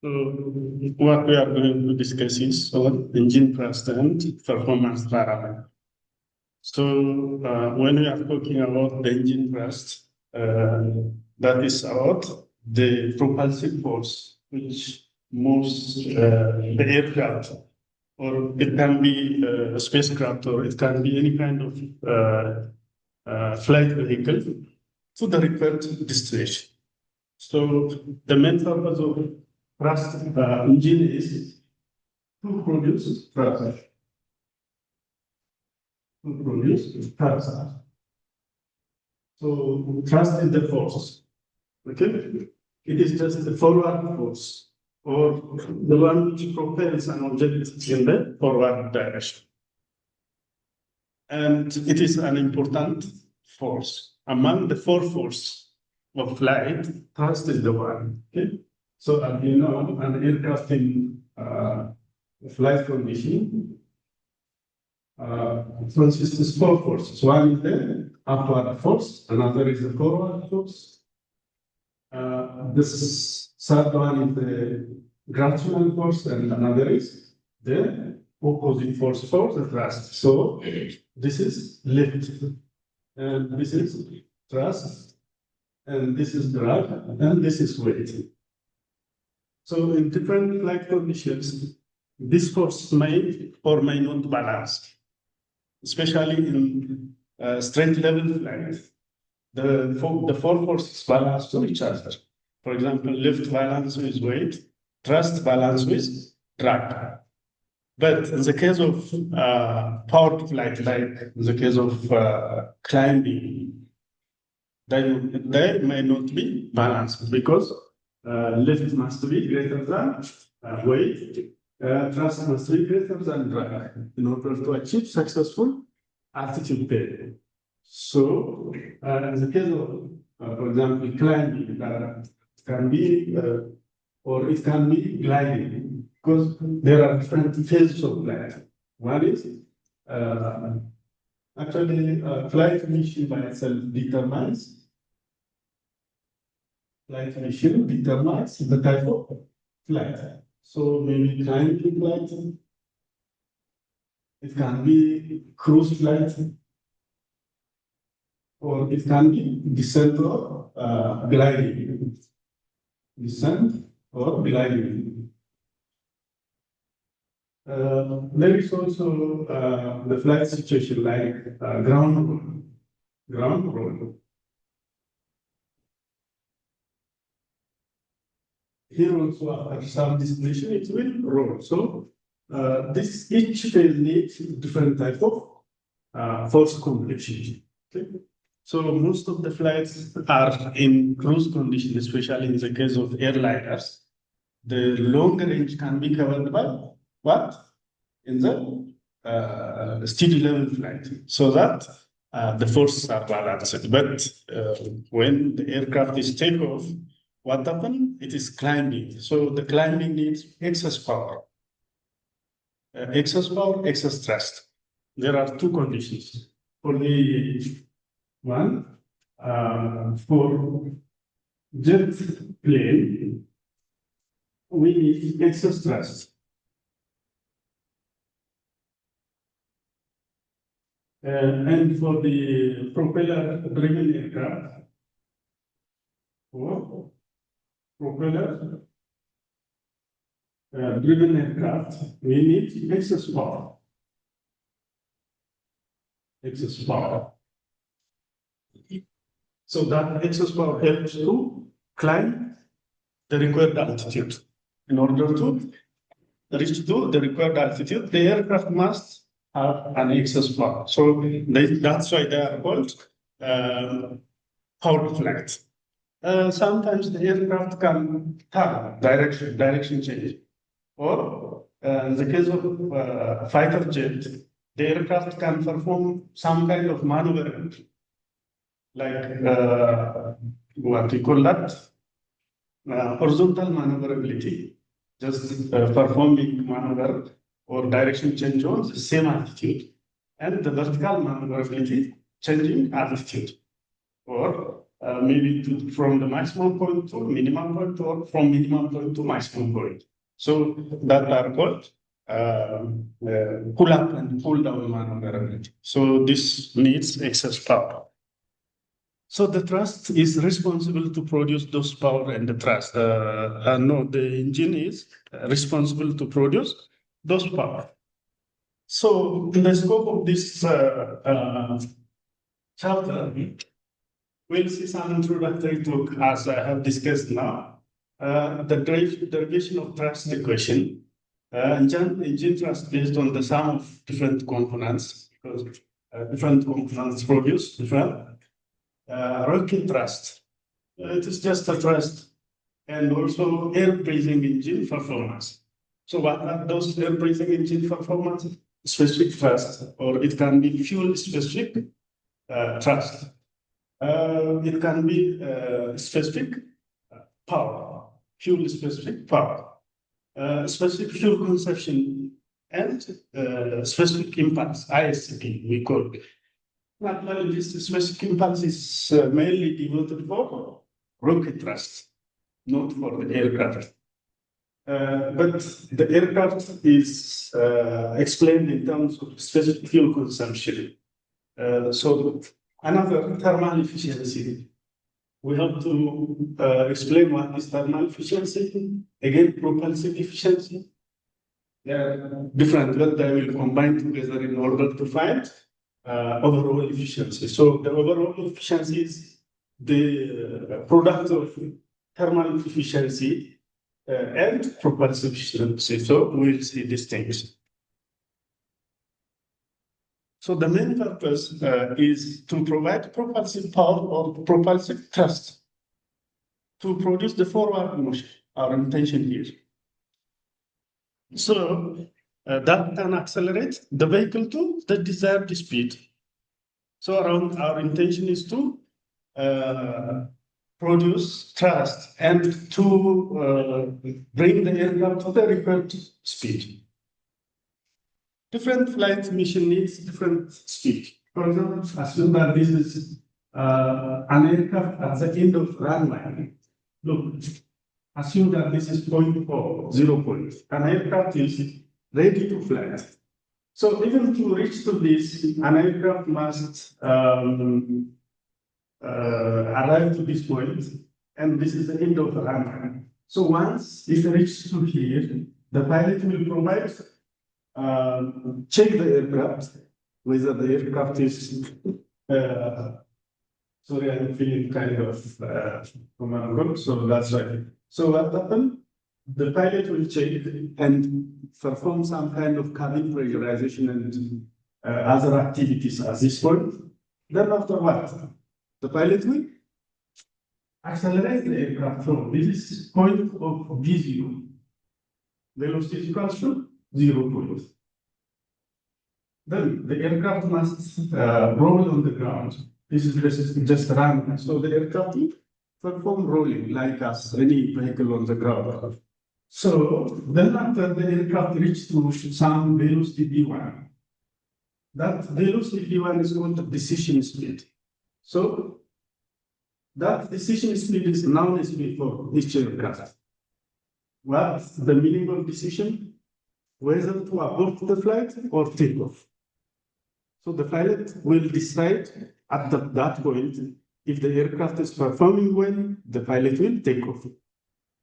So what we are going to discuss is on engine thrust and performance parameter. So when we are talking about the engine thrust, that is about the propulsive force which moves the aircraft, or it can be a spacecraft, or it can be any kind of flight vehicle to the required destination. So the main purpose of thrust engine is to produce thrust. So thrust is the force. Okay, it is just the forward force, or the one which propels an object in the forward direction. And it is an important force. Among the four forces of flight, thrust is the one. Okay? So as you know, an aircraft in flight condition consists of four forces. One is the upward force, another is the forward force. This third one is the gravitational force, and another is the opposite force for the thrust. So this is lift, and this is thrust, and this is drag, and this is weight. So in different flight conditions, this force may or may not balance, especially in straight level flight. The four forces balance to each other. For example, lift balance with weight, thrust balance with drag. But in the case of powered flight, like in the case of climbing, they may not be balanced, because lift must be greater than weight, thrust must be greater than drag in order to achieve successful altitude pay. So in the case of, for example, climbing, it can be or it can be gliding, because there are different phases of flight. One is actually flight mission by itself determines the type of flight. So maybe climbing flight, it can be cruise flight, or it can be descent or gliding. Descent or gliding. There is also the flight situation like ground roll. Here also, after some destination, it will roll. So each phase needs different type of force combination. Okay? So most of the flights are in cruise condition, especially in the case of airliners. The long range can be covered by what? In the steady level flight, so that the forces are balanced. But when the aircraft is takeoff, what happens? It is climbing. So the climbing needs excess power. Excess thrust. There are two conditions. For the one, for jet plane, we need excess thrust. And for the propeller-driven aircraft, we need excess power. So that excess power helps to climb the required altitude. In order to reach to the required altitude, the aircraft must have an excess power. So that's why they are called powered flight. Sometimes the aircraft can have direction change. Or in the case of fighter jet, the aircraft can perform some kind of maneuverability, like what we call that, horizontal maneuverability, just performing maneuver or direction change on the same altitude, and the vertical maneuverability, changing altitude, or maybe from the maximum point to minimum point, or from minimum point to maximum point. So that are called pull up and pull down maneuverability. So this needs excess power. So the thrust is responsible to produce those power and the thrust. No, the engine is responsible to produce those power. So in the scope of this chapter, we'll see some introductory talk, as I have discussed now. The derivation of thrust equation. Engine thrust based on the sum of different components, because different components produce different rocket thrust. It is just a thrust, and also air breathing engine performance. So what are those air breathing engine performance? Specific thrust, or it can be fuel specific thrust. It can be specific power, fuel specific power, specific fuel consumption, and specific impulse, ISP, we call it. Naturally, this specific impulse is mainly devoted for rocket thrust, not for the aircraft. But the aircraft is explained in terms of specific fuel consumption. So another thermal efficiency. We have to explain what is thermal efficiency. Again, propulsive efficiency. They are different, but they will combine together in order to find overall efficiency. So the overall efficiency is the product of thermal efficiency and propulsive efficiency. So we'll see these things. So the main purpose is to provide propulsive power or propulsive thrust to produce the forward motion, our intention here. So that can accelerate the vehicle to the desired speed. So our intention is to produce thrust and to bring the aircraft to the required speed. Different flight mission needs different speed. For example, assume that this is an aircraft at the end of runway. Look, assume that this is point 0 point. An aircraft is ready to fly. So even to reach to this, an aircraft must arrive to this point, and this is the end of the runway. So once it reaches to here, the pilot will provide check the aircraft, whether the aircraft is, sorry, I'm feeling kind of command, so that's right. So what happened? The pilot will check and perform some kind of cabin pressurization and other activities at this point. Then after what? The pilot will accelerate the aircraft from this point of V0. Velocity is equal to 0 point. Then the aircraft must roll on the ground. This is just run. So the aircraft will perform rolling like as any vehicle on the ground. So then after the aircraft reaches to some velocity V1, that velocity V1 is called the decision speed. So that decision speed is known speed for each aircraft. What's the meaning of decision? Whether to abort the flight or take off. So the pilot will decide at that point if the aircraft is performing well, the pilot will take off.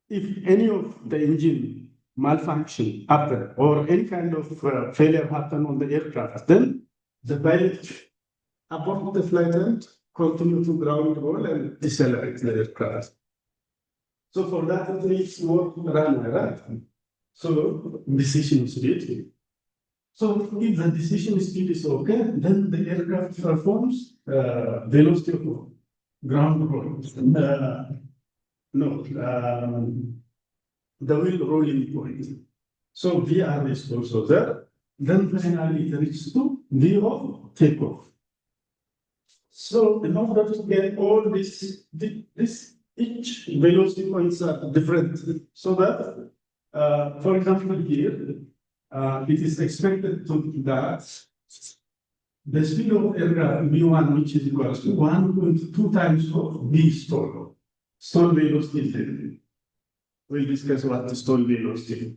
If any of the engine malfunction happen or any kind of failure happen on the aircraft, then the pilot abort the flight and continue to ground roll and decelerate the aircraft. So for that, it needs more runway, right? So decision speed. So if the decision speed is okay, then the aircraft performs velocity of ground roll. The wheel rolling point. So VR is also there. Then finally it reaches to V of takeoff. So in order to get all this each velocity points are different. So that, for example, here, it is expected that the speed of aircraft V1, which is equals to 1.2 times of V stall. Stall velocity is there. We'll discuss what the stall velocity.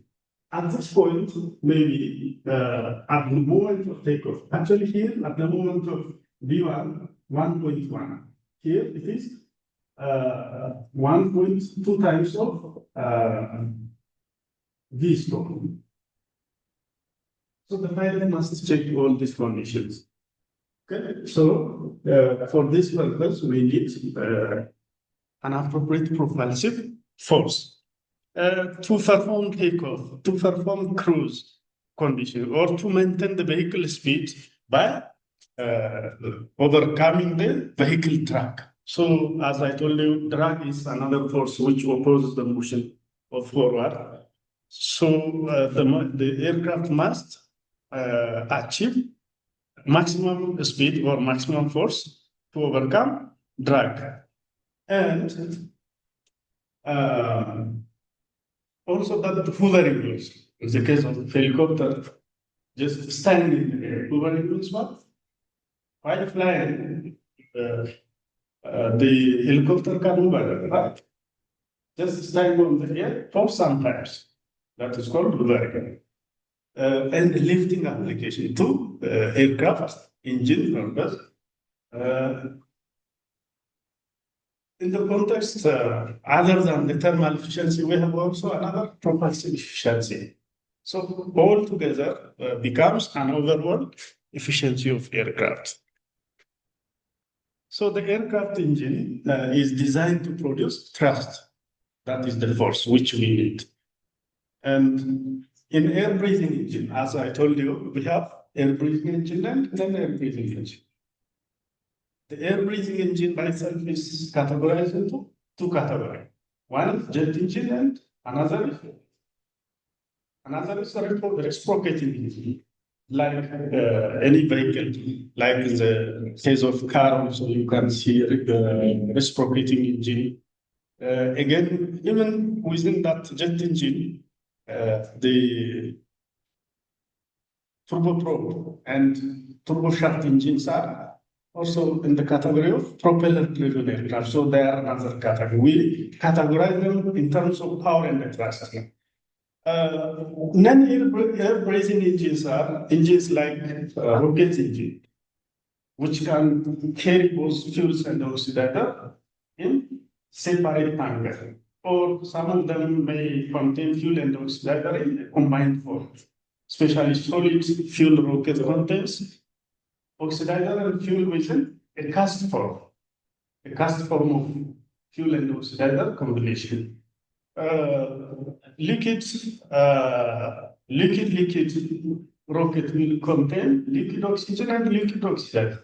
At this point, maybe at the moment of takeoff, actually here at the moment of V1, 1.1. Here it is 1.2 times of V stall. So the pilot must check all these conditions. Okay, so for this purpose, we need an appropriate propulsive force to perform takeoff, to perform cruise condition, or to maintain the vehicle speed by overcoming the vehicle drag. So, as I told you, drag is another force which opposes the motion of forward. So, the aircraft must achieve maximum speed or maximum force to overcome drag. And also that hovering means, in the case of helicopter, just standing in the air. Hovering means what? While flying, the helicopter can hover, right? Just stand on the air for some times. That is called hovering. And lifting application to aircraft engine purpose. In the context, other than the thermal efficiency, we have also another propulsive efficiency. So all together becomes an overall efficiency of aircraft. So the aircraft engine is designed to produce thrust. That is the force which we need. And in air breathing engine, as I told you, we have air breathing engine and then air breathing engine. The air breathing engine by itself is categorized into two categories. One is jet engine and another is reciprocating engine, like any vehicle, like in the case of car, so you can see reciprocating engine. Again, even within that jet engine, the turboprop and turboshaft engines are also in the category of propeller-driven aircraft. So they are another category. We categorize them in terms of power and thrust. Non-air breathing engines are engines like rocket engine, which can carry both fuels and oxidizer in separate tanks. Or some of them may contain fuel and oxidizer in a combined form, especially solid fuel rocket contains oxidizer and fuel within a cast form of fuel and oxidizer combination. Liquid rocket will contain liquid oxygen and liquid oxidizer.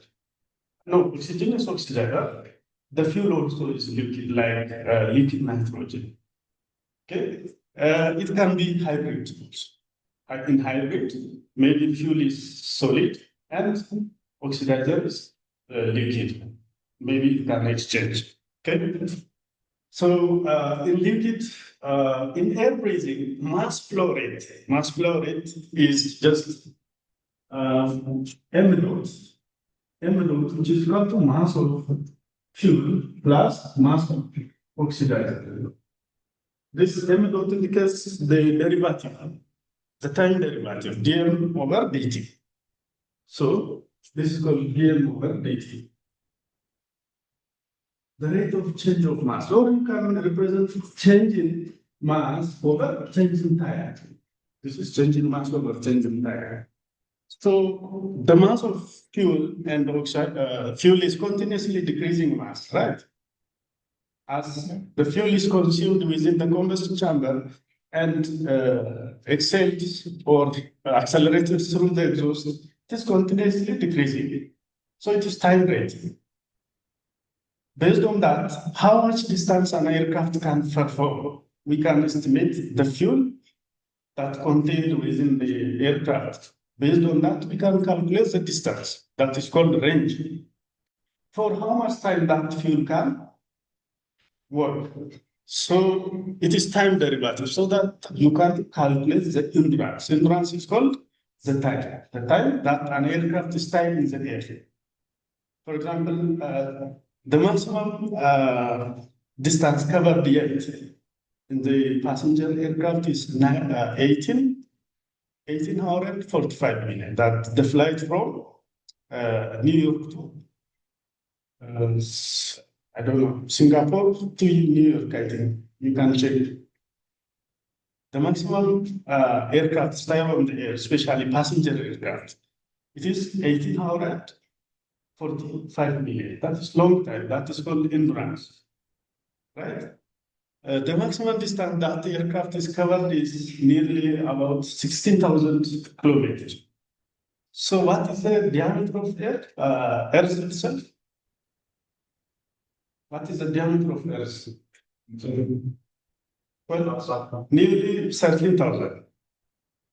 No, oxygen is oxidizer. The fuel also is liquid, like liquid nitrogen. Okay, it can be hybrid. In hybrid, maybe fuel is solid and oxidizer is liquid. Maybe it can exchange. Okay. So in liquid, in air breathing, mass flow rate is just m dot, which is equal to mass of fuel plus mass of oxidizer. This m dot indicates the derivative, the time derivative, dm over dt. So this is called dm over dt. The rate of change of mass, or you can represent change in mass over change in time. This is change in mass over change in time. So the mass of fuel and fuel is continuously decreasing mass, right? As the fuel is consumed within the combustion chamber and exhaled or accelerated through the exhaust, it is continuously decreasing. So it is time rate. Based on that, how much distance an aircraft can perform, we can estimate the fuel that contained within the aircraft. Based on that, we can calculate the distance. That is called range. For how much time that fuel can work. So it is time derivative, so that you can calculate the endurance. Endurance is called the time that an aircraft is staying in the air. For example, the maximum distance covered yet in the passenger aircraft is 18 hours and 45 minutes. That the flight from New York to I don't know, Singapore to New York, I think. You can check. The maximum aircraft time on the air, especially passenger aircraft, it is 18 hours and 45 minutes. That is long time. That is called endurance, right? The maximum distance that the aircraft is covered is nearly about 16,000 kilometers. So what is the diameter of Earth itself? What is the diameter of Earth? Well, nearly 13,000.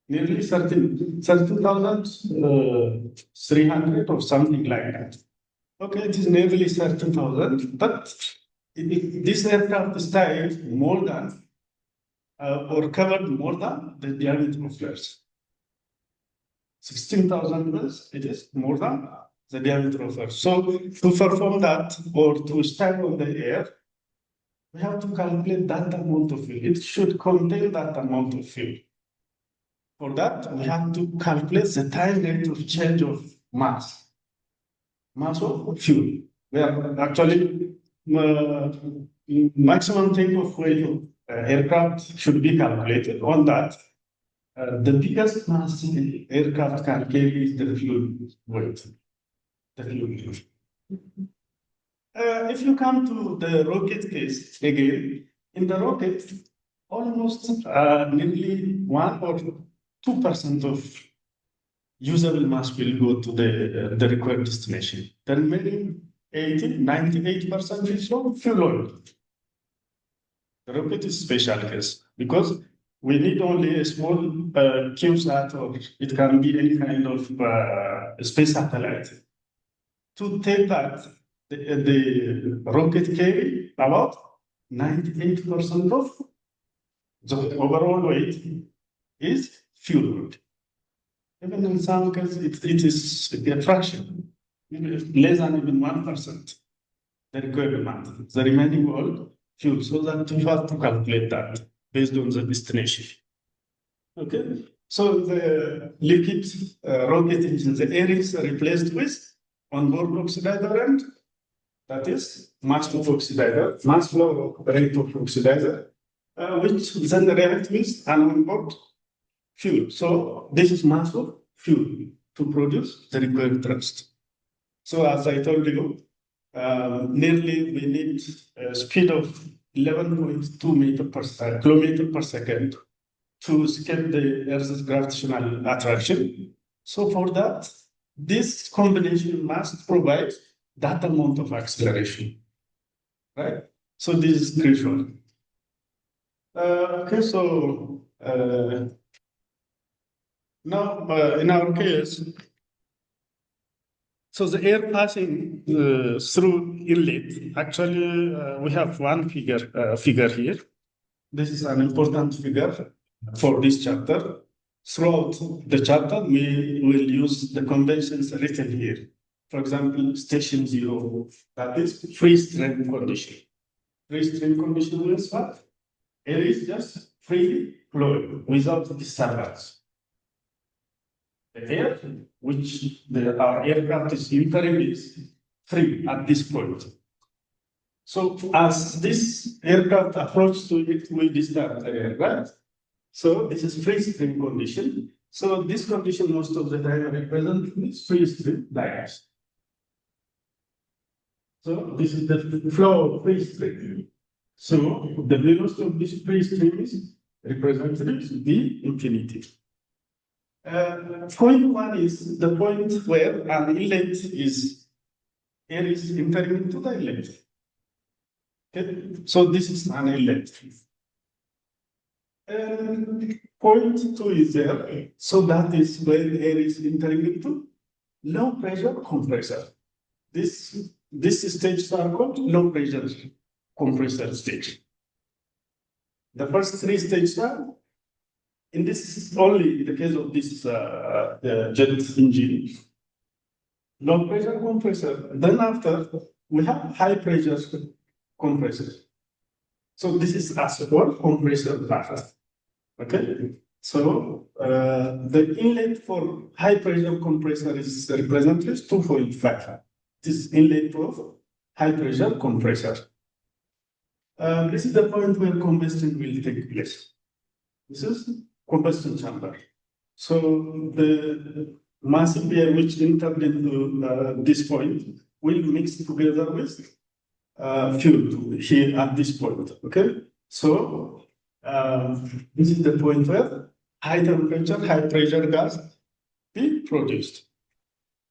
Nearly 13,300 or something like that. Okay, it is nearly 13,000, but this aircraft is tied more than or covered more than the diameter of Earth. 16,000 miles, it is more than the diameter of Earth. So to perform that or to stand on the air, we have to calculate that amount of fuel. It should contain that amount of fuel. For that, we have to calculate the time rate of change of mass of fuel. Where actually maximum takeoff weight of aircraft should be calculated. On that, the biggest mass aircraft can carry is the fuel weight. The fuel weight. If you come to the rocket case again, in the rocket, almost nearly 1 or 2% of usable mass will go to the required destination. The remaining 98% is from fuel oil. The rocket is special case because we need only a small CubeSat, or it can be any kind of space satellite to take that. The rocket carry about 98% of the overall weight is fuel weight. Even in some cases, it is a fraction, less than even 1%, the requirement. The remaining all fuel, so that you have to calculate that based on the destination. Okay, so the liquid rocket engine, the air is replaced with onboard oxidizer, and that is mass flow oxidizer, mass flow rate of oxidizer, which then react with an onboard fuel. So this is mass of fuel to produce the required thrust. So as I told you, nearly we need a speed of 11.2 kilometers per second to escape the Earth's gravitational attraction. So for that, this combination must provide that amount of acceleration, right? So this is crucial. Okay, so now in our case, so the air passing through inlet, actually we have one figure here. This is an important figure for this chapter. Throughout the chapter, we will use the conventions written here. For example, station 0, that is free stream condition. Free stream condition means what? Air is just freely flowing without disturbance. The air which our aircraft is entering is free at this point. So as this aircraft approaches to it, we disturb the air, right? So this is free stream condition. So this condition most of the time represents free stream diagrams. So this is the flow of free stream. So the velocity of this free stream is represented B infinity. Point 1 is the point where an inlet is air is entering into the inlet. Okay, so this is an inlet. Point 2 is there, so that is where air is entering into low pressure compressor. This stages are called low pressure compressor stage. The first 3 stages are in this only the case of this jet engine, low pressure compressor. Then after we have high pressure compressor. So this is as well compressor part. Okay. So the inlet for high pressure compressor is represented as 2.5. This is inlet of high pressure compressor. This is the point where combustion will take place. This is combustion chamber. So the massive air which entered into this point will mix together with fuel here at this point. Okay, so this is the point where high temperature, high pressure gas be produced.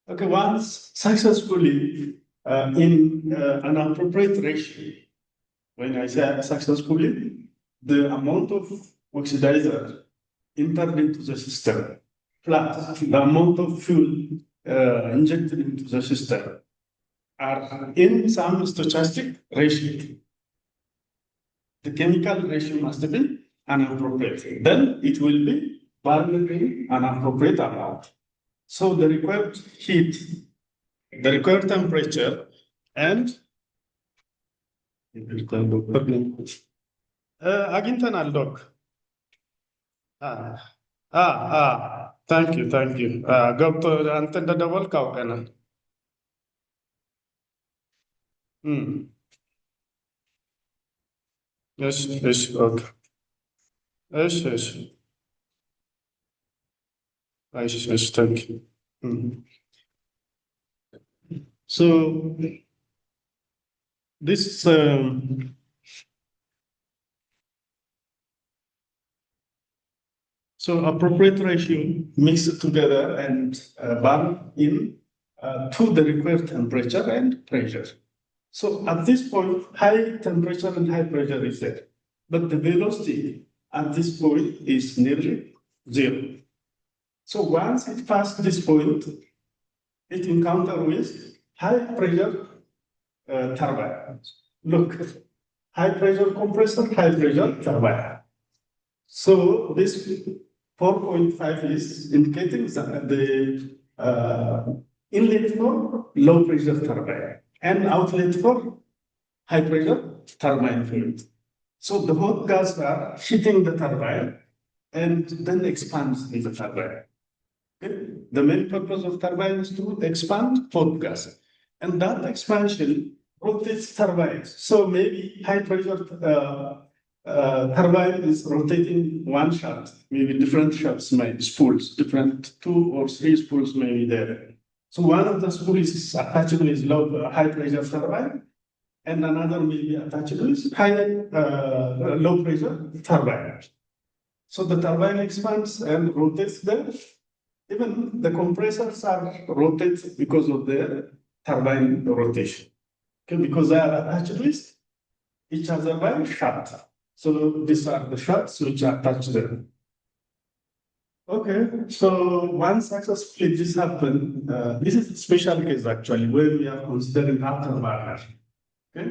Okay, once successfully in an appropriate ratio, when I say successfully, the amount of oxidizer entered into the system plus the amount of fuel injected into the system are in some stochastic ratio. The chemical ratio must be appropriate. Then it will be burned in an appropriate amount. So the required heat, the required temperature, and አግኝተናል ዶክ ታንክ ዩ ገብቶ አንተ እንደደወልክ አውቀናል። እሺ ኦኬ እሺ ታንክ ዩ so this so appropriate ratio mixed together and burn in to the required temperature and pressure. So at this point, high temperature and high pressure is there, but the velocity at this point is nearly zero. So once it passes this point, it encounters with high pressure turbine. Look, high pressure compressor, high pressure turbine. So this 4.5 is indicating the inlet for low pressure turbine and outlet for high pressure turbine fluid. So the hot gas are heating the turbine and then expands in the turbine. Okay? The main purpose of turbine is to expand hot gas, and that expansion rotates turbines. So maybe high pressure turbine is rotating one shaft, maybe different shafts, maybe spools, different 2 or 3 spools may be there. So one of the spools is attached with high pressure turbine, and another may be attached with low pressure turbine. So the turbine expands and rotates there. Even the compressors are rotated because of the turbine rotation. Okay, because they are attached with each other by shaft. So these are the shafts which are attached there. Okay, so once successfully this happened, this is a special case actually, where we are considering afterburner. Okay,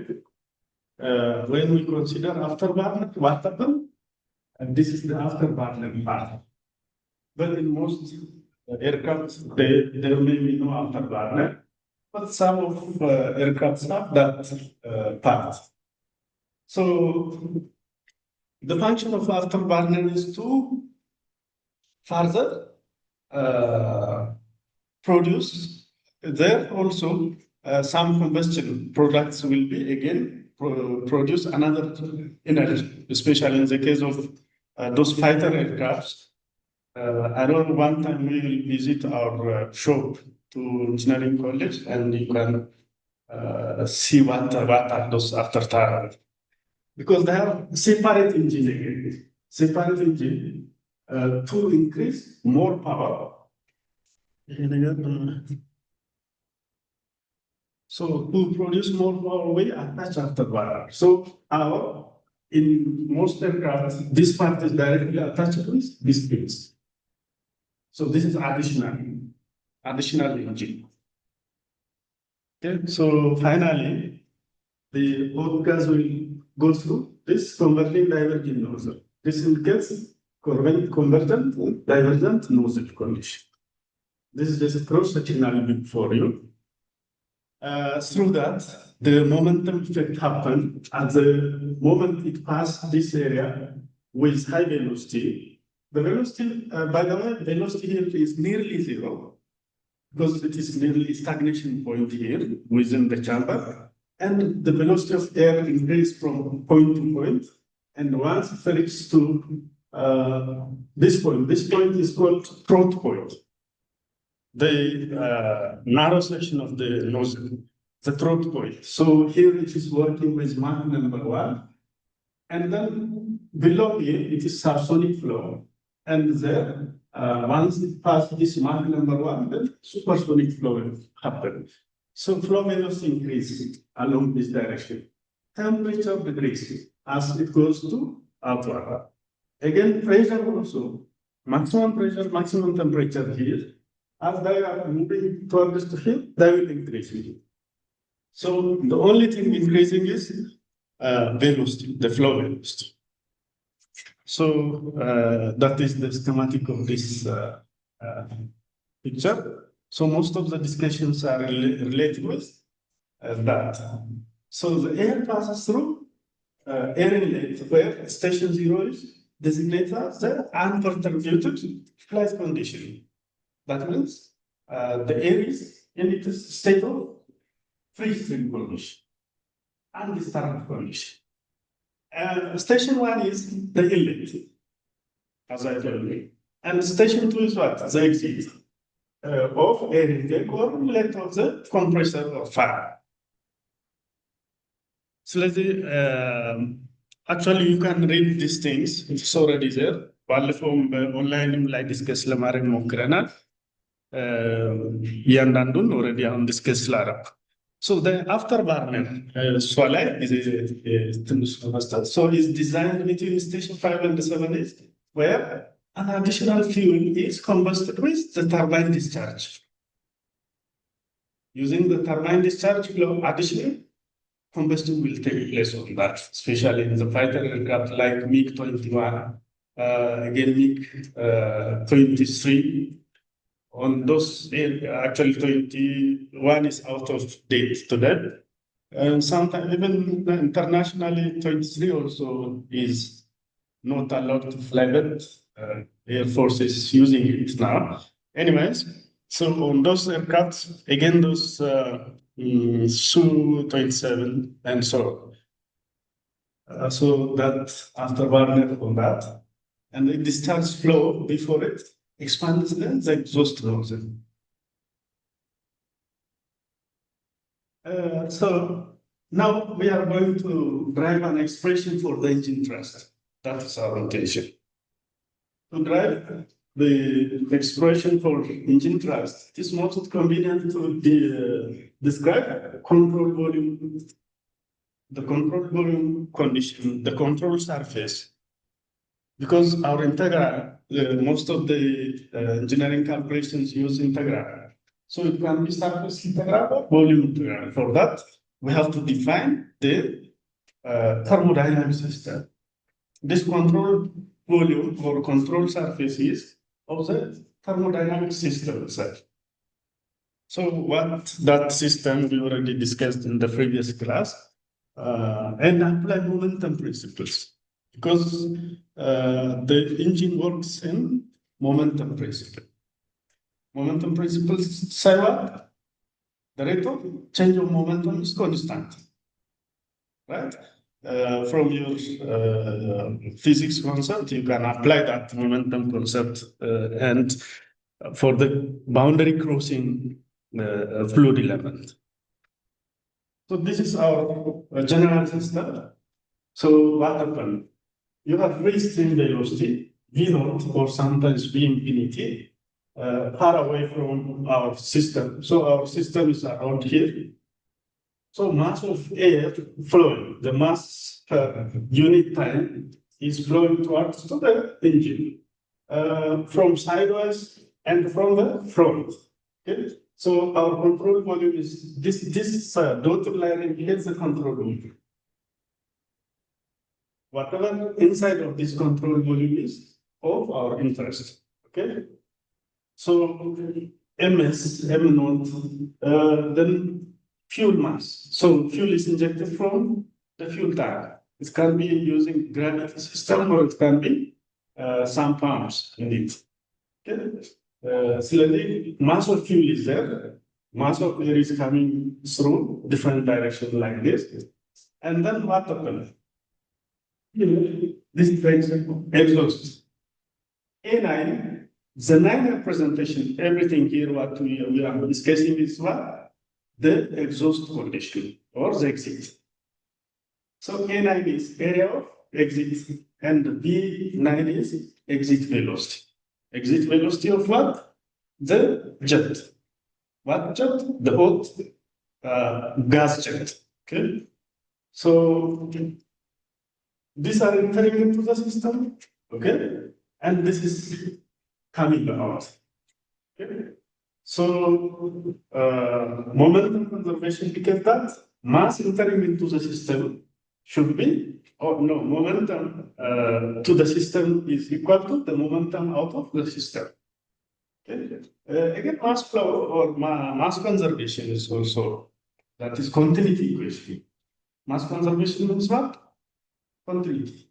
when we consider afterburner, what happened? And this is the afterburner part. But in most aircraft, there may be no afterburner, but some of aircraft have that part. So the function of afterburner is to further produce. There also some combustion products will be again produce another energy, especially in the case of those fighter aircrafts. I know one time we will visit our shop to engineering college, and you can see what are those afterburner, because they have separate engine again, separate engine to increase more power. So to produce more power, we attach afterburner. So in most aircraft, this part is directly attached with this piece. So this is additional engine. Okay, so finally, the hot gas will go through this converting diverging nozzle. This indicates convergent, divergent nozzle condition. This is just a cross-sectional view for you. Through that, the momentum effect happened at the moment it passed this area with high velocity. The velocity, by the way, velocity here is nearly zero because it is nearly stagnation point here within the chamber. And the velocity of air increased from point to point. And once it reaches to this point is called throat point. The narrow section of the nozzle, the throat point. So here it is working with Mach number 1. And then below here, it is subsonic flow. And there, once it passes this Mach number 1, then supersonic flow will happen. So flow velocity increases along this direction. Temperature decreases as it goes to outward. Again, pressure also. Maximum pressure, maximum temperature here. As they are moving towards the field, they will increase. So the only thing increasing is velocity, the flow velocity. So that is the schematic of this picture. So most of the discussions are related with that. So the air passes through air inlet where station 0 is designated as the unperturbed flight condition. That means the air is in its state of free stream condition, undisturbed condition. Station 1 is the inlet, as I told you. And station 2 is what? The exit of air intake or inlet of the compressor or fan. So actually you can read these things, it's already there. ባለፈውም በኦንላይን ላይ ዲስከስ ለማድረግ ሞክረናል። እያንዳንዱን ኦልሬዲ አሁን ዲስከስ ስላደረኩ so the afterburner እሷ ላይ ትንሽ መስጠት so is designed between station 5 and 7 is where an additional fuel is combusted with the turbine discharge. Using the turbine discharge flow, additional combustion will take place on that, especially in the fighter aircraft like MiG-21, again MiG-23. On those, actually 21 is out of date today. And sometimes even internationally, 23 also is not allowed to fly, but Air Force is using it now. Anyways, so on those aircrafts, again, those Su-27 and so on. So that afterburner on that, and the discharge flow before it expands the exhaust nozzle. So now we are going to drive an expression for the engine thrust. That is our intention. To drive the expression for engine thrust, it is most convenient to describe control volume, the control volume condition, the control surface. Because our integral, most of the engineering calculations use integral. So it can be surface integral or volume integral. For that, we have to define the thermodynamic system. This control volume or control surface is of the thermodynamic system itself. So what that system we already discussed in the previous class, and apply momentum principles. Because the engine works in momentum principle. Momentum principle say what? The rate of change of momentum is constant, right? From your physics concept, you can apply that momentum concept and for the boundary crossing fluid element. So this is our general system. So what happened? You have free stream velocity, V0 or sometimes V infinity, far away from our system. So our system is around here. So mass of air flowing, the mass per unit time is flowing towards to the engine from sideways and from the front. Okay? So our control volume is this dotted line indicates the control volume. Whatever inside of this control volume is of our interest. Okay, so ms, m naught, then fuel mass. So fuel is injected from the fuel tank. It can be using gravity system or it can be some pumps indeed. Okay. Slowly, mass of fuel is there. Mass of air is coming through different directions like this. And then what happens? This is exhaust. A9, the 9 representation, everything here what we are discussing is what? The exhaust condition or the exit. So A9 is area of exit and B9 is exit velocity. Exit velocity of what? The jet. What jet? The hot gas jet. Okay. So these are entering into the system. Okay. And this is coming out. Okay. So momentum conservation because that mass entering into the system should be, or no, momentum to the system is equal to the momentum out of the system. Okay. Again, mass flow or mass conservation is also, that is continuity equation. Mass conservation means what? Continuity.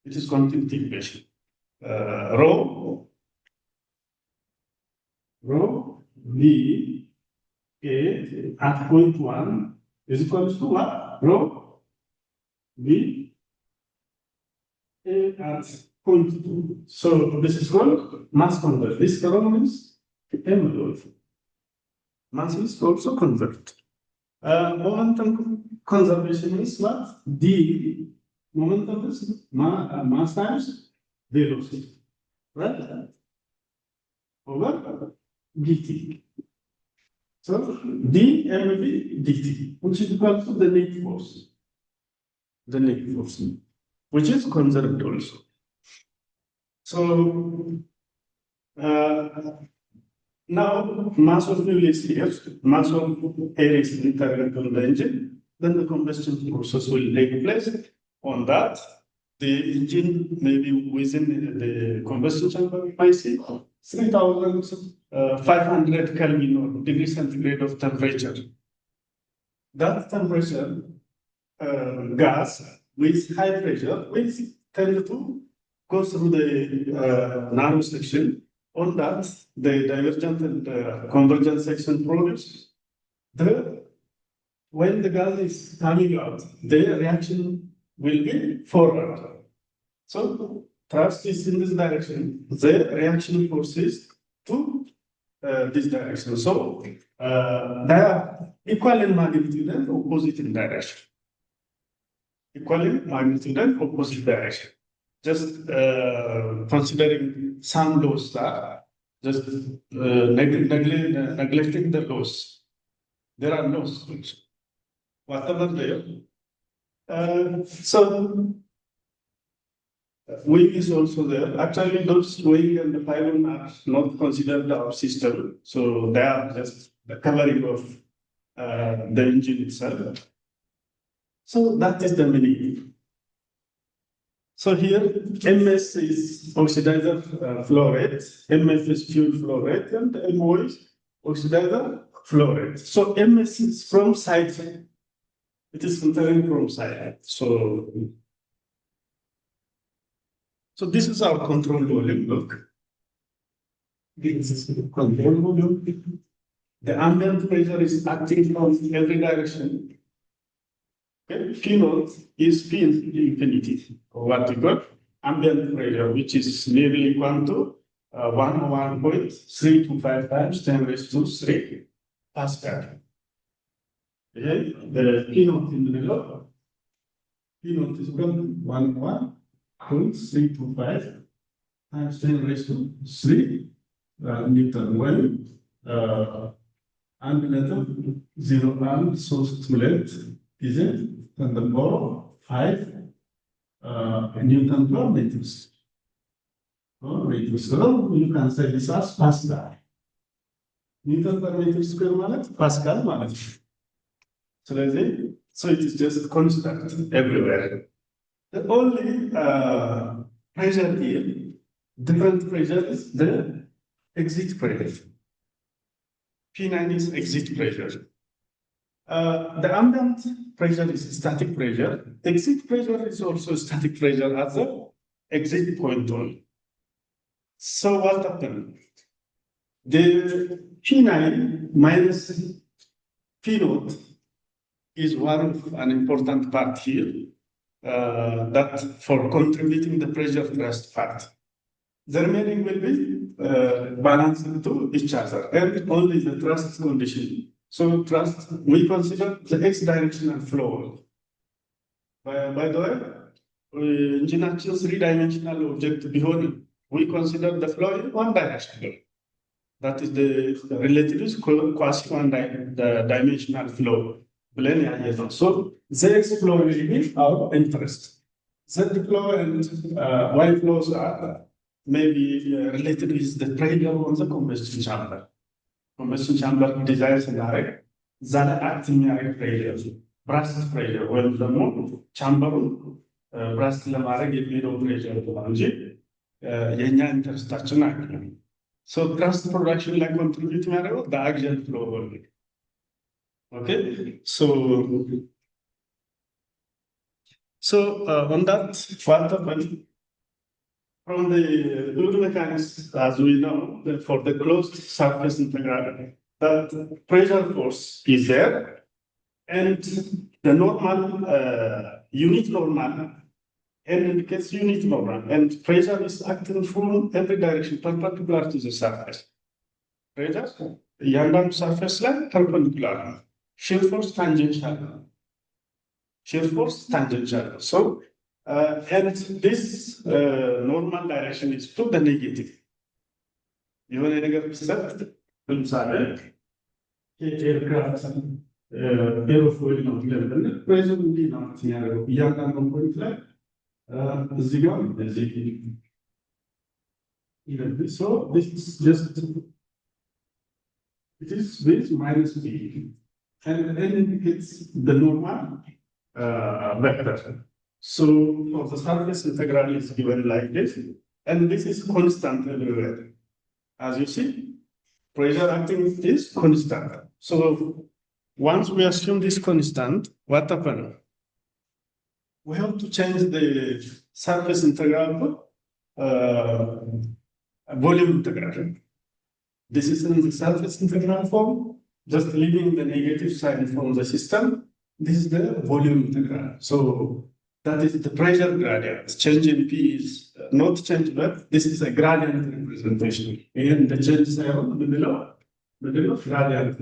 It is continuity equation. Rho V A at point 1 is equal to what? Rho V A at point 2. So this is called mass conversion. This column is M load. Mass is also converted. Momentum conservation is what? D. Momentum is mass times velocity. Right? Over dt. So dmv dt, which is equal to the net force. The net force, which is conserved also. So now mass of fuel is here, mass of air is entering the engine, then the combustion process will take place. On that, the engine may be within the combustion chamber, you might see 3,500 Kelvin or degree centigrade of temperature. That temperature gas with high pressure will tend to go through the narrow section. On that, the divergent and convergent section produce. When the gas is coming out, the reaction will be forward. So thrust is in this direction. The reaction forces to this direction. So they are equal in magnitude and opposite in direction. Equal in magnitude and opposite direction. Just considering some laws that just neglecting the laws. There are laws. Whatever they are. So wing is also there. Actually, those wing and the pylon are not considered our system. So they are just the covering of the engine itself. So that is the meaning. So here, MS is oxidizer flow rate, MF is fuel flow rate, and MO is oxidizer flow rate. So MS is from side. It is entering from side. So this is our control volume. Look, this is the control volume. The ambient pressure is acting from every direction. Okay. P naught is P infinity, or what we call ambient pressure, which is nearly equal to 101.325 times 10 raised to 3 Pascal. Okay. The P naught in the middle. P naught is equal to 101.325 times 10 raised to 3 Newton. When ambient 0 and so stimulate is it? And the power 5 Newton per meter. So you can say this as Pascal. Newton per meter square ማለት Pascal ማለት ነው። ስለዚህ so it is just constant everywhere. The only pressure here different pressure is the exit pressure. P9 is exit pressure. The ambient pressure is static pressure. Exit pressure is also static pressure at the exit point only. So what happened? The P9 minus P naught is one of an important part here that for contributing the pressure thrust part. The remaining will be balanced to each other and only the thrust condition. So thrust, we consider the x directional flow. By the way, engineering 3-dimensional object beyond, we consider the flow in one direction. That is the relative quasi one-dimensional flow. So the x flow will be our interest. Z flow and y flows are maybe related with the pressure on the combustion chamber. Combustion chamber desires and direct that acting pressure, burst pressure, when the more chamber burst ለማድረግ የሚለው pressure እንጂ የኛ ኢንተረስታችን አይደለም። So thrust production like contribute የሚያደርገው the axial flow only. Okay, so on that, what happened from the fluid mechanics, as we know, for the closed surface integral, that pressure force is there, and the normal unit normal, and indicates unit normal, and pressure is acting from every direction perpendicular to the surface. Pressure, yandam surface line perpendicular. Shear force tangential. Shear force tangential. So, and this normal direction is to the negative. You want to get aircraft aerofoil not level. Pressure will be not near. Yandam point line. So this is just, it is with minus b, and then indicates the normal vector. So for the surface integral is given like this, and this is constant everywhere. As you see, pressure acting is constant. So once we assume this constant, what happens? We have to change the surface integral to volume integral. This is in the surface integral form, just leaving the negative sign from the system. This is the volume integral. So that is the pressure gradient. Change in P is not change, but this is a gradient representation. And the change is below gradient.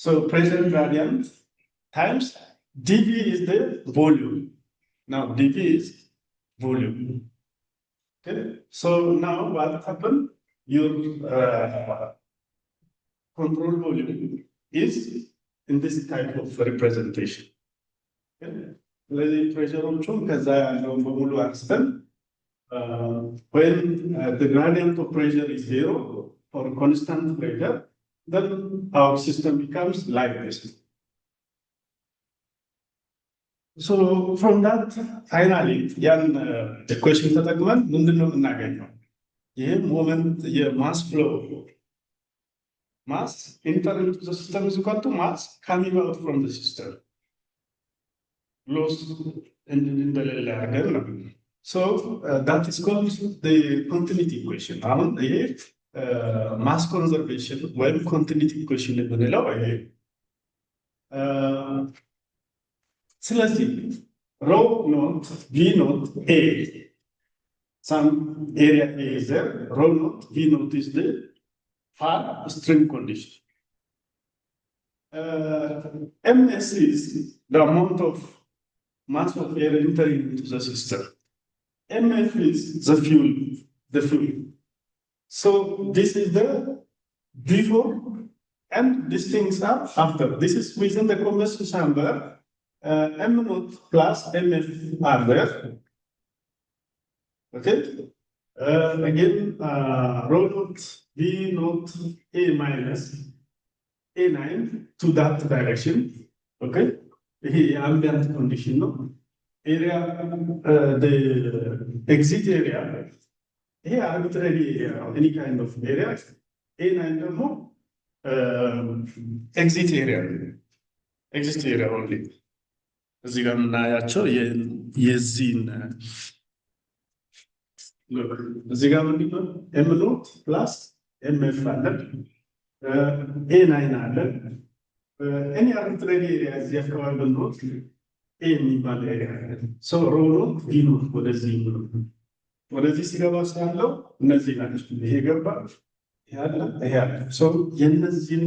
So pressure gradient times dV is the volume. Now dV is volume. Okay. So now what happened? Your control volume is in this type of representation. Okay. The pressure on when the gradient of pressure is 0 for constant pressure, then our system becomes like this. So from that, finally, the question ተጠቅመን ምንድነው የምናገኘው? ይህ ሞመንት የማስ ፍሎ mass entering into the system is equal to mass coming out from the system. Loss in the layer. So that is called the continuity equation. Mass conservation, when continuity equation is ስለዚህ rho naught v naught a, some area A is there, rho naught v naught is the far stream condition. Ms is the amount of mass of air entering into the system. Mf is the fuel. So this is the before, and these things are after. This is within the combustion chamber. M naught plus Mf are there. Okay. Again, rho naught V naught A minus A9 to that direction. Okay. The ambient condition. No? Area, the exit area ይሄ አርቢትራሪ ኤሪያ ነው። ኤኒ ካይንድ ኦፍ ኤሪያ። ኤ9 ደግሞ ኤግዚት ኤሪያ ኤግዚት ኤሪያ ኦንሊ። እዚህ ጋር የምናያቸው የዚህን እዚህ ጋር ምንድን ነው ኤም ኖት ፕላስ ኤም ኤፍ አለን፣ ኤ9 አለን። ኤኒ አርቢትራሪ ኤሪያ እዚህ አካባቢ ብንወስድ ኤ የሚባል ኤሪያ አለን። ሶ ሮ ኖት ቪ ኖት ወደዚህ ሲገባ ስላለው እነዚህ ናቸው። ይሄ ገባ ያለ ይሄ አለ። ሶ የነዚህን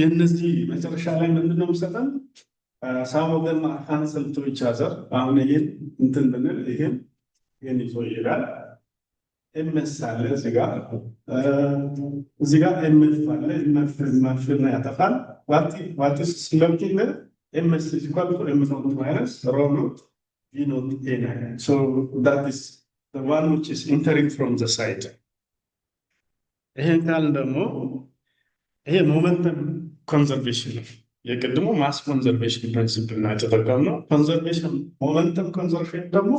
የነዚህ መጨረሻ ላይ ምንድን ነው የሚሰጠን? ሳም ኦፍ ዘም አር ካንሰልድ ቱ ኢች አዘር። አሁን ይሄን እንትን ብንል ይሄን ይዞ ይሄዳል። ኤምኤስ አለ እዚህ ጋር ኤምኤፍ አለ። ኤምኤፍን ያጠፋል። ዋት ኢዝ ለምኪንግ MS is equal to M naught minus rho naught V naught A9. So that is the one which is entering from the side. ይሄን ካል ደግሞ ይሄ ሞመንተም ኮንዘርቬሽን የቅድሞ ማስ ኮንዘርቬሽን ፕሪንሲፕል ነው የተጠቀምነው። ኮንዘርቬሽን ሞመንተም ኮንዘርቬሽን ደግሞ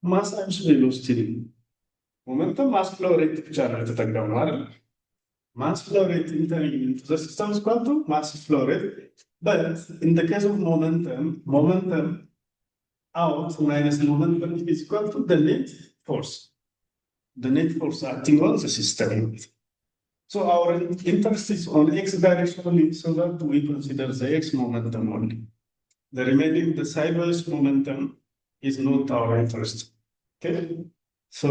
ማስ ታይምስ ቬሎሲቲ ነው። ሞመንተም ማስ ፍሎ ሬት ብቻ ነው የተጠቀምነው አይደል? ማስ ፍሎ ሬት entering into the system is equal to mass flow rate. But in the case of momentum out minus momentum is equal to the net force acting on the system. So our interest is on x direction only, so that we consider the x momentum only. The remaining, the sideways momentum is not our interest. Okay? So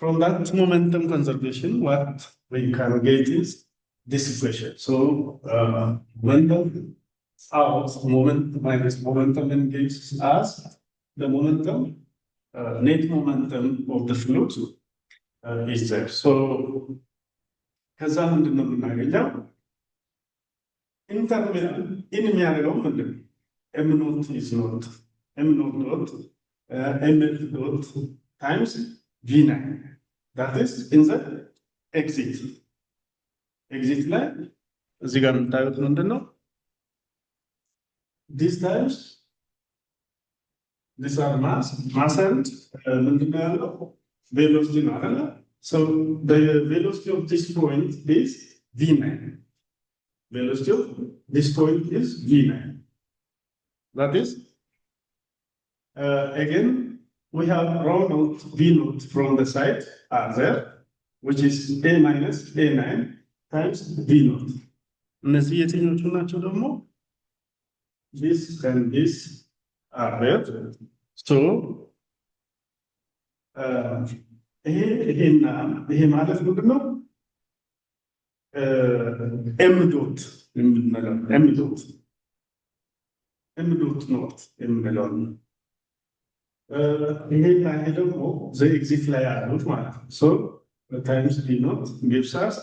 from that momentum conservation, what we can get is this equation. So momentum out momentum minus momentum and gives us the momentum net momentum of the fluid is there. So ከዛ ምንድን ነው የምናገኘው? ኢን የሚያደርገው ምንድን ነው? ኤም ኖት ኢዝ ኖት ኤም ኖት ዶት ኤም ኤፍ ዶት ታይምስ ቪ9 ዳት ኢዝ ኢን ዘ ኤግዚት ላይ እዚህ ጋር የምታዩት ምንድን ነው? ዲስ ታይምስ ዲስ አር ማስ and ምንድን ነው ያለው? ቬሎሲቲ ነው አይደለ? So the velocity of this point is V9. Velocity of this point is V9. That is, again, we have rho naught V naught from the side there, which is A minus A9 times V naught. እነዚህ የትኞቹ ናቸው ደግሞ? This and this are there. So, ይሄ ማለት ምንድን ነው? ኤም ዶት የምንለው ኤም ዶት ኖት የምንለው ይሄና ይሄ ደግሞ ዘ ኤግዚት ላይ ያሉት ማለት ነው። ሶ ታይምስ ዲ ኖት ጊቭስ አስ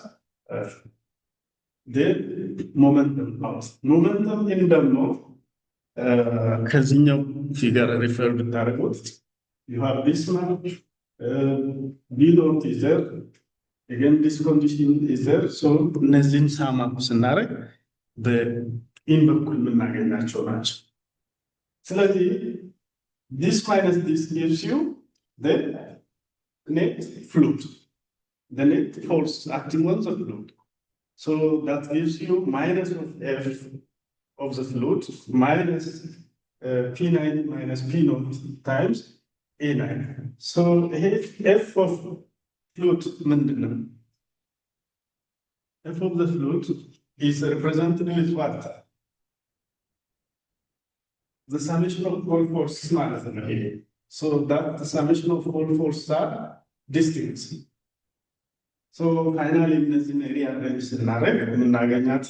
ሞመንተም አውት። ሞመንተም ኢን ደግሞ ከዚህኛው ፊገር ሪፈር ብታደርጉት ዩ ሃቭ ዲስ ማች V naught is there, again this condition is there. So እነዚህን ሳማ ስናደርግ በኢን በኩል የምናገኛቸው ናቸው። ስለዚህ this minus this gives you the net fluid, the net force acting on the fluid. So that gives you minus of F of the fluid minus P9 minus P naught times A9. So F of fluid ምንድን ነው? F of the fluid is represented with what? The summation of all forces ማለት ነው ይሄ። So that the summation of all forces are distinct. So finally እነዚህን ሪአሬንጅ ስናደርግ የምናገኛት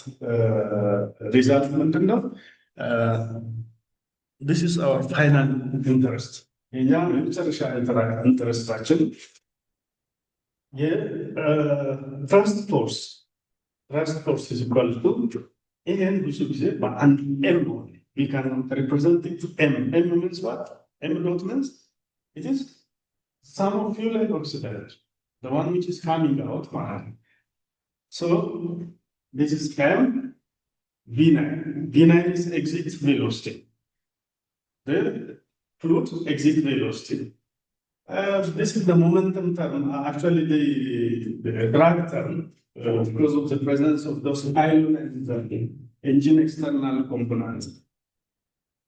ሪዛልት ምንድን ነው? This is our final interest. የኛ የመጨረሻ ኢንተረስታችን የትራስት ፎርስ is equal to ይሄን ብዙ ጊዜ በአንድ ኤም ነው we can represent it M. M means what? M dot means it is sum of fuel and oxidant, the one which is coming out. So this is M V9. V9 is exit velocity. the fluid exit velocity. This is the momentum term, actually the drag term, because of the presence of those ion and the engine external components.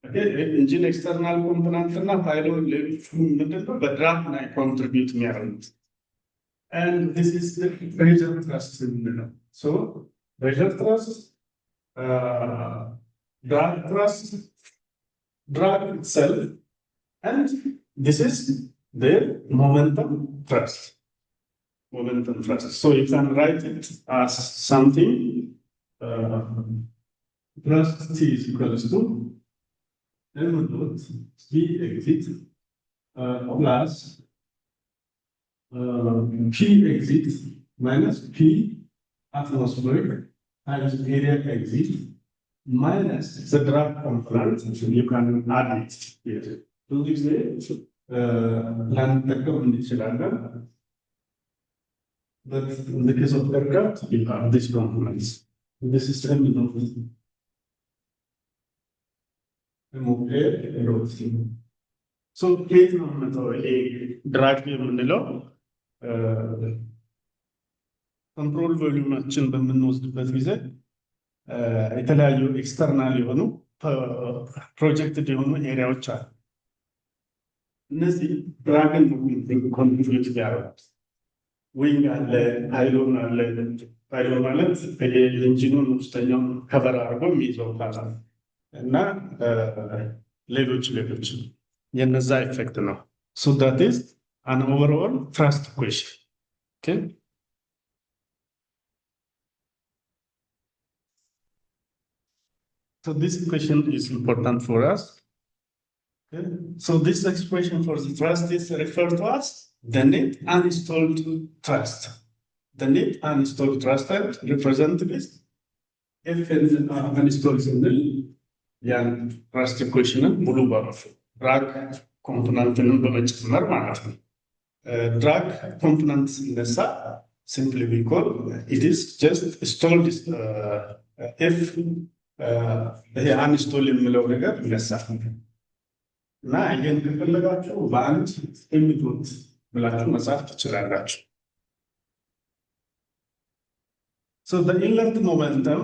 Okay, engine external component and ion but drag may contribute more. And this is the pressure thrust in the middle. So pressure thrust, drag thrust, drag itself, and this is the momentum thrust. Momentum thrust. So you can write it as something thrust T is equals to M dot V exit plus P exit minus P atmospheric times area exit minus the drag component. You can add it here. So this is but in the case of aircraft, you have these components. This is M of A. So, K drag control volume በምንወስድበት ጊዜ የተለያዩ ኤክስተርናል የሆኑ ፕሮጀክትድ የሆኑ ኤሪያዎች አሉ። እነዚህ ድራግን ኮንትሪቢዩት ያደርጋሉ። ዊንግ አለ፣ ፓይሎን አለ። ፓይሎን ማለት የኢንጂኑን ውስጠኛውን ከቨር አድርጎ የሚይዘው ፓርት እና ሌሎች የነዛ ኢፌክት ነው። ሶ ዳት ኢዝ አን ኦቨርኦል ትራስት ኢኩዌሽን። ኦኬ So this equation is important for us. Okay. So this expression for the thrust is referred to as the net uninstalled thrust. The net uninstalled thrust represented is Fn uninstalled in the thrust equation blue bar of drag component በመጨመር ማለት ነው። Drag component ሲነሳ simply we call it is just installed F ይሄ አንስቶል የምለው ነገር ይነሳል እና ይሄን ከፈለጋችሁ በአንድ የሚሉት ብላችሁ መጻፍ ትችላላችሁ። So the inlet momentum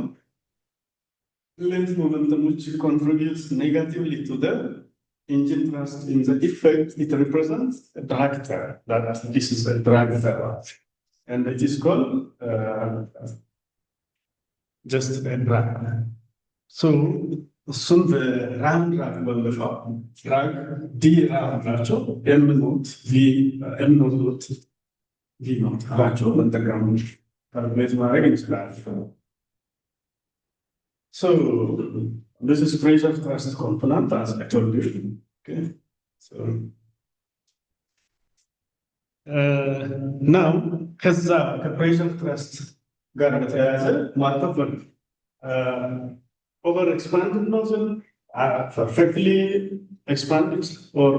which contributes negatively to the engine thrust in the effect, it represents a drag term. This is a drag term, and it is called just a drag. So እሱን በራም ድራግ በመፋው ድራግ ዲ ራም ናቸው። ኤም ኖት ቪ ኖት ናቸው። መጠቀሙ ካልኩሌት ማድረግ እንችላለን። So this is pressure thrust component as I told you. Okay. So now ከዛ ከፕሬሸር ትረስት ጋር በተያያዘ ማጠፈር over expanded nozzle are perfectly expanded or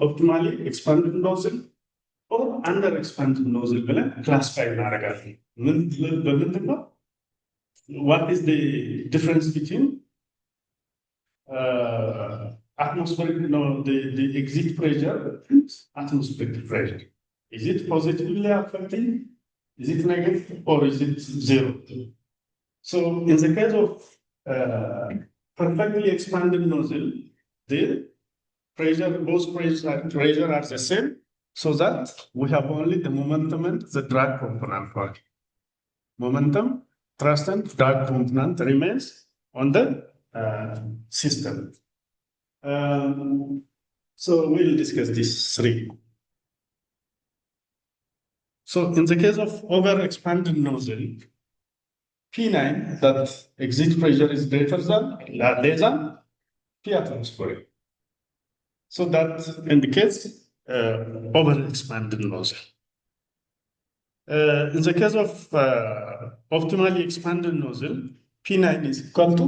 optimally expanded nozzle or under expanded nozzle ብለን classify እናደርጋለን። በምንድን ነው? What is the difference between atmospheric, the exit pressure and atmospheric pressure? Is it positively affecting? Is it negative or is it zero? So in the case of perfectly expanded nozzle, the pressure, both pressure are the same, so that we have only the momentum and the drag component part. Momentum, thrust and drag component remains on the system. So we'll discuss these three. So in the case of over-expanded nozzle, P9, that exit pressure is greater than, less than P atmospheric. So that indicates over-expanded nozzle. In the case of optimally expanded nozzle, P9 is equal to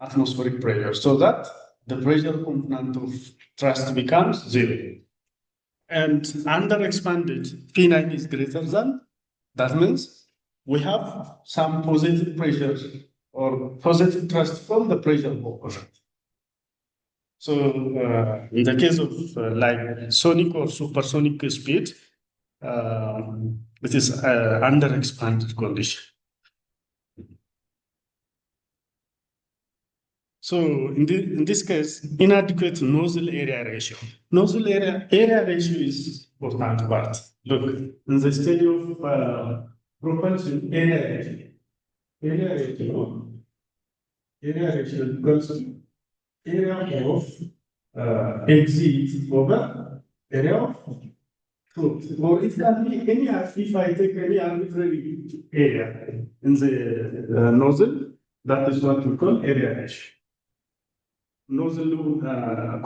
atmospheric pressure, so that the pressure component of thrust becomes zero. And under expanded, P9 is greater than, that means we have some positive pressure or positive thrust from the pressure component. So in the case of like sonic or supersonic speed, it is under expanded condition. So in this case, inadequate nozzle area ratio. Nozzle area ratio is important part. Look, in the study of propulsion, area ratio equals to area of exit over area of truth. Or it can be any, if I take any arbitrary area in the nozzle, that is what we call area ratio. ኖዝሉ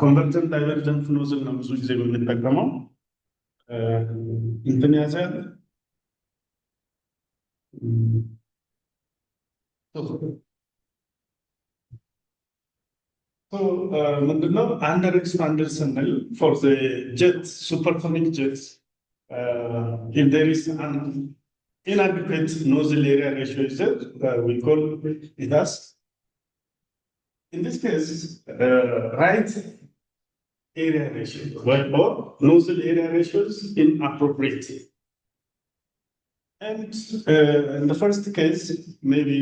ኮንቨርጀንት ዳይቨርጀንት ኖዝል ነው ብዙ ጊዜ የምንጠቀመው እንትን ያዘ ምንድነው አንደር ኤክስፓንደር ስንል ፎር ዘ ጀት ሱፐርሶኒክ ጀትስ if there is an inadequate nozzle area ratio is there, we call it as. In this case, right area ratio or nozzle area ratio is inappropriate. And in the first case, maybe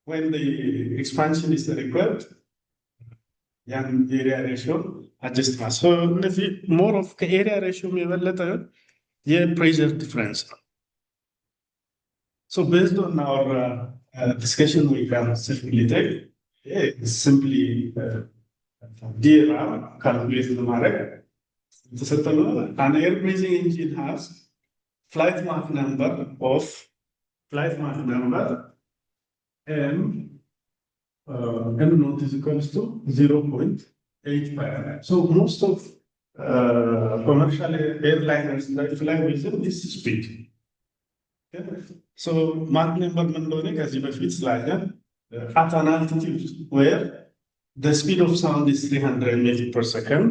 when the expansion is required, young area ratio adjustment. So more of the area ratio may well let pressure difference. So based on our discussion, we can simply take simply DRR calculate the mark. An air breathing engine has flight Mach number M naught is equals to 0.85. So most of commercial airliners that fly within this speed. Okay. So Mach number as you slide at an altitude where the speed of sound is 300 meters per second.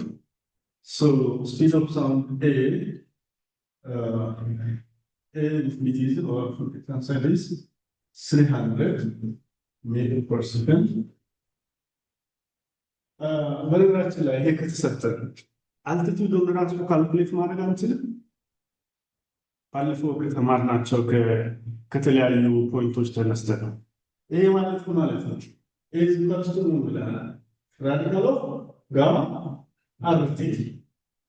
So speed of sound A meters or consider is 300 meters per second. በነገራችን ላይ ይሄ ከተሰጠ አልቲቲዩዱን ራሱ ካልኩሌት ማድረግ አንችልም። ባለፈው ከተማርናቸው ከተለያዩ ፖይንቶች ተነስተን ነው። ይሄ ማለት ነው ኤዝ ኢኳልስ ቱ ምን ብለናል? ራዲካል ኦፍ ጋማ አርቲ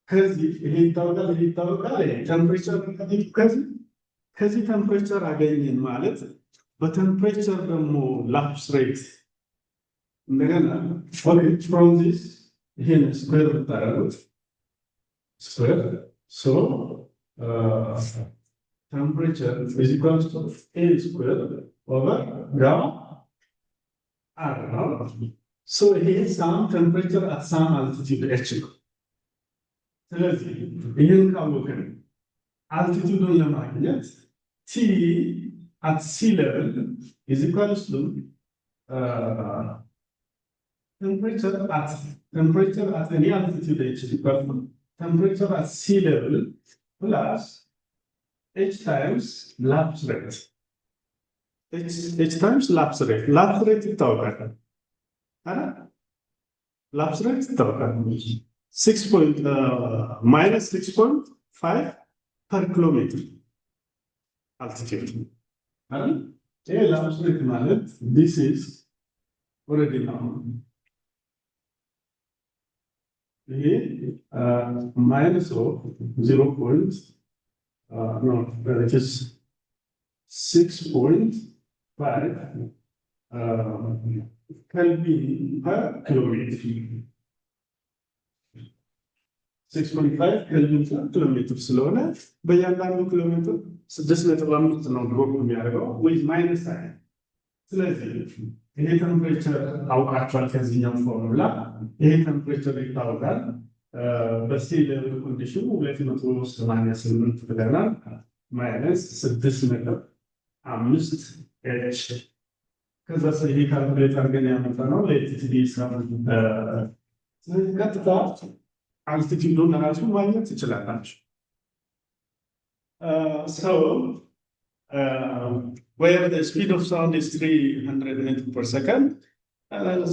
ከዚህ ይሄ ይታወቃል ቴምፕሬቸር ከዚህ ቴምፕሬቸር አገኘን ማለት በቴምፕሬቸር ደግሞ ላፕስ ሬት እንደገና ፍሮም ዚስ ይሄን ስኩዌር ብታደርጉት ስኩዌር ሶ temperature is equals to A square over gamma R. So here is some temperature at some altitude H. In altitude magnet T at sea level is equals to temperature at any altitude H is equal to temperature at sea level plus H times lapse rate. H times lapse rate. Lapse rate is lapse rate is minus 6.5 per kilometer altitude. Lapse rate mallet, this is already known. Minus of 0. No, it is 6.5 Kelvin per kilometer. 6.5 Kelvin per kilometer. Slower. በእያንዳንዱ ኪሎሜትር 6.5 ነው ድሮፕ የሚያደርገው with minus sign. ስለዚህ ይሄ ቴምፕሬቸር አውቃችኋል ከዚህኛው ፎርሙላ ይሄ ቴምፕሬቸር ይታወቃል። በሲ ሌቭል ኮንዲሽን 288 ብለናል ማይነስ 6.5 ኤች ከዛ ይሄ ካልኩሌት አድርገን ያመጣነው ለኤቲቲዲ ስለዚህ ቀጥታ አልቲቲዩዱን ራሱ ማግኘት ትችላላችሁ። where the speed of sound is 300 meters per second,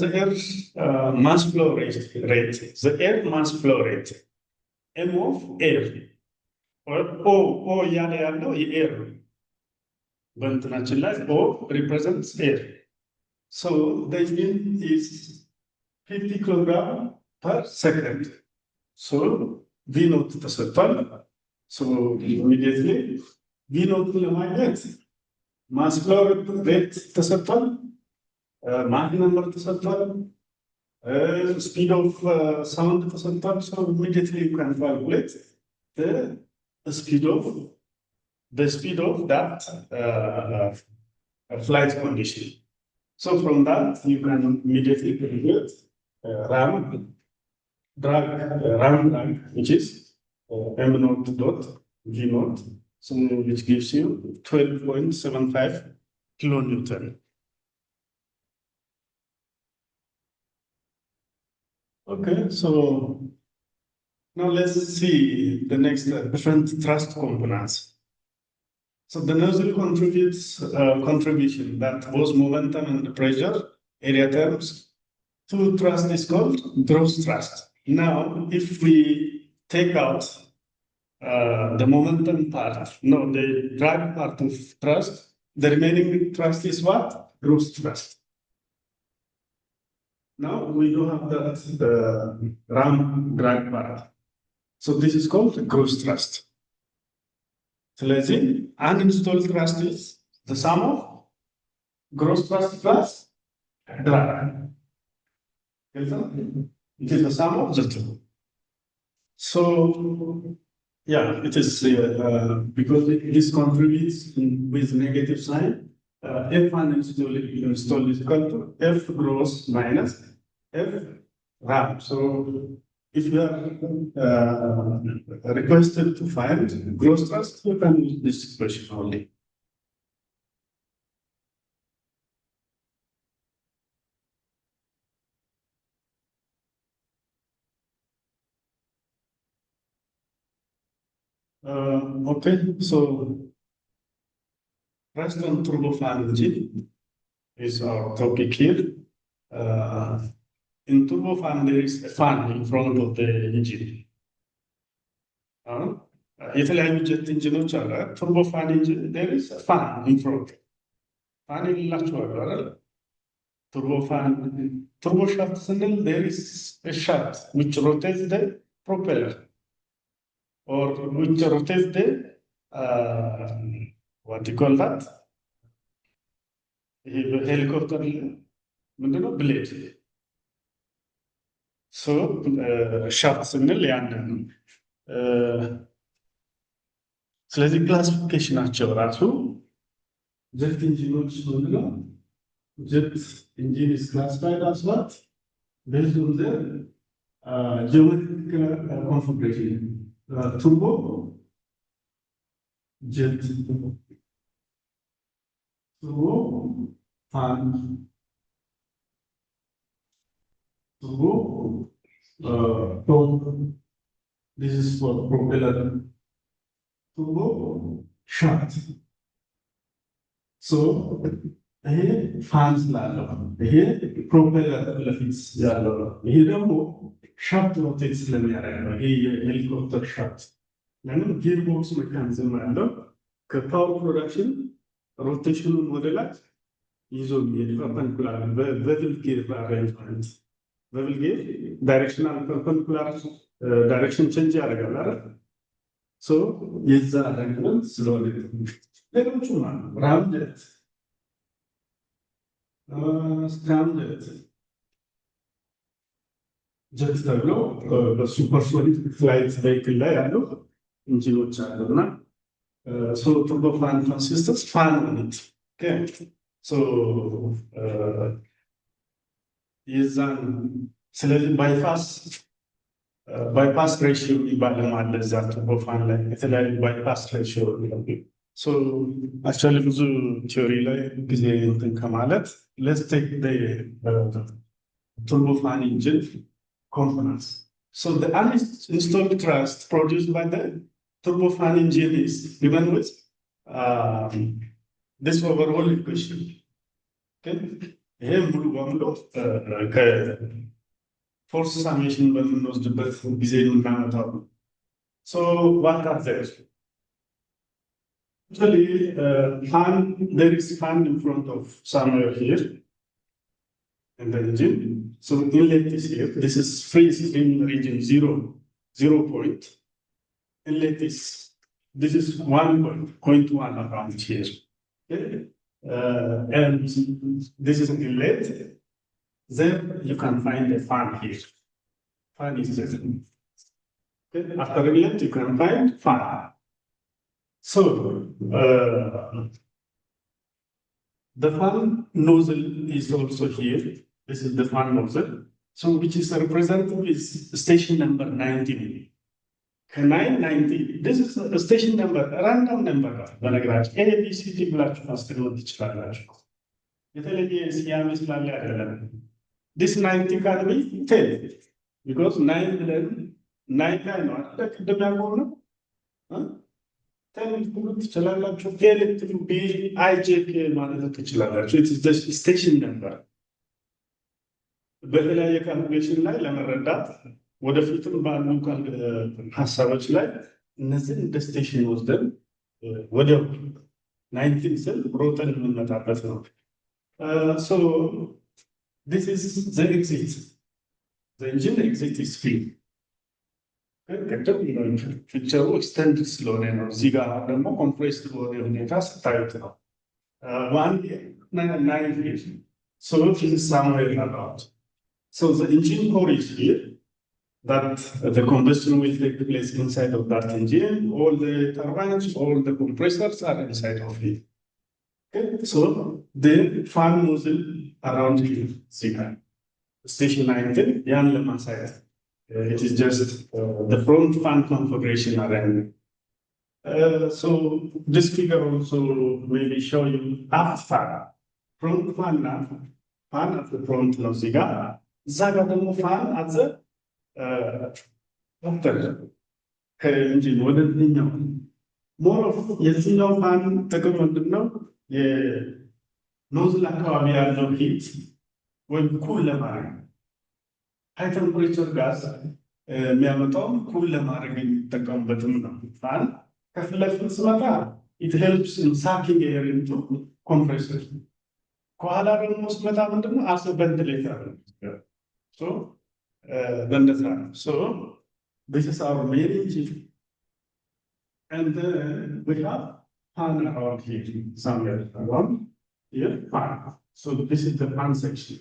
the air mass flow rate, the air mass flow rate, M of air, or O እያለ ያለው የኤር በእንትናችን ላይ O represents air. So the yield is 50 kilogram per second. So V naught ተሰጥቷል. So immediately V naught ለማግኘት mass flow rate ተሰጥቷል, Mach number ተሰጥቷል, speed of sound ተሰጥቷል. So immediately you can calculate the speed of that flight condition. So from that you can immediately calculate ram drag, which is m naught dot v naught, so which gives you 12.75 kilonewton. Okay, so now let's see the next different thrust components. So the nozzle contributes contribution, that was momentum and pressure, area terms, to thrust is called gross thrust. Now, if we take out the momentum part, no, the drag part of thrust, the remaining thrust is what? Gross thrust. Now we don't have the ram drag part. So this is called gross thrust. ስለዚህ uninstalled thrust is the sum of gross thrust plus drag. It is the sum of the two. So yeah, it is because this contributes with negative sign. F uninstalled is equal to F gross minus F ram. So if you are requested to find gross thrust, you can use this expression only. Okay, so thrust on turbofan engine is our topic here. In turbofan, there is a fan in front of the engine. የተለያዩ ጀት ኢንጂኖች አሉ። turbofan engine, there is a fan in front. ፋን የሌላቸዋል አይደል? turbofan, turbo shaft ስንል there is a shaft which rotates the propeller, or which rotates the what do you call that? Helicopter, ምንድነው? blade. So shaft ስንል ያንን ነው። ስለዚህ ክላሲፊኬሽናቸው ራሱ ጀት ኢንጂኖች ምንድነው? jet engine is classified as what? Based on the geometric configuration. Turbo jet, turbo fan, turbo torque. This is for propeller. Turbo shaft. So ይሄ ፋን ስላለው ይሄ ፕሮፔለር ለፊት ያለው ነው። ይሄ ደግሞ ሻፍት ሮቴት ስለሚያደርግ ነው። ይሄ የሄሊኮፕተር ሻፍት ለምን ጊር ቦክስ ሜካኒዝም አለው። ከፓወር ፕሮዳክሽን ሮቴሽኑን ወደ ላይ ይዞ የሚሄድ ፐርፐንዲኩላር በብል ጊር አሬንጅመንት፣ በብል ጊር ዳይሬክሽናል ፐርፐንዲኩላር ዳይሬክሽን ቼንጅ ያደርጋል አይደል? ሶ የዛ አሬንጅመንት ስለሆነ ሌሎቹ ማለት ራምጀት ስታንዳርድ ጀት ተብሎ በሱፐርሶኒክ ፍላይት ቬሂክል ላይ ያሉ ኢንጂኖች አሉና so turbofan consists fan on it. Okay, so የዛን ስለዚህ ባይፓስ ሬሽዮ ይባላል ማለት እዛ turbofan ላይ የተለያዩ ባይፓስ ሬሽዮ So actually ብዙ ቲዮሪ ላይ ጊዜ እንትን ከማለት let's take the turbofan engine components. So the uninstalled thrust produced by the turbofan engine is given with this overall equation. Okay? Here ሙሉ በሙሉ ከፎርስ ሳሜሽን በምንወስድበት ጊዜ የምናመጣው ነው። So what are there? Actually, there is fan in front of somewhere here in the engine. So inlet is here. This is free stream region 0 point. Inlet is, this is 1.1 around here. Okay? And this is an inlet. There you can find a fan here. Fan is there. Okay? After inlet, you can find fan. So, the fan nozzle is also here. This is the fan nozzle. So, which is represented is station number 19. 990. This is a station number, a random number. A, B, C, D, black, faster, this 90 can be 10 because 9 it is the station number. በተለያየ ካልኩሌሽን ላይ ለመረዳት ወደፊትም ባሉ ሀሳቦች ላይ እነዚህን እንደ ስቴሽን ወስደን ወዲያው 19 ስል ሮጠን የምንመጣበት ነው። So this is the exit. The engine exit is free. ፊቸሩ ኤክስተንድ ስለሆነ ነው። እዚህ ጋር ደግሞ ኮምፕሬስድ በሆነ ሁኔታ ስታዩት ነው። So this is somewhere about. So the engine core is here, that the combustion will take place inside of that engine. All the turbines, all the compressors are inside of it. Okay? So the fan nozzle around here, station 19, it is just the front fan configuration around. So this figure also maybe show you aft fan. Front fan at the front ነው እዚህ ጋር እዛ ጋር ደግሞ ፋን አዘ ዶክተር ከኢንጂን ወደዚህኛው ሞር ኦፍ የዚህኛው ፋን ጥቅም ምንድን ነው? የኖዝል አካባቢ ያለው ሂት ወይም ኩል ለማድረግ ሃይ ቴምፕሬቸር ጋዝ የሚያመጣው ኩል ለማድረግ የሚጠቀሙበትም ነው። ፋን ከፊት ለፊት ስመጣ it helps in sucking air into compressor. ከኋላ ደግሞ ስመጣ ምንድነው አስ ቬንቲሌተር so so this is our main engine and we have fan around here somewhere around here fan. So this is the fan section.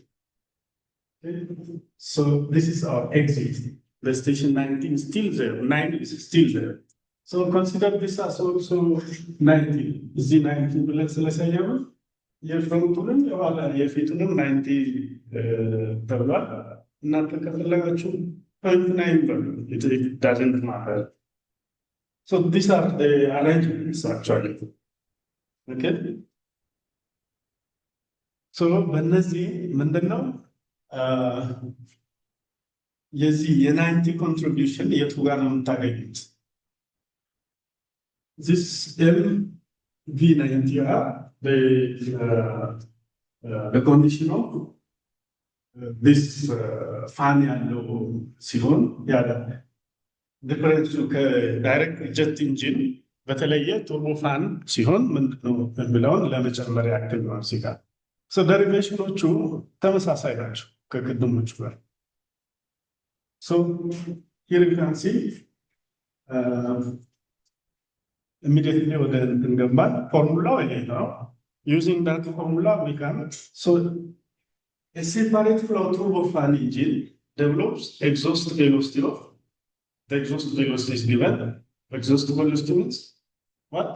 Okay. So this is our exit. The station 19 is still there. 9 is still there. So consider this as also 19. Is the 19 let's say የፍሮንቱንም የኋላ የፊቱንም 90 ተብሏል። እናንተ ከፈለጋችሁ 0.9 በሉ። It doesn't matter. So these are the arrangements actually. Okay. So በእነዚህ ምንድነው የዚህ የ90 contribution የቱ ጋር ነው የምታገኙት? This V90R the condition of this fan ያለው ሲሆን ያለ ዲፈረንሱ ከዳይሬክት ጀት ኢንጂን በተለየ ቱርቦ ፋን ሲሆን ምንድነው ብለውን ለመጨመር ያክል ነው እዚህ ጋር። So ደሪቬሽኖቹ ተመሳሳይ ናቸው ከቅድሞቹ ጋር። So here you can see immediately ወደ እንገባል። ፎርሙላው ይሄ ነው። Using that formula we can, so a separate flow turbofan engine develops exhaust velocity of, the exhaust velocity is given. Exhaust velocity means what?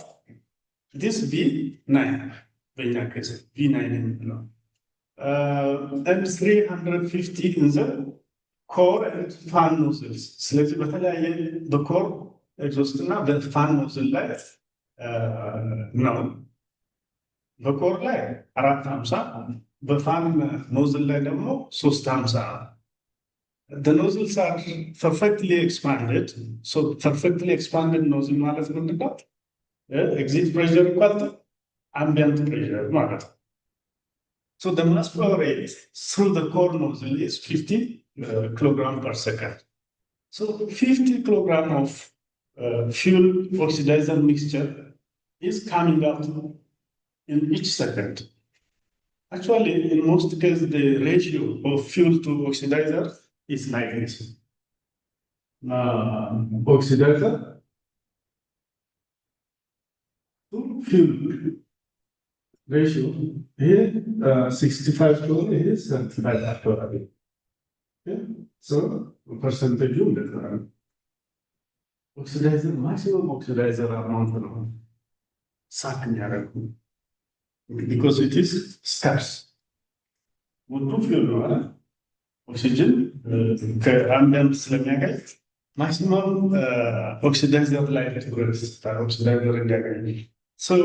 This V9, V9 and 350 in the core and fan nozzles. ስለዚህ በተለያየ በኮር ኤግዞስት እና በፋን ኖዝል ላይ ነው። በኮር ላይ 450 በፋን ኖዝል ላይ ደግሞ 350. The nozzles are perfectly expanded. So perfectly expanded nozzle ማለት ምንድነው? Exit pressure equal to ambient pressure ማለት ነው። So the mass flow rate through the core nozzle is 50 kilogram per second. So 50 kilogram of fuel oxidizer mixture is coming out in each second. Actually, in most cases, the ratio of fuel to oxidizer is like this. Oxidizer to fuel ratio here 65 to is 75 actually. Okay? So percentage oxidizer maximum oxidizer amount because it is scarce. Would fuel oxygen ambient ስለሚያገኝ maximum oxidizer life oxidizer እንዲያገኝ. So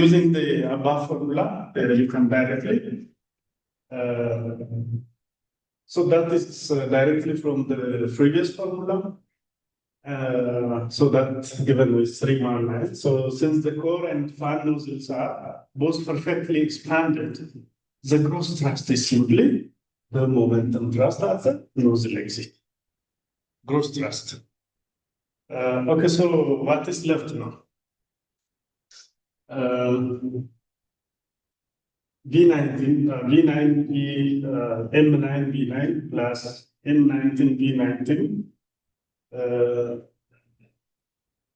using the above formula, you can directly. So that is directly from the previous formula. So that's given with 319. So since the core and fan nozzles are both perfectly expanded, the gross thrust is simply the momentum thrust at the nozzle exit. Gross thrust. Okay, so what is left now? V19, M9 V9 plus M19 V19.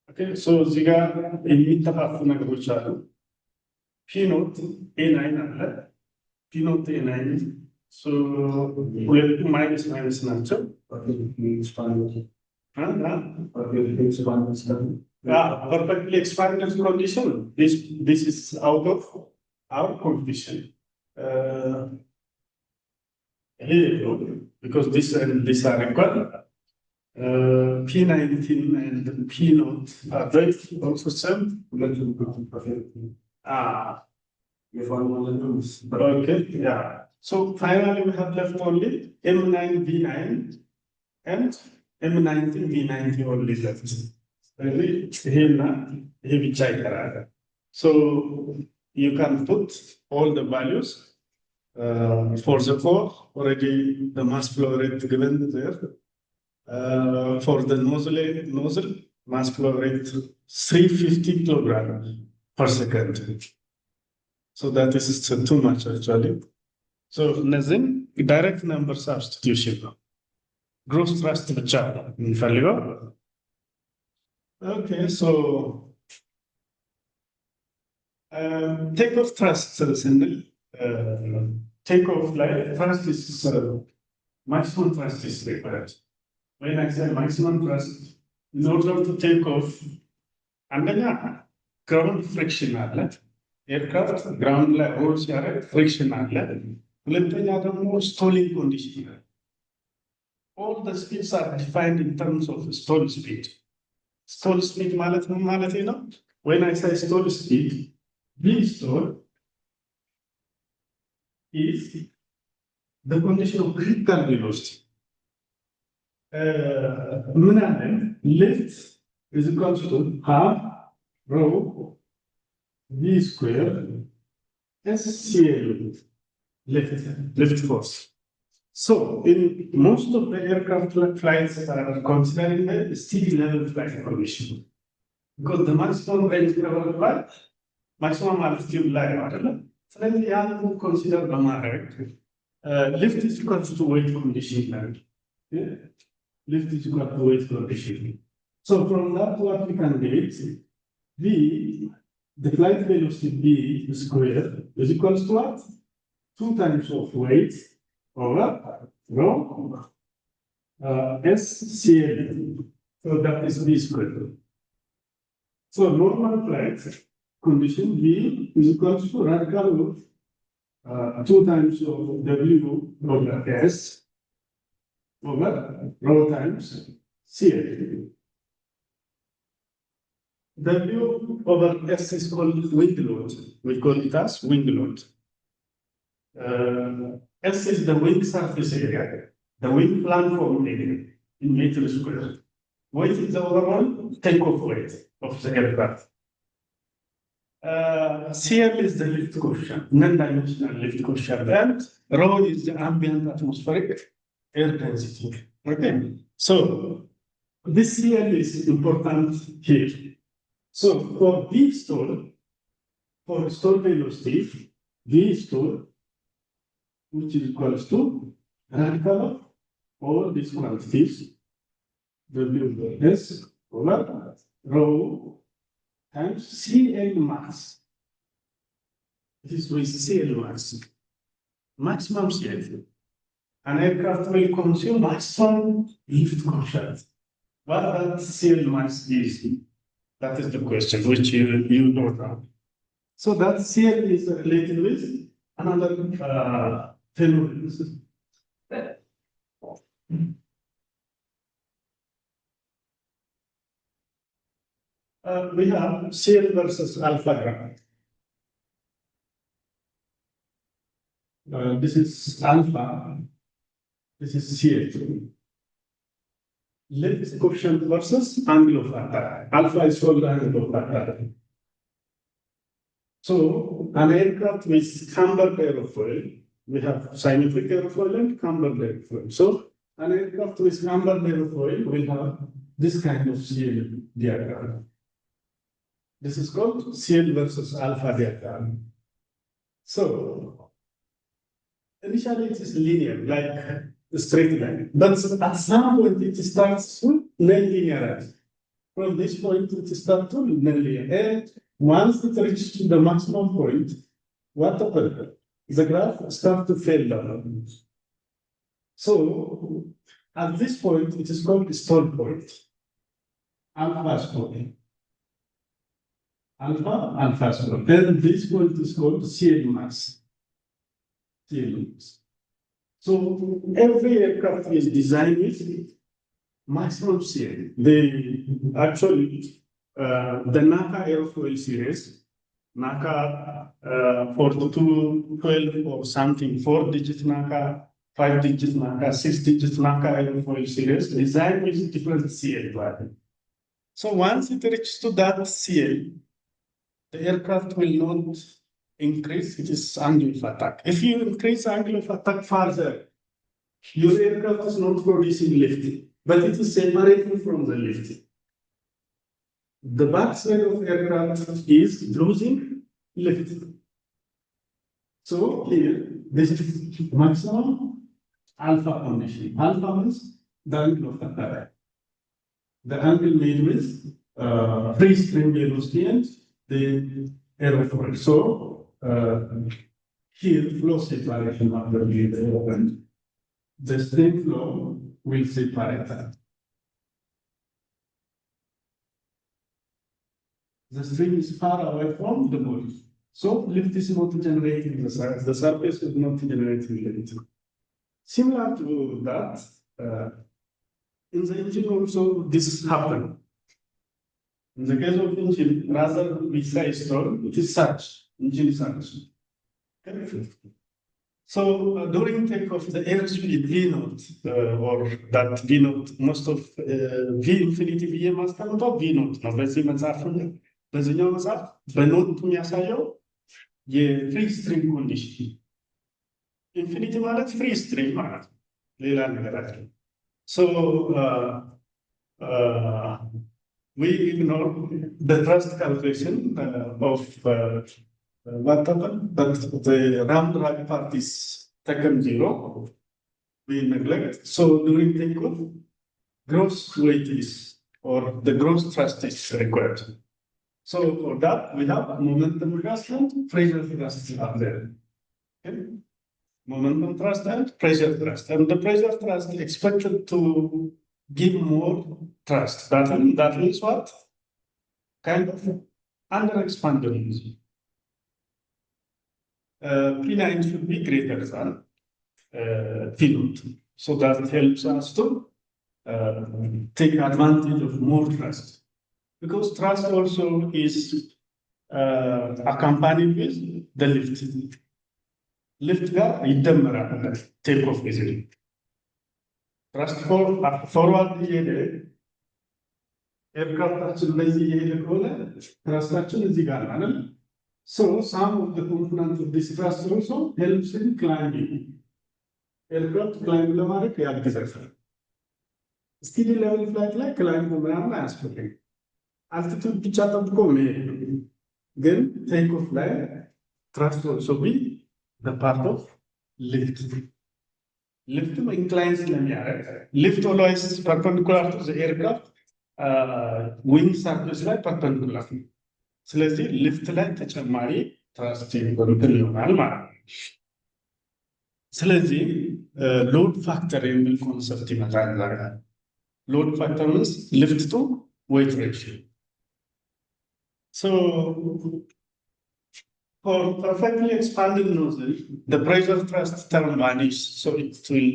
Okay, so Ziga የሚተፋፉ ነገሮች አሉ። ፒኖት A9 አለ። ፒኖት A9 so ሁለቱ ማይነስ ናቸው። Perfectly expanded condition. This is out of our condition. Here, because this and this are equal. P19 and P0 are they also same? Okay, yeah. So finally we have left only M9 V9 and M19 V90 only left. So you can put all the values for the core, already the mass flow rate given there. For the nozzle mass flow rate 350 kilogram per second. So that is too much actually. So nothing direct number substitution. Gross thrust infallible. Okay, so takeoff thrust takeoff like thrust is maximum thrust is required. When I say maximum thrust, in order to take off, ground friction aircraft ground rolls friction stalling condition. All the speeds are defined in terms of stall speed. Stall speed when I say stall speed, V stall is the condition of critical velocity. Lift is equal to half rho V square SCL lift force. So in most of the aircraft flights are considering the steady level flight condition because the maximum range covered by maximum altitude line. So then we have to consider the lift is equal to weight condition. Yeah. Lift is equal to weight condition. So from that, what we can get, V, the flight velocity V squared is equal to what? 2 times of weight over rho SCL. So that is V squared. So normal flight condition V is equal to radical of 2 times of W over S over rho times CL. W over S is called wind load. We call it as wind load. S is the wing surface area, the wing platform area in meters squared. Weight is the overall takeoff weight of the aircraft. CL is the lift coefficient, non-dimensional lift coefficient, and rho is the ambient atmospheric air density. Okay, so this CL is important here. So for V stall, for stall velocity, V stall, which is equals to radical of all these quantities, W S over rho times CL max. This is CL max, maximum CL. An aircraft will consume maximum lift coefficient. What that CL max is, that is the question which you know now. So that CL is related with another phenomenon. We have CL versus alpha graph. This is alpha, this is CL. Lift coefficient versus angle of attack. Alpha is called angle of attack. So an aircraft with cambered aerofoil, we have symmetric aerofoil and cambered aerofoil. So an aircraft with cambered aerofoil will have this kind of CL diagram. This is called CL versus alpha diagram. So initially it is linear, like a straight line, but at some point it starts to non-linearity. From this point it starts to non-linear, and once it reaches to the maximum point, what happens? The graph starts to fail down. So at this point it is called stall point, alpha stall. Alpha stall. Then this point is called CL max. So every aircraft is designed with maximum CL. Actually, the NACA aerofoil series, NACA 4212 or something, 4-digit NACA, 5-digit NACA, 6-digit NACA aerofoil series, designed with different CL value. So once it reaches to that CL, the aircraft will not increase its angle of attack. If you increase angle of attack further, your aircraft is not producing lift, but it is separating from the lift. The backside of aircraft is losing lift. So here, this is maximum alpha condition. Alpha means the angle of attack. The angle made with free stream velocity and the aerofoil. So here, flow separation after being opened, the stream flow will separate that. The stream is far away from the body. So lift is not generating the surface is not generating lift. Similar to that, in the engine also this happens. In the case of engine, rather we say stall, it is surge, engine surge. Okay. So during takeoff, the airspeed V naught, or that V naught, most of V infinity V ማስቀምጠው V naught ነው። በዚህ መጽሐፍ በዚህኛው መጽሐፍ በኖት የሚያሳየው የፍሪ ስትሪም ኮንዲሽን። ኢንፊኒቲ ማለት ፍሪ ስትሪም ማለት ነው፣ ሌላ ነገር አይደለም። So we ignore the thrust calculation of what happened, but the round drag part is taken 0. We neglect. So during takeoff, gross weight is, or the gross thrust is required. So for that, we have momentum thrust and pressure thrust are there. Okay? Momentum thrust and pressure thrust. And the pressure thrust is expected to give more thrust. That means what? Kind of under-expanded engine. P9 should be greater than P naught. So that helps us to take advantage of more thrust. Because thrust also is accompanied with the lift. Lift ጋር ይደመራል takeoff ጊዜ thrust forward እየሄደ ኤርክራፍታችን በዚህ እየሄደ ከሆነ ትራስታችን እዚህ ጋር ማለት So some of the components of this thrust also helps in climbing. Aircraft climb ለማድረግ ያግዛል። Steady level flight ላይ climb ምናምን አያስፈልግም። altitude ብቻ ጠብቆ መሄድ ነው። ግን take off ላይ thrust also be the part of lift. Lift inclines ስለሚያደርግ lift always perpendicular to the aircraft wing surface ላይ perpendicular ነው። ስለዚህ lift ላይ ተጨማሪ thrust ይሆናል ማለት ነው። ስለዚህ load factor የሚል ኮንሰፕት ይመጣል። load factor means lift to weight ratio. So for perfectly expanded nozzle, the pressure thrust term vanishes, so it will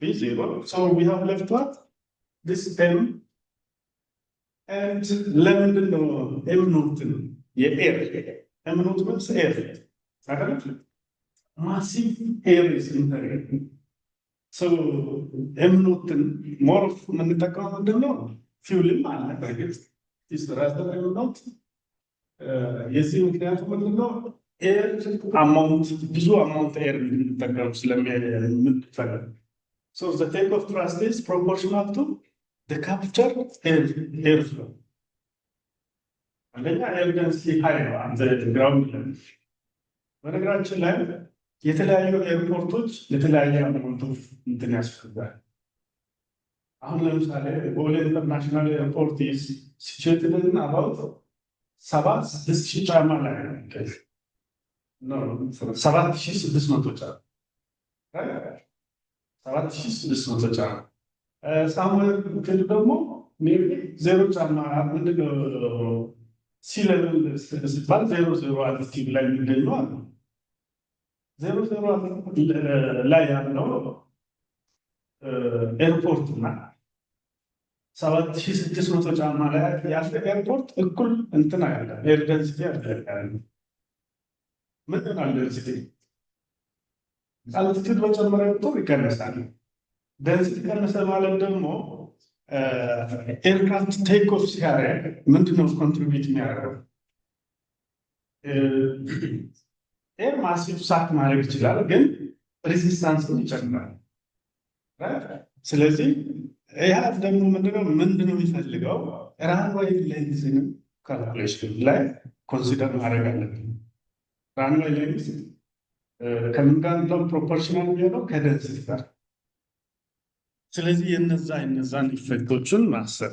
be 0. So we have left what? This M and lambda no M naught. Yeah, air. M naught means air. Massive air is in there. So M naught more of manitakamandano fuel in man. Is the rest of M naught? የዚህ ምክንያቱ ምንድነው? ኤር አማውንት ብዙ አማውንት ኤር እንጠቀም ስለምንፈልግ so the take off thrust is proportional to the capture air flow. አንደኛ ኤር density high ነው አንተ ግራውንድ ላይ በነገራችን ላይ የተለያዩ ኤርፖርቶች የተለያየ አማውንት እንትን ያስፈልጋል። አሁን ለምሳሌ ቦሌ ኢንተርናሽናል ኤርፖርት is situated in about 7,600 ጫማ ላይ ነው። 7,600 ጫማ 7,600 ጫማ ሳሙኤል ክል ደግሞ ሜቢ 0 ጫማ ምንድነው ሲለብል ሲባል 00 አልቲቲዩድ ላይ የሚገኘው አለ 00 ላይ ያለው ኤርፖርት እና 7,600 ጫማ ላይ ያለ ኤርፖርት እኩል እንትና ያለ ኤር ዴንሲቲ ያለ ምን አለ ዴንሲቲ አልቲቲዩድ በጨመረ ቁጥር ይቀንሳል። ዴንሲቲ ቀነሰ ማለት ደግሞ ኤርክራፍት ቴክ ኦፍ ሲያደርግ ምንድነው ኮንትሪቢዩት የሚያደርገው? ኤር ማሲቭ ሳክ ማድረግ ይችላል፣ ግን ሬዚስታንስን ይጨምራል። ስለዚህ ይሄ ደግሞ ምንድነው የሚፈልገው? ራንዌይ ሌንግዝን ካልኩሌሽን ላይ ኮንሲደር ማድረግ አለብን። ራንዌይ ሌንግዝ ከምን ጋር ነው ፕሮፖርሽናል የሚሆነው? ከደንሲቲ ጋር። ስለዚህ የነዛን ኢፌክቶችን ማሰብ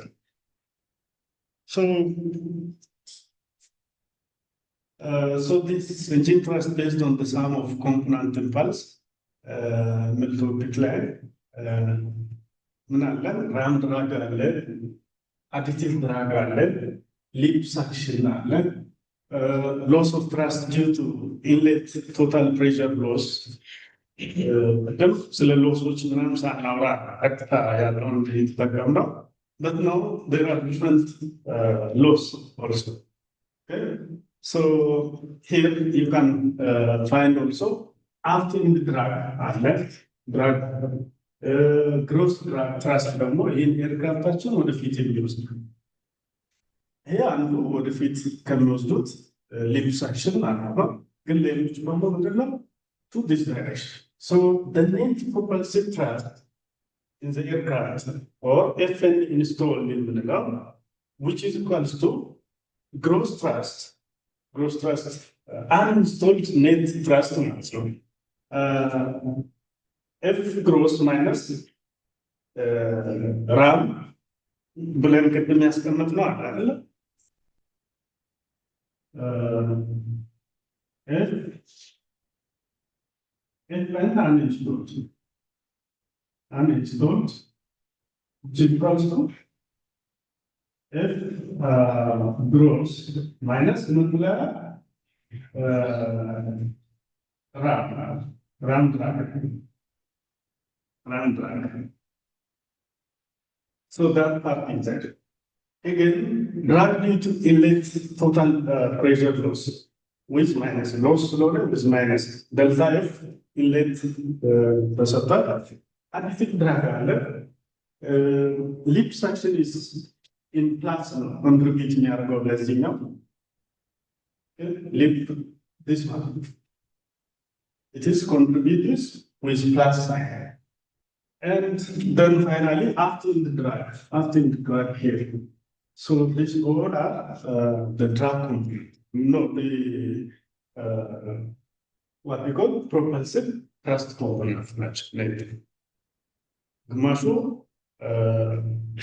so this engine thrust based on the sum of component impulse topic ላይ ምን አለ? ራም ድራግ አለ፣ አዲቲቭ ድራግ አለ፣ ሊፕ ሳክሽን አለ፣ loss of thrust due to inlet total pressure loss ደም ስለ ሎሶች ምናምን ሳናወራ ቀጥታ ያለውን ተጠቀም ነው። but now there are different loss also. Okay, so here you can find also after the drag አለ drag gross drag thrust ደግሞ ይሄን ኤርክራፍታችን ወደፊት የሚወስድ ይሄ አንዱ ወደፊት ከሚወስዱት ሊፕ ሳክሽን ማለት ነው። ግን ሌሎች ደግሞ ምንድነው to this direction. So the net propulsive thrust in the aircraft or FN installed in the ground, which is equals to gross thrust uninstalled net thrust. So F gross minus ram ብለን ቅድም ያስቀመጥነው አይደል? And uninstalled, which equals to F gross minus ram drag. So that part is that. Again, drag due to inlet total pressure loss with minus loss loaded with minus delta F inlet ተሰጥቷል። አዲቲቭ ድራግ አለ። ሊፕ ሳክሽን is in plus ነው ኮንትሪቢዩት የሚያደርገው ለዚህኛው። leave this one. It is contributed with plus sign. And then finally, after the drag here. So this all are the drag component, not the what we call propulsive thrust component later. ግማሹ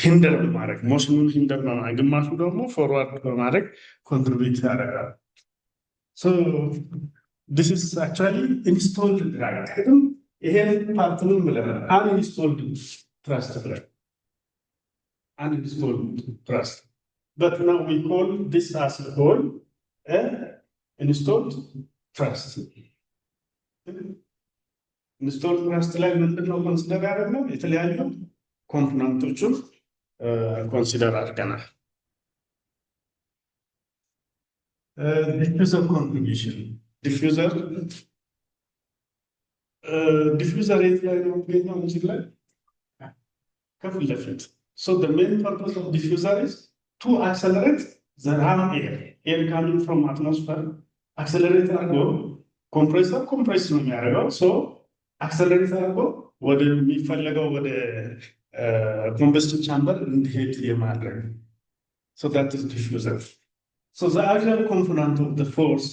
ሂንደር በማድረግ ሞሽኑን ሂንደር በማድረግ ግማሹ ደግሞ ፎርዋርድ በማድረግ ኮንትሪቢዩት ያደርጋል። So this is actually installed drag. ይሄን ፓርት ነው ብለናል። uninstalled thrust ብለን uninstalled thrust. But now we call this as a whole installed thrust. Installed thrust ላይ ምንድነው ኮንሲደር ያደረግነው? የተለያዩ ኮምፖነንቶችን ኮንሲደር አድርገናል። diffuser contribution. diffuser የት ላይ ነው የሚገኘው? እዚህ ላይ ከፊት ለፊት። So the main purpose of diffuser is to accelerate the raw air coming from atmosphere. Accelerate አድርጎ compressor compress ነው የሚያደርገው። So accelerate አድርጎ ወደ የሚፈለገው ወደ combustion chamber እንዲሄድ የማድረግ. So that is diffuser. So the actual component of the force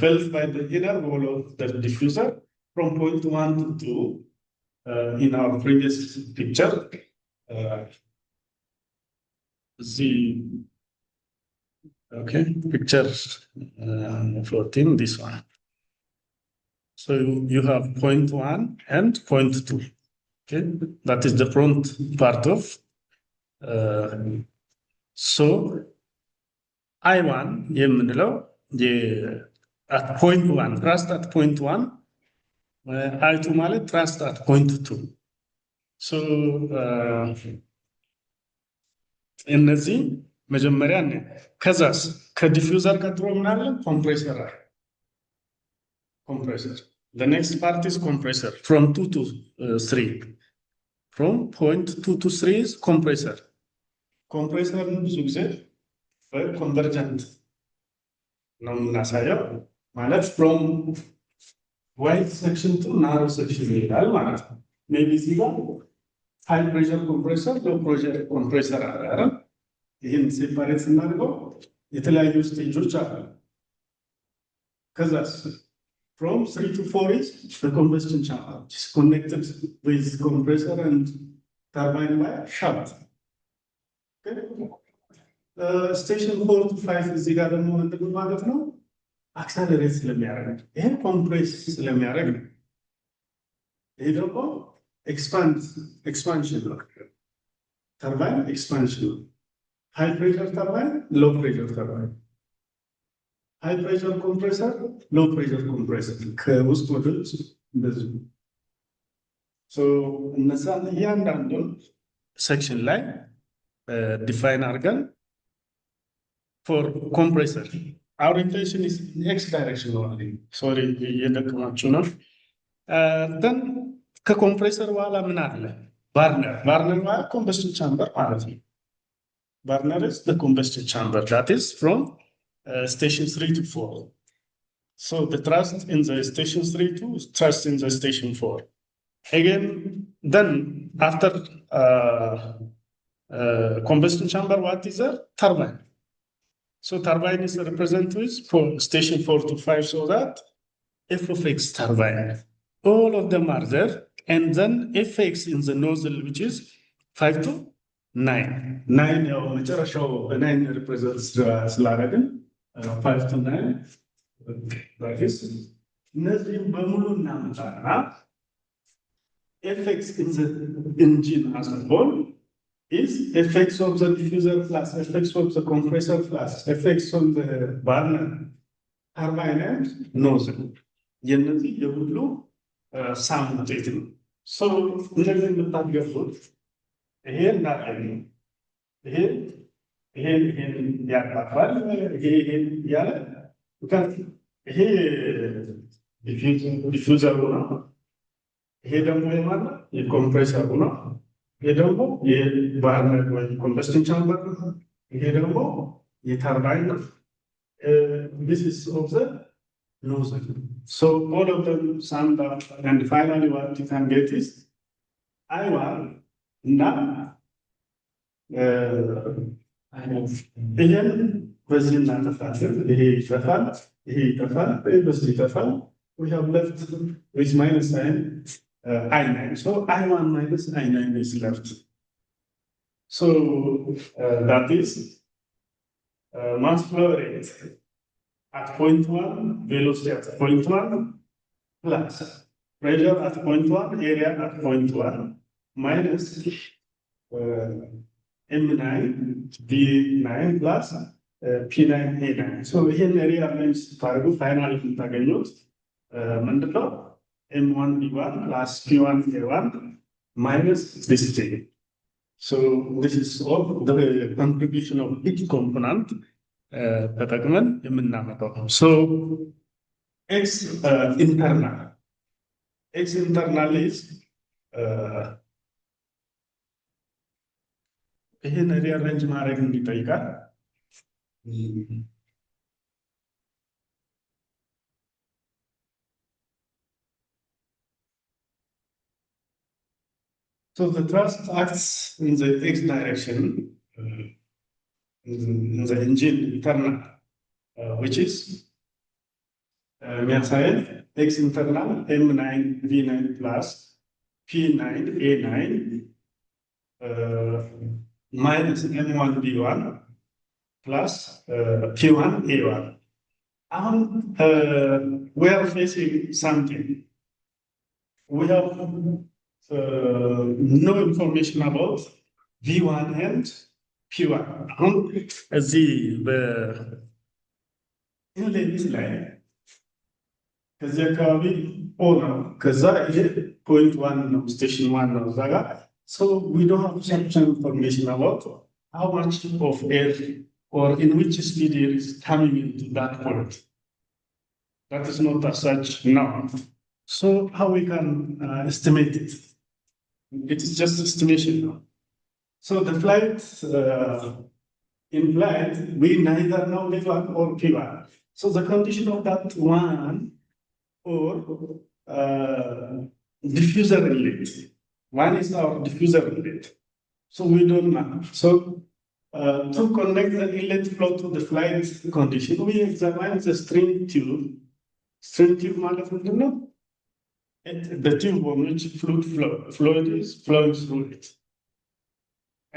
felt by the inner wall of the diffuser from point 1 to 2 in our previous picture. Picture 14, this one. So you have point 1 and point 2. Okay, that is the front part of. So I1 የምንለው at point 1 thrust at point 1 I2 ማለት thrust at point 2. So እነዚህ መጀመሪያ ነው። ከዛስ ከዲፊውዘር ቀጥሎ ምን አለ? ኮምፕሬሰር አለ። compressor. The next part is compressor from 2 to 3. From point 2 to 3 is compressor. Compressor ብዙ ጊዜ convergent ነው የምናሳየው ማለት from wide section to narrow section ይላል ማለት ነው። maybe እዚህ ጋር high pressure compressor, low pressure compressor አለ። ይህን ሴፓሬት ስናደርገው የተለያዩ ስቴጆች አሉ። ከዛስ from 3 to 4 is the combustion chamber, which is connected with compressor and turbine by shaft. Okay. Station 4 to 5 እዚህ ጋር ደግሞ ምንድን ማለት ነው? አክሰለሬት ስለሚያደርግ ይሄ ኮምፕሬስ ስለሚያደርግ ነው። ይሄ ደግሞ expansion ነው። ተርባይን ኤክስፓንሽን ነው። ሃይ ፕሬሸር ተርባይን፣ ሎ ፕሬሸር ተርባይን፣ ሃይ ፕሬሸር ኮምፕሬሰር፣ ሎ ፕሬሸር ኮምፕሬሰር ከውስጥ ወደ ውጭ እንደዚህ። ሶ እነዛን እያንዳንዱን ሴክሽን ላይ ዲፋይን አድርገን ፎር ኮምፕሬሰር our intention is x direction only. Sorry, እየደከማችሁ ነው። then ከኮምፕሬሰር በኋላ ምን አለ? ባርነር ማለት combustion chamber ማለት ነው። Burner is the combustion chamber, that is from station 3 to 4. So the thrust in the station 3 to thrust in the station 4. Again, then after combustion chamber, what is there? Turbine. So turbine is represented with for station 4 to 5, so that f of x turbine, all of them are there, and then fx in the nozzle, which is 5 to 9 ያው መጨረሻው 9 represents ስላደረግን 5 to 9 ራይስ እነዚህም በሙሉ እናመጣና fx in the engine as a whole is fx of the diffuser plus fx of the compressor plus fx of the burner turbine and nozzle የነዚህ የሁሉ ሳም ውጤት ነው። so እንደዚህ የምታገፉት ይሄ እንዳለ ይሄ ያጣፋል ይሄ ያለ ይሄ ዲፊውዘር ነው። ይሄ ደግሞ የማለት የኮምፕሬሰር ነው። ይሄ ደግሞ የባርነር ወይ ኮምበስሽን ቻምበር ነው። ይሄ ደግሞ የተርባይን ነው። this is also nozzle. So all of them summed up, and finally what you can get is I1 now again president not a factor, we have left with minus sign I9. So I1 minus I9 is left. So that is mass flow rate at point 1, velocity at point 1, plus pressure at point 1, area at point 1, minus M9, V9 plus P9, A9. So here area means final M1, V1 plus P1, A1 minus this thing. So this is all the contribution of each component. So X internal. X internal is ይሄን ሪአሬንጅ ማድረግ እንዲጠይቃል። So the thrust acts in the X direction in the engine internal, which is X internal M9 V9 plus P9 A9 minus M1 V1 plus P1 A1. We are facing something. We have no information about V1 and P1. The inlet line. ከዚህ አካባቢ ኦ ነው ከዛ ይሄ point 1 ነው station 1 ነው እዛ ጋር so we don't have sufficient information about how much of air or in which speed air is coming into that point. That is not as such now. So how we can estimate it? It is just estimation now. So the flight in flight we neither know V1 or P1. So the condition of that one or diffuser inlet. One is our diffuser inlet. So we don't know. So to connect the inlet flow to the flight condition, we examine the string tube. String tube ማለት ምንድን ነው? The tube on which fluid is flowing through it.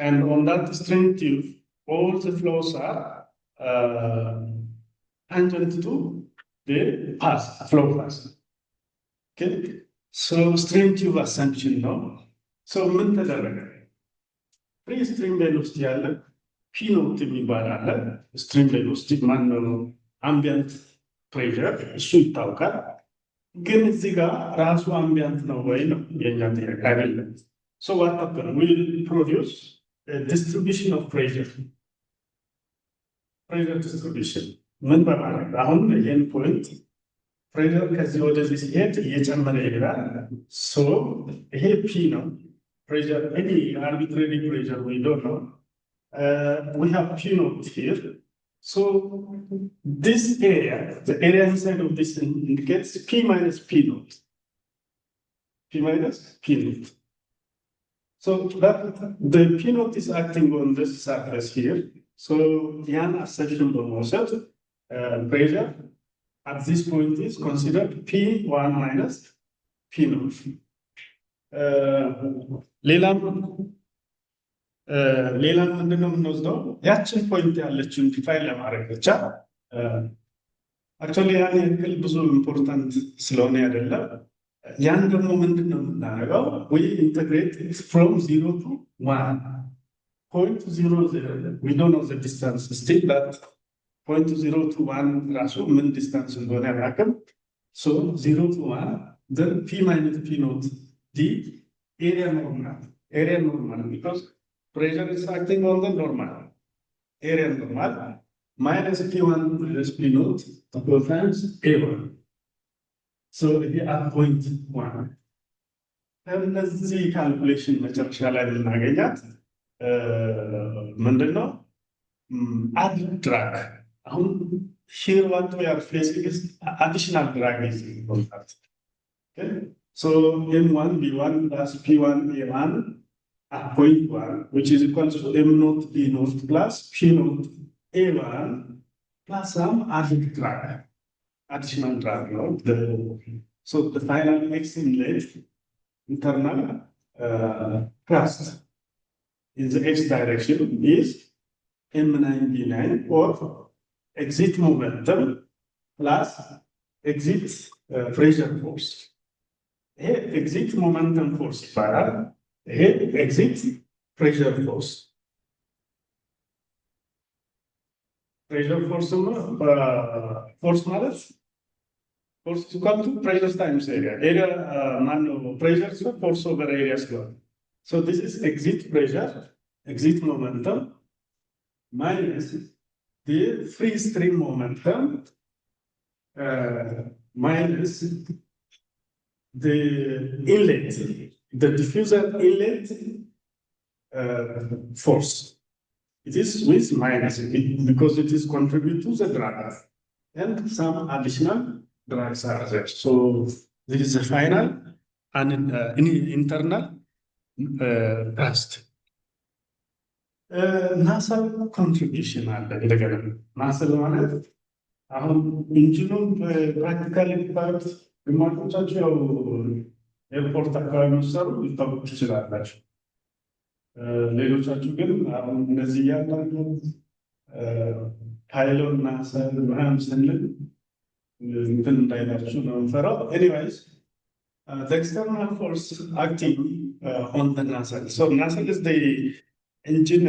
And on that string tube, all the flows are tangent to the flow path. Okay, so string tube assumption now. So ምን ተደረገ? Free string velocity አለ፣ P ኖት የሚባል አለ። string velocity ማነው? ambient pressure እሱ ይታወቃል። ግን እዚህ ጋር ራሱ ambient ነው ወይ ነው የኛ ጥያቄ አይደለም። So what happened? We produce a distribution of pressure distribution. ምን በማለት አሁን ይሄን ፖይንት ፕሬሸር ከዚህ ወደዚህ ሲሄድ እየጨመረ ይሄዳል። ሶ ይሄ ፒ ነው ፕሬሸር ኤኒ አርቢትራሪ ፕሬሸር we don't know. We have P naught here. So this area, the area inside of this indicates P minus P naught. P minus P naught. So that the P naught is acting on this surface here. So ያን assumption በመውሰድ pressure at this point is considered P1 minus P naught. ሌላም ምንድነው የምንወስደው? ያችን ፖይንት ያለችውን ዲፋይን ለማድረግ ብቻ አክቹዋሊ ያን ያክል ብዙ ኢምፖርታንት ስለሆነ አይደለም። ያን ደግሞ ምንድነው የምናደርገው? we integrate it from 0 to 1. 0.00 we don't know the distance still, but 0.0 to 1 ራሱ ምን ዲስታንስ እንደሆነ አላውቅም። so 0 to 1 then P minus P naught the area normal because pressure is acting on the normal area normal minus P1 minus P naught times A1. So here at 0.1 እነዚህ ካልኩሌሽን መጨረሻ ላይ የምናገኛት ምንድነው? አድ ድራግ አሁን here what we are facing is additional drag is involved. Okay, so M1 B1 plus P1 A1 at point 1, which is equal to M naught B naught plus P naught A1 plus some added drag, additional drag. So the final X inlet internal thrust in the X direction is M9B9 or exit momentum plus exit pressure force. Exit momentum force ይባላል። exit pressure force. Pressure force force ማለት force is equal to pressure times area. Area pressure is force over area square. So this is exit pressure, exit momentum minus the free stream momentum minus the inlet, the diffuser inlet force. It is with minus because it is contribute to the drag and some additional drags are there. So this is the final and internal thrust. ናሳል ኮንትሪቢሽን አለ። እንደገና ናሳል ማለት አሁን ኢንጂኑን ፕራክቲካሊ ፓርት ግማሾቻችሁ ያው ኤርፖርት አካባቢ የሚሰሩ ልታውቁ ትችላላችሁ። ሌሎቻችሁ ግን አሁን እነዚህ ያላሉ ፓይሎት ናሳል ምናምን ስንል እንትን እንዳይላችሁ ነው የምፈራው። ኤኒዌይስ the external force acting on the nacelle. So nacelle is the engine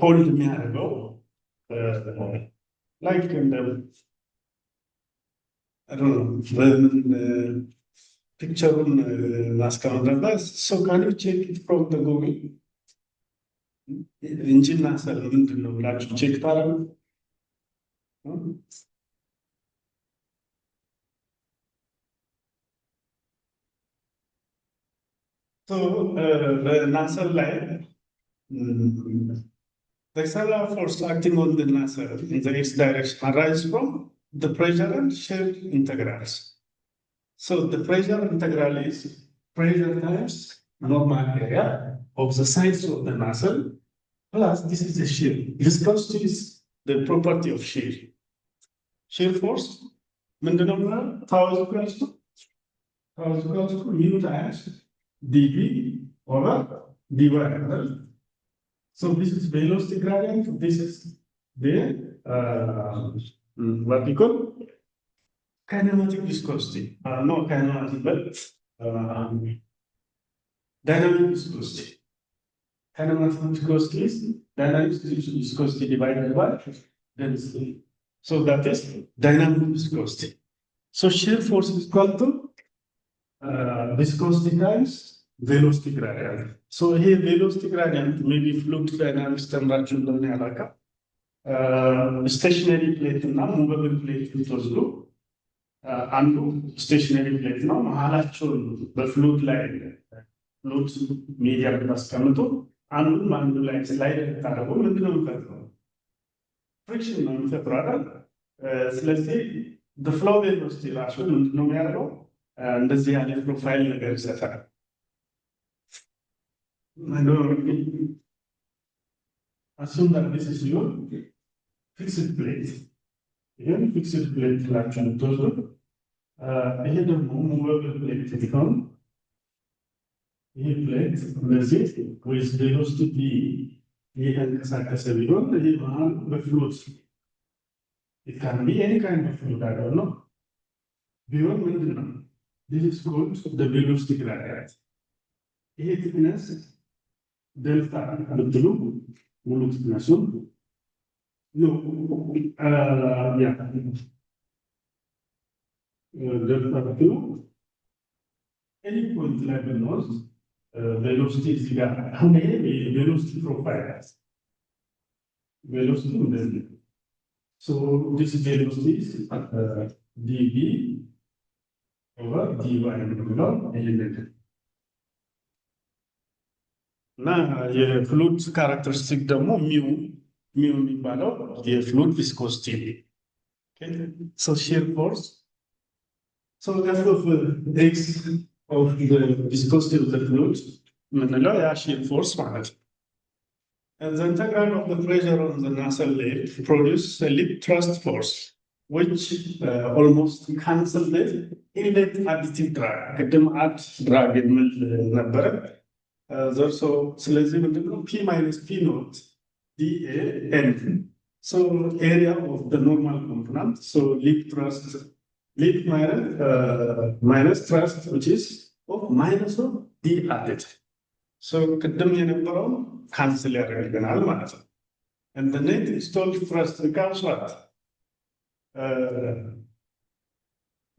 hold የሚያደርገው like in the I don't know pictureን ማስቀመጥበት. So can you check it from the Google? engine nacelle ምንድን ነው ብላችሁ ቼክ ታደርጉ። So the nacelle line, the external force acting on the nacelle in the x direction arises from the pressure and shear integrals. So the pressure integral is pressure times normal area of the sides of the nacelle plus this is the shear. Viscosity is the property of shear. Shear force, ምንድነው? tau is equals to mu times dV over dy. So this is velocity gradient. This is the what we call kinematic viscosity. No kinematic, but dynamic viscosity. Kinematic viscosity is dynamic viscosity divided by density. So that is dynamic viscosity. So shear force is equal to viscosity times velocity gradient. So here velocity gradient may be fluid dynamics temperature እንደሆነ ያላቀ stationary plate እና movable plate ብትወስዱ አንዱ stationary plate ነው። መሀላቸውን በፍሉድ ላይ ፍሉድ ሚዲያ ብታስቀምጡ አንዱ ላይ ስላይድ ታደርጉ ምንድነው የሚፈጥረው? ፍሪክሽን ነው የሚፈጥረው አይደል? ስለዚህ the flow velocity ራሱ ምንድነው የሚያደርገው? እንደዚህ ያለ ፕሮፋይል ነገር ይሰጣል። assume that this is your fixed plate. ይሄን fixed plate ላችሁ እንትወስዱ ይሄ ደግሞ movable plate ቢሆን ይሄ plate እንደዚህ with velocity እየተንቀሳቀሰ ቢሆን ይሄ መሀል በፍሉድ it can be any kind of fluid I don't know ቢሆን ምንድን ነው? This is called the velocity gradient. ይሄ thickness delta ብትሉ ሙሉ thickness-ን delta ብትሉ any point ላይ ብንወስድ velocity እዚህ ጋር አሁን ይሄ velocity profile velocity እንደዚህ so this velocity is dv over dy የምንለው ይሄንን እና የፍሉድ ካራክተሪስቲክ ደግሞ ሚው mu የሚባለው የፍሉድ ቪስኮሲቲ so shear force so f of x of the viscosity of the fluid የምንለው ያ shear force ማለት ነው and the integral of the pressure on the nasal lip produces a lip thrust force which almost cancel the inlet additive drag ቅድም add drag የሚል ነበረ ዘርሶ ስለዚህ ምንድነው p minus p naught dA n so area of the normal component so lip thrust lip minus thrust which is of minus of d added so ቅድም የነበረው cancel ያደርገናል ማለት ነው and the net installed thrust becomes what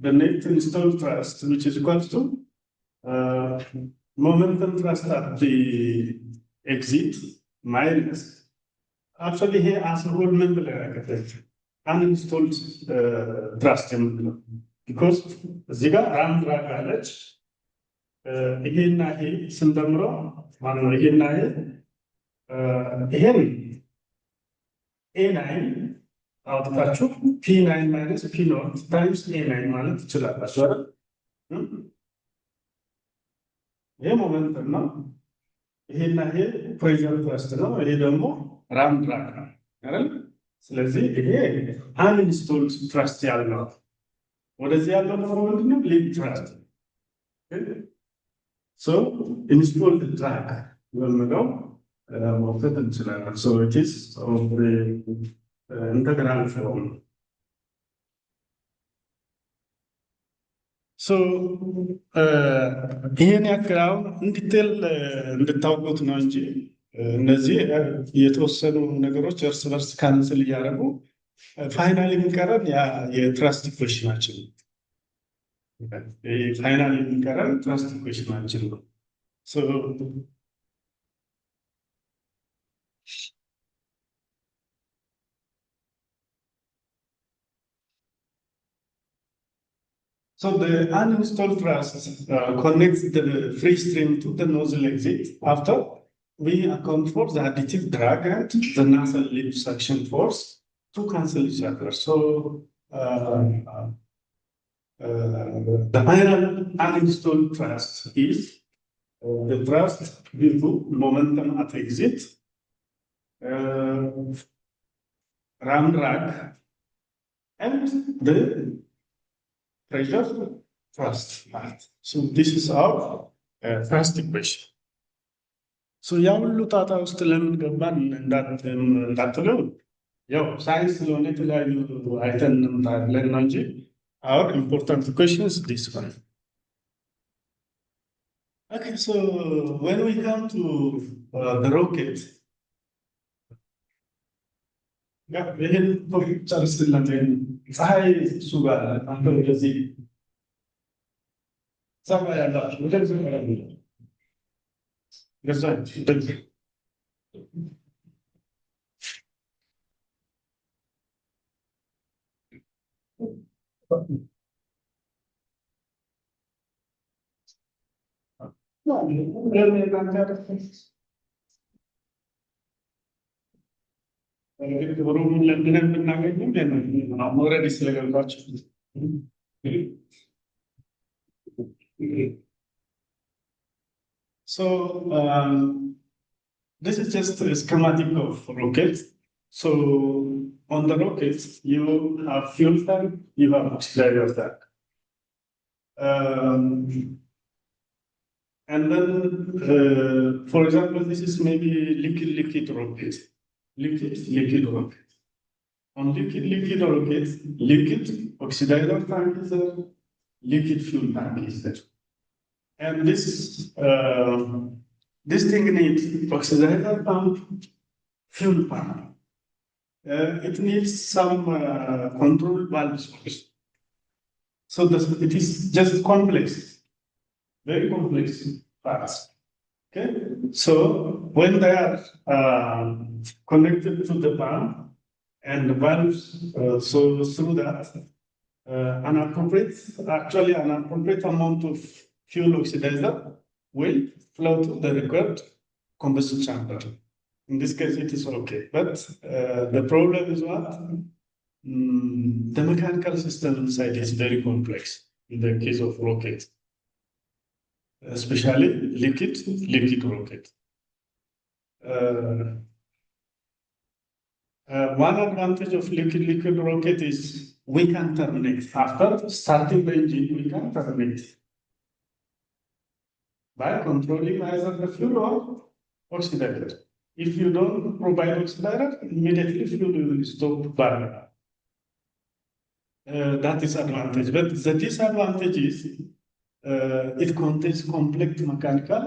the net installed thrust which is equal to momentum thrust at the exit minus actually here as a whole member uninstalled thrust because እዚህ ጋር አንድ ራቅ አለች ይሄና ይሄ ስንደምረው ማለት ነው ይሄና ይሄን a9 አውጥታችሁ p9 minus p0 times a9 ማለት ትችላላችሁ አይደል ይሄ ሞመንተም ነው ይሄና ይሄ ፕሬሸር ትረስት ነው ይሄ ደግሞ ራም ድራግ ነው አይደል ስለዚህ ይሄ አንኢንስቶልድ ትረስት ያለው ወደዚህ ያለው ደግሞ ምንድነው ሊፕ ትረስት so installed drag የምንለው መውሰድ እንችላለን so it is of the integral form so ይሄን ያክላው እንዲቴል እንድታውቁት ነው እንጂ እነዚህ የተወሰኑ ነገሮች እርስ በርስ ካንስል ያደረጉ ፋይናሊ የሚቀረን የትረስት ኢኩዌሽናችን ፋይናሊ የሚቀረን ትረስት ኢኩዌሽናችን ነው so So the uninstalled thrust connects the free stream to the nozzle exit after we account for the additive drag and the nasal lip suction force to cancel each other. So the final uninstalled thrust is the thrust due to momentum at exit, ram drag, and the pressure thrust part. So this is our thrust equation. So ያ ሁሉ ጣጣ ውስጥ ለምን ገባን እንዳትለው ያው ሳይንስ ስለሆነ የተለያዩ አይተን እንምጣለን ነው እንጂ our important question is this one. Okay, so when we come to the rocket, ይህን ጨርስላለን ፀሐይ እሱ ጋር አንተ ወደዚህ ፀሐይ ያላችሁ ወደዚህ ያላችሁ ገዛች ወደዚህ So this is just a schematic of rockets. So on the rockets, you have fuel tank, you have oxidizer tank. And then, for example, this is maybe liquid rocket. Liquid rocket. On liquid rocket, liquid oxidizer tank is there, liquid fuel tank is there. And this thing needs oxidizer pump, fuel pump. It needs some control valves. So it is just complex, very complex parts. Okay, so when they are connected to the pump and the valves, so through that, an appropriate amount of fuel oxidizer will flow to the required combustion chamber. In this case, it is okay. But the problem is what? The mechanical system inside is very complex in the case of rocket, especially liquid rocket. One advantage of liquid rocket is we can terminate. After starting the engine, we can terminate by controlling either the fuel or oxidizer. If you don't provide oxidizer, immediately fuel will stop burning. That is advantage. But the disadvantage is it contains complex mechanical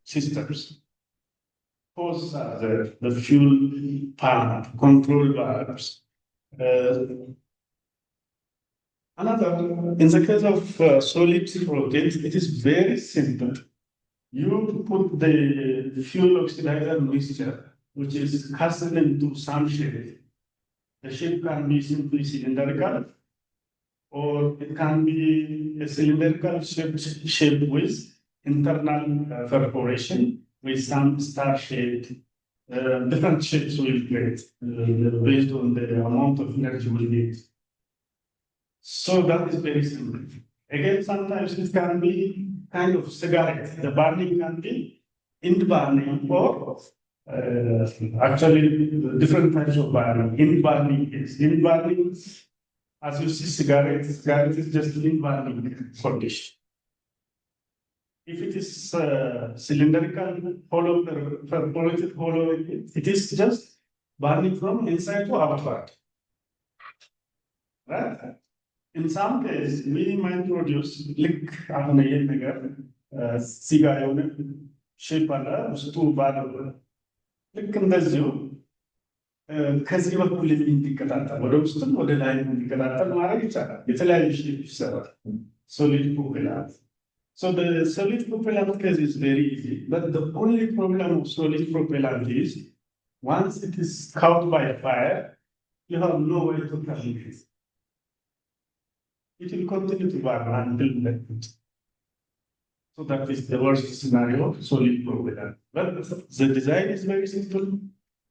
systems. Hoses are there, the fuel pump, control valves. In the case of solid rocket, it is very simple. You put the fuel oxidizer mixture, which is cast into some shape. The shape can be simply cylindrical, or it can be a cylindrical shape with internal perforation with some star-shaped, different shapes will create based on the amount of energy we need. So that is very simple. Again, sometimes it can be kind of cigarette. The burning can be in burning or actually different types of burning. In burning is as you see cigarette is just in burning condition. If it is cylindrical, hollow, perforated hollow, it is just burning from inside to outward. Right? In some cases, we might produce lick on a nigger, cigar shape to bad. Lick in the zoo, Kaziva Kulin Dicata, or Roaston or the line Dicata, Maricha, it's a line shape, solid propellant. So the solid propellant case is very easy, but the only problem of solid propellant is once it is caught by fire, you have no way to terminate it. It will continue to burn until that. So that is the worst scenario of solid propellant. But the design is very simple.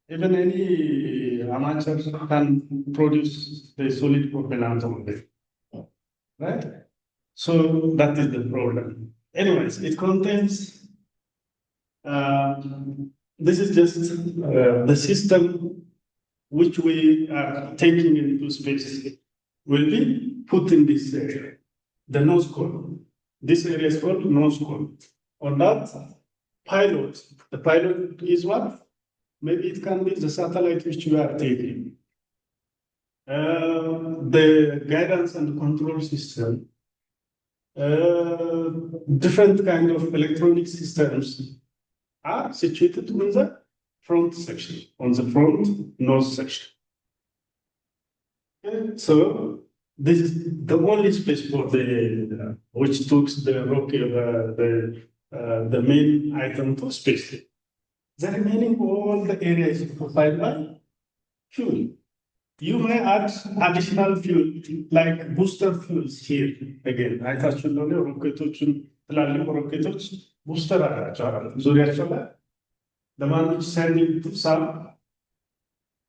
Even any amateur can produce the solid propellant only. Right? So that is the problem. Anyways, it contains, this is just the system which we are taking into space will be put in this area, the nose cone. This area is called nose cone. On that, pilot. The pilot is what? Maybe it can be the satellite which we are taking. The guidance and control system. Different kind of electronic systems are situated in the front section, on the front nose section. Okay. So this is the only space for the which took the rocket, the main item to space. The remaining all the area is occupied by fuel. You may add additional fuel like booster fuels here. Again, I touched on the rockets, booster the one which send it to some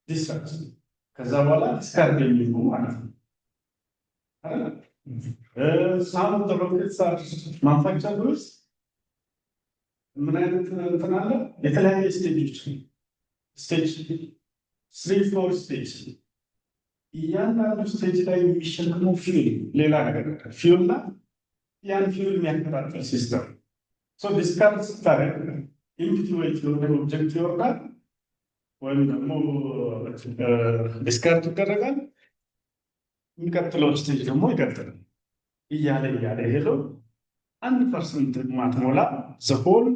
distance. Kazawala is carrying some of the rockets are manufactured with የተለያየ ስቴጆች ስቴጅ 3-4 ስቴጅ እያንዳንዱ ስቴጅ ላይ የሚሸከመው ፊውል ሌላ ነገር ፊውልና ያን ፊውል የሚያከታተል ሲስተም ሶ ዲስካርድ ስታደርግ ኢምፕቲ ዌይት የሆነ ኦብጀክት ይወርዳል ወይም ደግሞ ዲስካርድ ይደረጋል። የሚቀጥለው ስቴጅ ደግሞ ይቀጥላል እያለ ሄዶ 1% ማትሞላ ዘሆል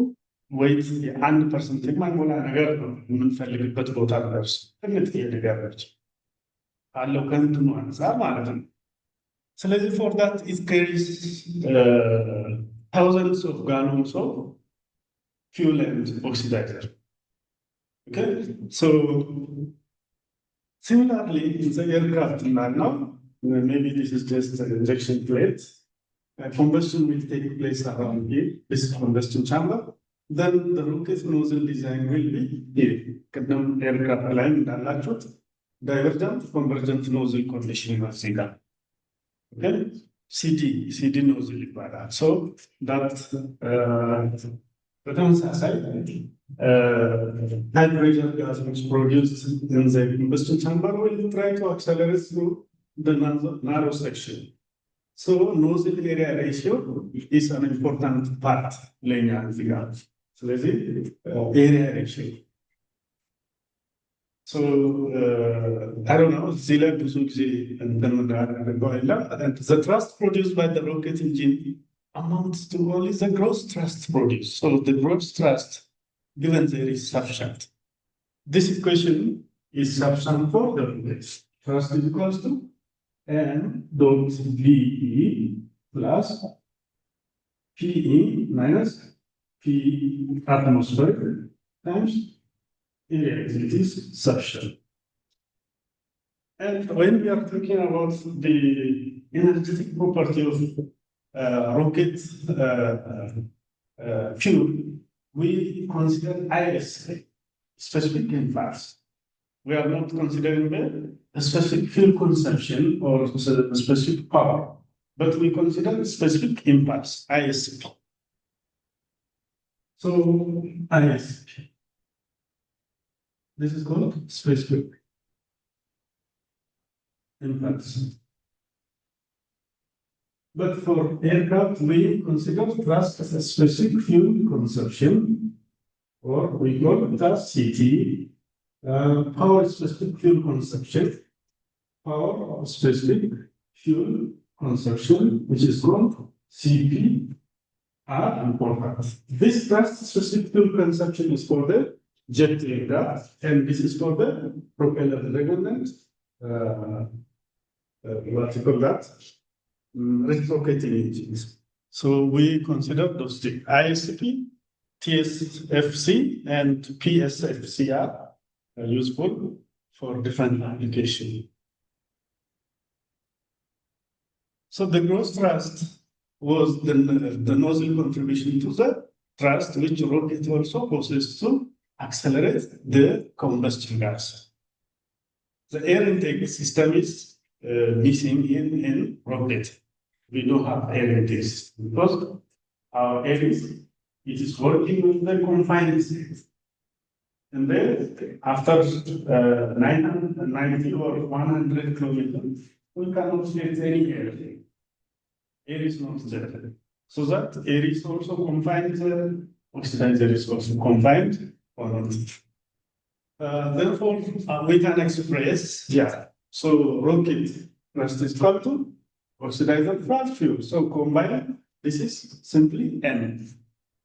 ወይት የ1% የማይሞላ ነገር ነው የምንፈልግበት ቦታ ደርስ ትንሽ ነገር ነች አለው ከእንትኑ አንፃር ማለት ነው። ስለዚህ for that it carries thousands of gallons of fuel and oxidizer. Okay, so similarly in the aircraft now, maybe this is just an injection plate. Combustion will take place around here. This is combustion chamber. then the rocket nozzle design will be here. ቅድም ኤርክራፍት ላይ እንዳላችሁት ዳይቨርጀንት ኮንቨርጀንት ኖዝል ኮንዲሽን ነው እዚህ ጋር ሲዲ ኖዝል ይባላል። ሶ ዳት በተመሳሳይ high pressure gas was produced in the combustion chamber will try to accelerate through the narrow section. So nozzle area ratio is an important part ለኛ እዚህ ጋር ስለዚህ area ratio. So I don't know, zile ብዙ ጊዜ the thrust produced by the rocket engine amounts to only the gross thrust produced. So the gross thrust given there is sufficient. This equation is sufficient for the rocket. Thrust is equals to n dot VE plus PE minus P atmosphere times area. It is sufficient. And when we are talking about the energetic property of rocket fuel, we consider IS, specific impulse. We are not considering the specific fuel consumption or specific power, but we consider specific impulse, ISP. So ISP. This is called specific impulse. But for aircraft, we consider thrust as a specific fuel consumption, or we call it as CT, power specific fuel consumption, power specific fuel consumption, which is called CP, are important. This thrust specific fuel consumption is for the jet aircraft, and this is for the propeller redundant, what you call that, reciprocating engines. So we consider those two, ISP, TSFC, and PSFC are useful for different applications. So the gross thrust was the nozzle contribution to the thrust, which rocket also possesses to accelerate the combustion gas. The air intake system is missing in rocket. We don't have air intake system because our air it is working with the confined state. And then after 990 or 100 kilometers, we cannot get any air. Air is not there. So that air is also confined, oxidizer is also confined. Therefore, we can express, so rocket thrust is equal to oxidizer plus fuel. So combine, this is simply N.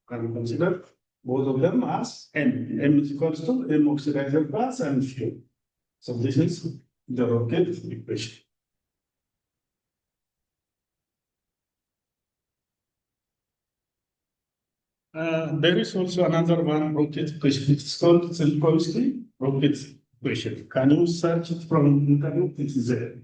Can consider both of them as N. M is equal to M oxidizer plus and fuel. So this is the rocket equation. There is also another one rocket equation. It's called Tsiolkovsky rocket equation. Can you search it from internet? It is there.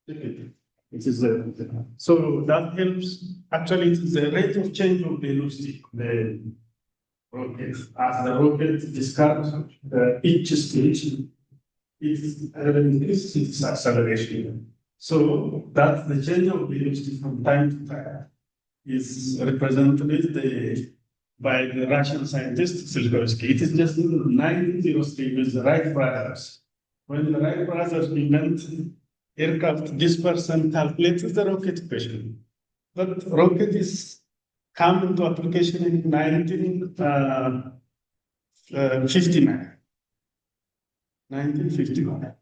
It is there. So that helps. Actually, it is the rate of change of velocity. The rocket, as the rocket discards each stage, it increases its acceleration. So that the change of velocity from time to time is represented by the Russian scientist Tsiolkovsky. It is just in 1903 with the Wright brothers. When the Wright brothers invented aircraft, this person calculated the rocket equation. But rocket is come into application in 1959. 1959.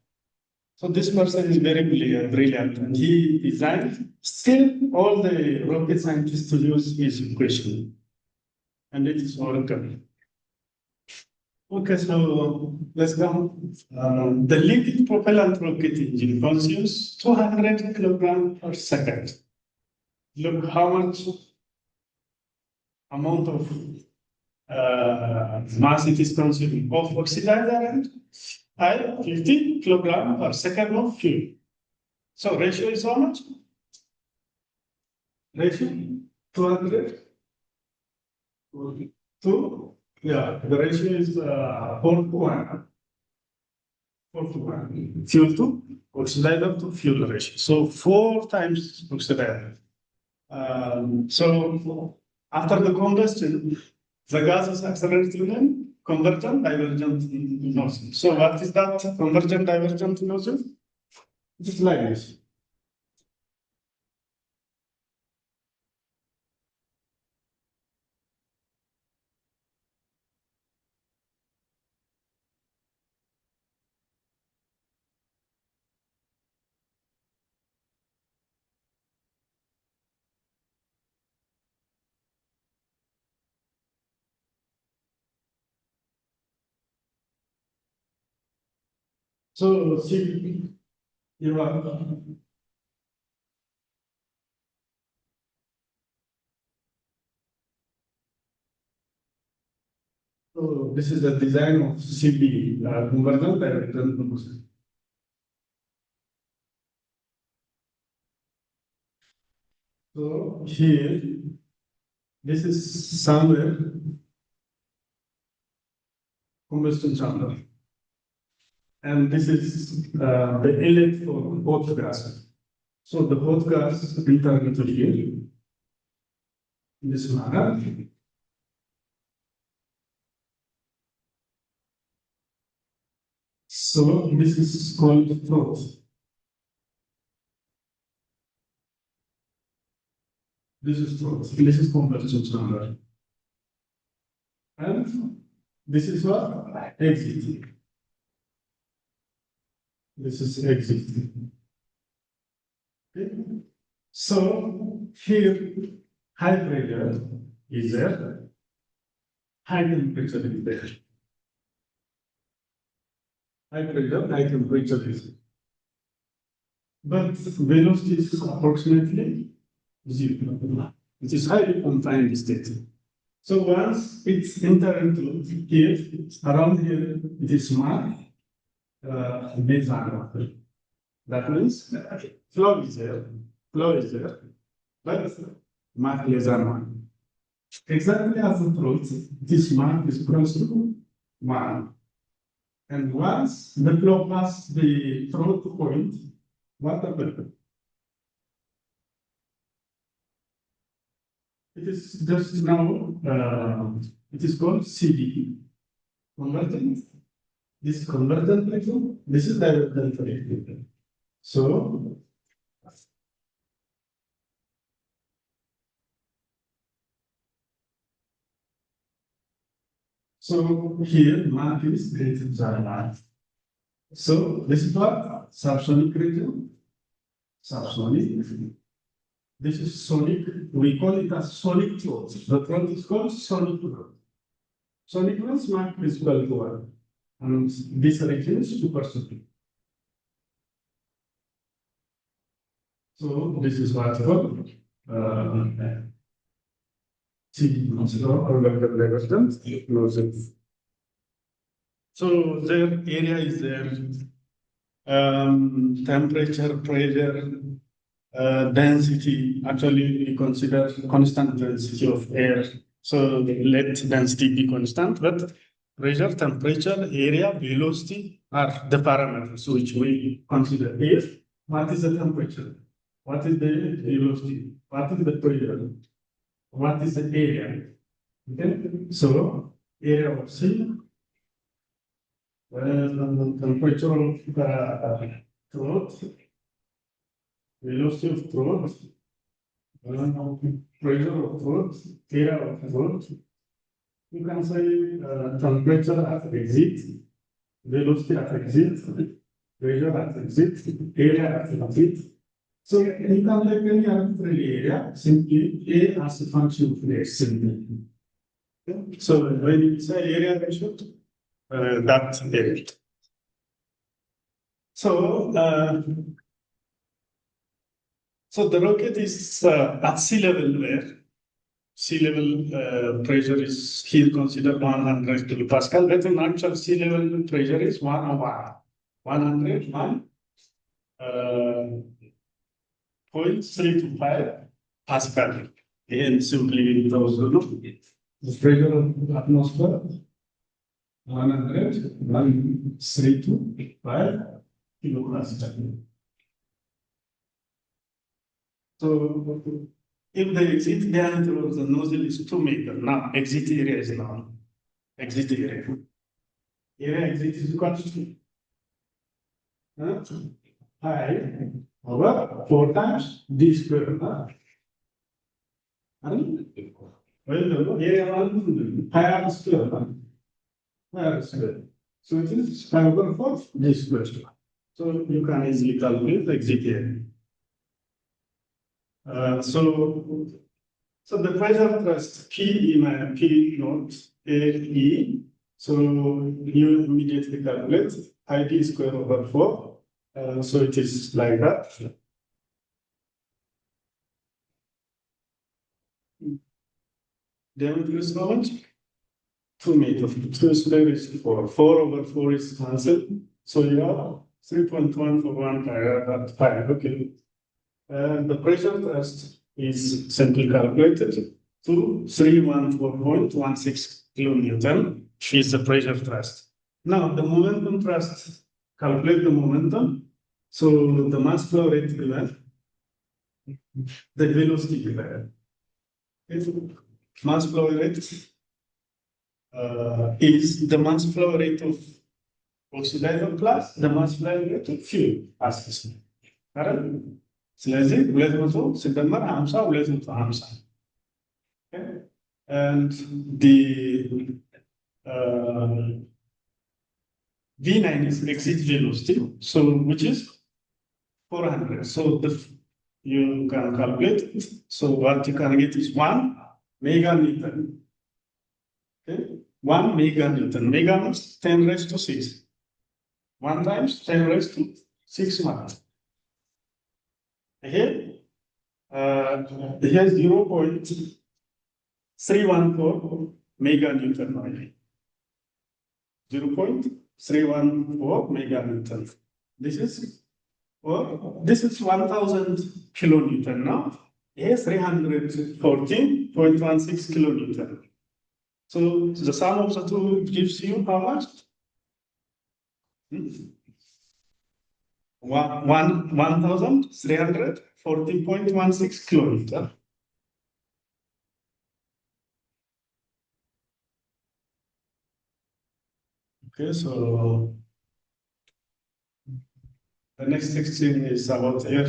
So this person is very brilliant, and he designed, still all the rocket scientists use his equation, and it is workable. Okay, so let's go. The liquid propellant rocket engine consumes 200 kilograms per second. Look how much amount of mass it is consuming of oxidizer and I 50 kilogram per second of fuel. So ratio is how much? Ratio 200 to, yeah, the ratio is 4 to 1. 4 to 1. Fuel to oxidizer to fuel ratio. So 4 times oxidizer. So after the combustion, the gas is accelerating in convergent divergent motion. So what is that convergent divergent motion? It is like this. So see, you are so this is the design of CB convergent divergent motion. So here, this is somewhere combustion chamber, and this is the inlet for hot gas. So the hot gas enter into here in this manner. So this is called throat. This is throat. This is combustion chamber, and this is what exit. This is exit. Okay. So here, high pressure is there, high temperature is there. High pressure, high temperature is there. But velocity is approximately zero. It is highly confined state. So once it's entered into here, around here, it is marked mesosphere. That means flow is there, but mark less than 1. Exactly as the truth, this mark is close to 1. And once the flow passes the throat point, what happens? It is just now, it is called CD, convergent. This is convergent pressure, this is divergent pressure. So, here, mark is greater than 1. So, this is what? Subsonic region. Subsonic. This is sonic. We call it as sonic throat. The throat is called sonic throat. Sonic means mark is equal to 1. And this region is supersonic. So, this is what called so their area is there, temperature, pressure, density. Actually, we consider constant density of air. So let density be constant, but pressure, temperature, area, velocity are the parameters which we consider. If what is the temperature? What is the velocity? What is the pressure? What is the area? Okay, so area of C, temperature of throat, velocity of throat, pressure of throat, area of throat. You can say temperature at exit, velocity at exit, pressure at exit, area at exit. So you can take any arbitrary area, simply A as a function of x simply. So when you say area ratio, that's area. So, so the rocket is at sea level there. sea level pressure is here considered 100 kilopascal. But in actual sea level pressure is 101 0.325 Pascal. And simply those the pressure of the atmosphere 103.5 kilopascal. So if the exit diameter of the nozzle is 2 meters, now exit area is now exit area. Area exit is equal to pi over 4 times d square. Well, area pi r square. Pi r square. So it is pi over 4 d square. So you can easily calculate the exit area. So the pressure thrust P naught AE. So you immediately calculate ID square over 4. So it is like that. Diameter is how much? 2 meters. 2 square is 4. 4 over 4 is cancelled. So you have 3.1 for 1 pi. Okay. The pressure thrust is simply calculated to 314.16 kilonewton is the pressure thrust. Now the momentum thrust, calculate the momentum. So the mass flow rate given, the velocity given. Mass flow rate is the mass flow rate of oxidizer plus the mass flow rate of fuel as correct? ስለዚህ 200 ሲደመር 50 250 and the V9 is exit velocity, so which is 400. So you can calculate it. So what you can get is 1 meganewton. Okay, 1 meganewton. Mega means 10 raised to 6. 1 times 10 raised to 6 watts. Here, here's 0.314 meganewton. 0.314 meganewton. This is 1000 kilonewton now. Here's 314.16 kilonewton. So the sum of the two gives you how much? 1340.16 kilonewton. Okay, so the next section is about air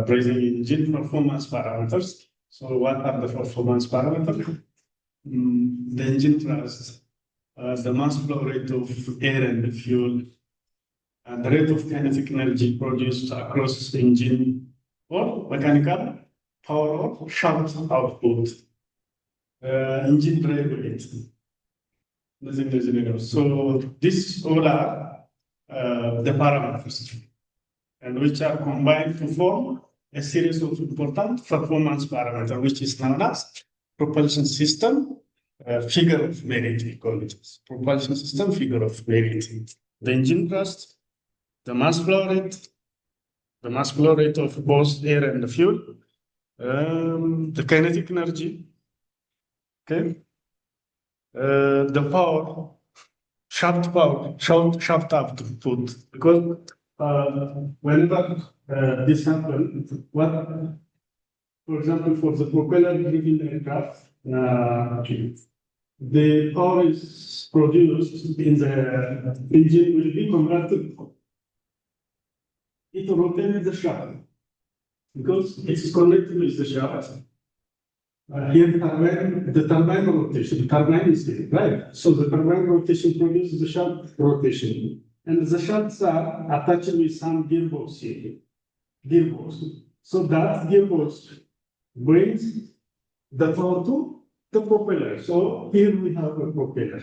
breathing engine performance parameters. So what are the performance parameters? The engine thrust, the mass flow rate of air and fuel, and the rate of kinetic energy produced across the engine or mechanical power or shaft output, engine drive rate. So these all are the parameters, and which are combined to form a series of important performance parameters, which is known as propulsion system figure of merit. We call it propulsion system figure of merit. The engine thrust, the mass flow rate of both air and the fuel, the kinetic energy, okay, the power, shaft output, because whenever this happens, for example, for the propeller-driven aircraft, the power is produced in the engine will be converted. It rotates the shaft because it is connected with the shaft. Here, the turbine rotation. The turbine is here, right? So the turbine rotation produces the shaft rotation, and the shafts are attached with some gearbox here. So that gearbox brings the power to the propeller. So here we have a propeller.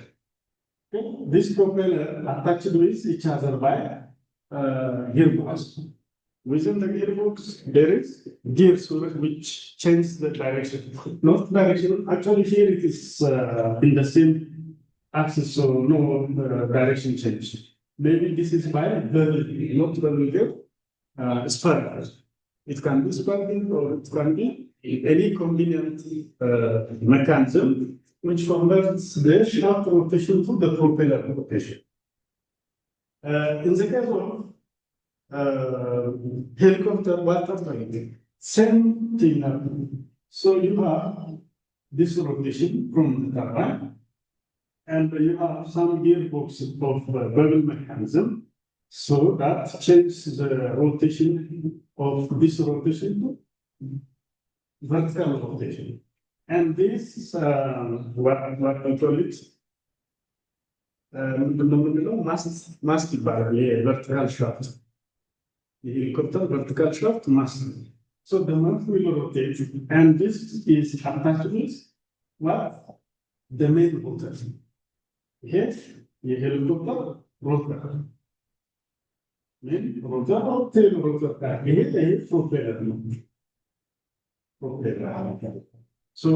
Okay? This propeller attached with each other by gearbox. Within the gearbox, there is gears which change the direction. Not direction, actually here it is in the same axis, so no direction change. Maybe this is by bevel, not bevel gear, spur. It can be spur or it can be any convenient mechanism which converts the shaft rotation to the propeller rotation. In the case of helicopter water fighting, same thing. So you have this rotation from the turbine, and you have some gearbox of bevel mechanism, so that changes the rotation of this rotation to vertical rotation. And this what we call it must be vertical shaft. The helicopter vertical shaft must. So the mast will rotate, and this is attached with what? The main rotor. Here, the helicopter rotor. Main rotor or tail rotor. Here, the propeller. So,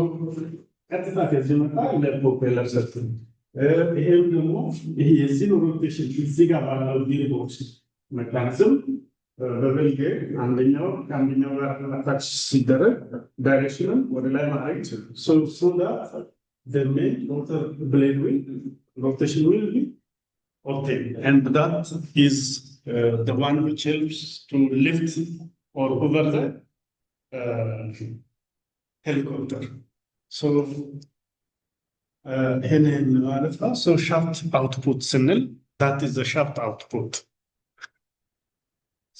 at the back, as you know, the propeller system. Here, the move, here, zero rotation, zigzag gearbox mechanism. በበል ጌር አንደኛው ከአንደኛው ጋር አታች ሲደረግ ዳይሬክሽንን ወደ ላይ ማድረግ ይችላል። So that the main rotor blade rotation will be obtained, and that is the one which helps to lift or hover the helicopter. So so shaft output signal, that is the shaft output.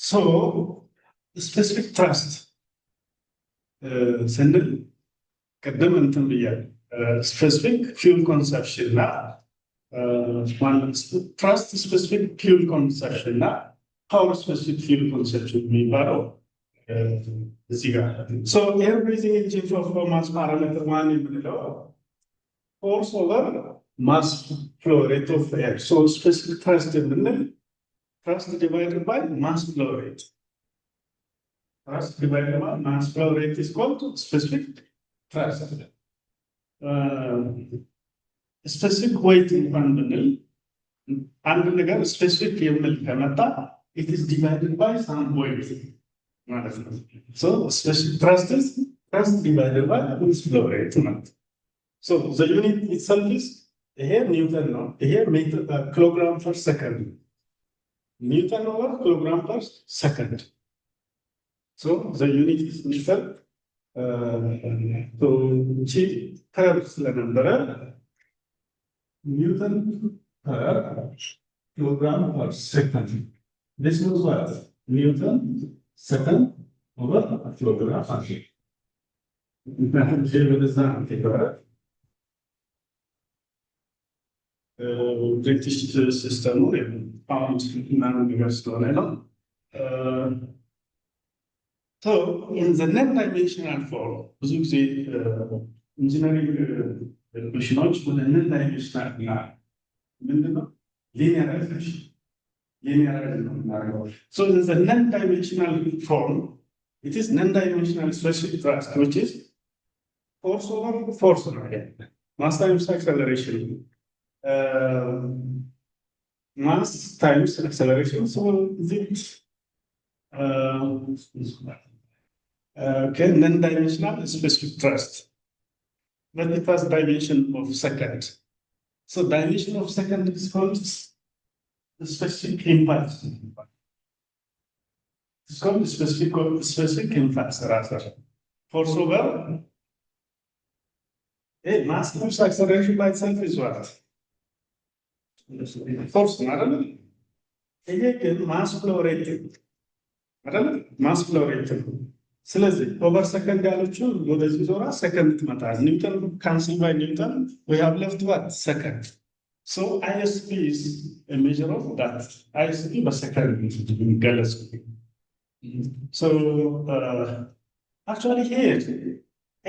So, specific thrust ስንል ቅድም እንትን ብያለሁ። specific fuel consumption እና thrust specific fuel consumption እና power specific fuel consumption የሚባለው እዚህ ጋር። So, air breathing engine performance parameter one የምንለው force over mass flow rate of air. So, specific thrust የምንል thrust divided by mass flow rate. Thrust divided by mass flow rate is called specific thrust. Specific weight in bundle, and specific it is divided by some weight. So specific thrust is thrust divided by mass flow rate. So the unit itself is here Newton, here meter kilogram per second. Newton over kilogram per second. So the unit is meter. So cheap terms the number Newton per kilogram per second. This was what? Newton second over kilogram per second. British system pound nanometer ስለሆነ ነው። So in the non-dimensional form ብዙ ጊዜ ኢንጂነሪንግ ኢኩዌሽኖች ወደ non-dimensional እና ምንድነው linearization ነው የምናደርገው። So in the non-dimensional form it is non-dimensional specific thrust, which is force over force mass times acceleration. Mass times acceleration, so this non-dimensional specific thrust, but it has dimension of second. So dimension of second is called specific impulse. It's called specific impulse rather. Force over mass times acceleration by itself is what? Force, mass flow rate. Mass flow rate. ስለዚህ ኦቨር ሰከንድ ያለችው ወደዚህ ዞራ ሰከንድ ትመጣለች። ኒውተን ካንስል ባይ ኒውተን we have left what? Second. So ISP is a measure of that. ISP በሰከንድ የሚገለጽ። So actually here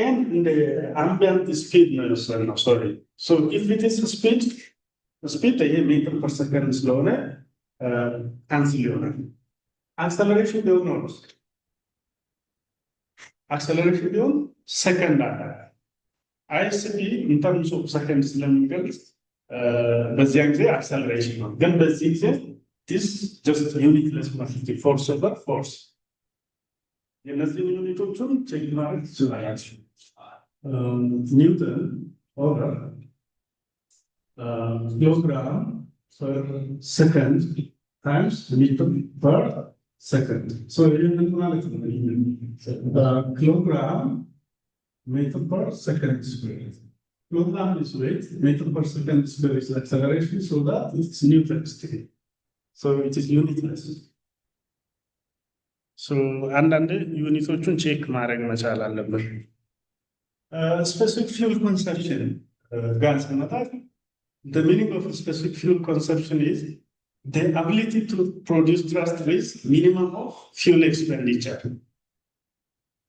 and the ambient speed ነው sorry. So if it is speed ይሄ ሜትር ፐር ሰከንድ ስለሆነ ካንስል ይሆናል። acceleration ቢሆን ነው acceleration ቢሆን second አለ ISP in terms of seconds ስለሚገልጽ በዚያን ጊዜ acceleration ነው ግን በዚህ ጊዜ this just unitless magnetic force over force የነዚህን ዩኒቶቹን ቼክ ማድረግ ትችላላችሁ ኒውተን over kilogram per second times meter per second. So, kilogram meter per second square. Kilogram is weight, meter per second square is acceleration, so that it's Newton scale. So it is unitless. So, and the units check marag machala level. Specific fuel consumption. The meaning of specific fuel consumption is the ability to produce thrust with minimum of fuel expenditure.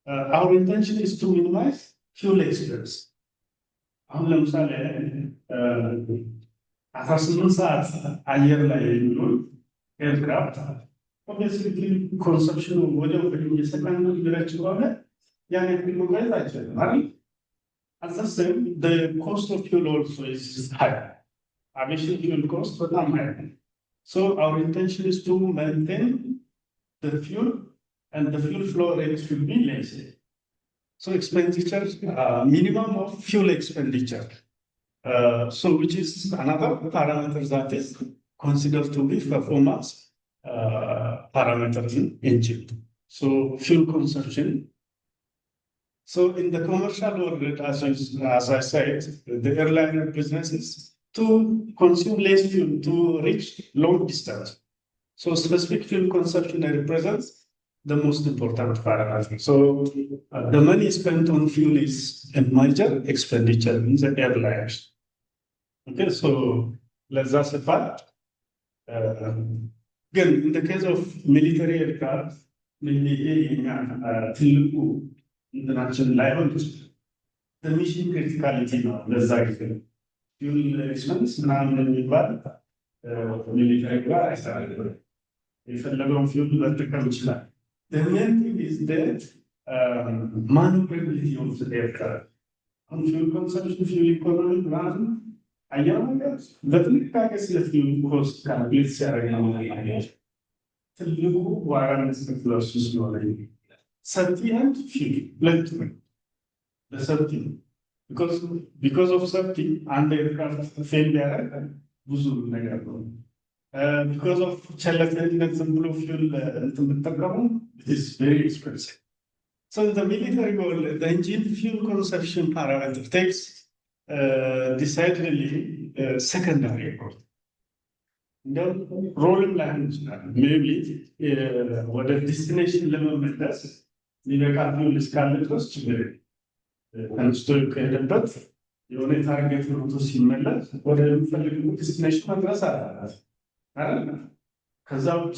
Our intention is to minimize fuel expense. Aircraft, obviously consumption of water at the same, the cost of fuel also is high. Aviation fuel cost is high. So our intention is to maintain the fuel and the fuel flow rate should be less. So expenditure, minimum of fuel expenditure. So which is another parameter that is considered to be performance parameter in engine. So fuel consumption. So in the commercial world, as I said, the airliner business is to consume less fuel to reach long distance. So specific fuel consumption represents the most important parameter. So the money spent on fuel is a major expenditure in the airlines. Okay, so let's just say that. Again, in the case of military aircraft, international level, the mission criticality now, let's say. Fuel expense, military fuel. The main thing is that maneuverability of the aircraft. On fuel consumption, fuel economy, I am the fuel cost calculates safety and fuel, the safety. Because of safety and the aircraft failure, because of fuel, it is very expensive. So in the military world, the engine fuel consumption parameter takes decidedly secondary effort. The rolling language, maybe what a destination level matters, the fuel is calculated. ተነስቶ ከሄደበት የሆነ ታርጌት ነው ሲመለስ ወደ የሚፈልገው ዲስቲኔሽን መድረስ አለበት አይደል ከዛ ውጪ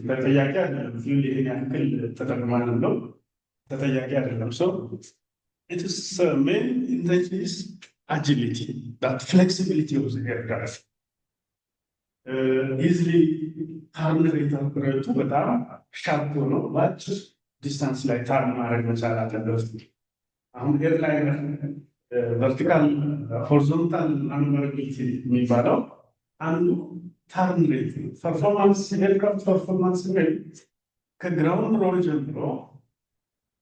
ተጠያቂ አይደለም ፊውል ይሄን ያክል ተጠቅማን ነው ተጠያቂ አይደለም so it is main intention is agility that flexibility of the aircraft easily turn rate አፕሬቱ በጣም ሻርፕ ነው ባጭር ዲስታንስ ላይ ታርን ማድረግ መቻል አለበት አሁን ኤርላይነር ቨርቲካል ሆሪዞንታል ማኑቨራቢሊቲ የሚባለው አንዱ ተርን ሬት ፐርፎርማንስ ኤርክራፍት ፐርፎርማንስ ሬት ከግራውንድ ሮል ጀምሮ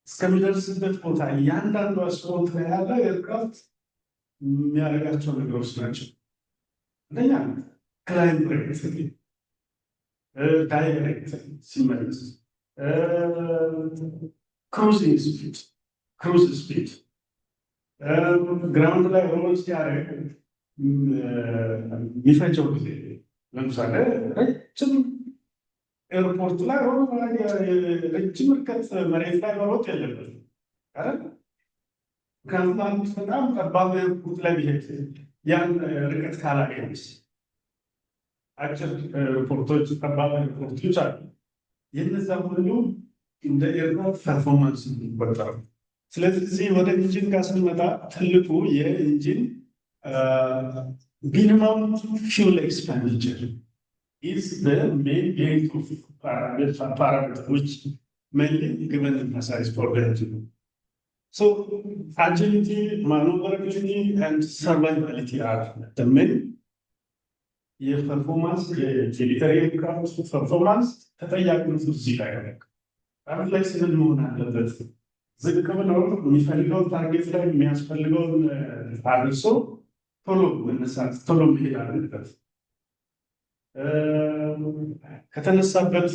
እስከሚደርስበት ቦታ እያንዳንዱ ስፖርት ላይ ያለ ኤርክራፍት የሚያደርጋቸው ነገሮች ናቸው አንደኛ ክላይም ሬት ዳይሬክት ሲመለስ ክሩዚንግ ስፒድ cruise speed. Ground ላይ ሮል ሲያደርግ የሚፈጀው ጊዜ ለምሳሌ ረጅም ኤርፖርት ላይ ሮል ረጅም ርቀት መሬት ላይ መሮጥ የለበትም አይደል? ምክንያቱም አንድ በጣም ጠባብ ኤርፖርት ላይ ቢሄድ ያን ርቀት ካላገኘስ አጭር ኤርፖርቶች ጠባብ ኤርፖርቶች አሉ። የነዛ ሁሉ እንደ ኤርክራፍት ፐርፎርማንስ ይቆጠራል። ስለዚህ ወደ ኢንጂን ጋር ስንመጣ ትልቁ የኢንጂን ሚኒመም ፊውል ኤክስፔንዲቸር is the main gain of parameter, which mainly given emphasize for the engine. So agility, maneuverability, and survivability are the main performance, military aircraft performance ተጠያቂነቱ እዚህ ላይ ነው። አሁን ላይ ስንል መሆን አለበት። ዝቅ ብለው የሚፈልገውን ታርጌት ላይ የሚያስፈልገውን አድርሶ ቶሎ መነሳት ቶሎ መሄድ አለበት። ከተነሳበት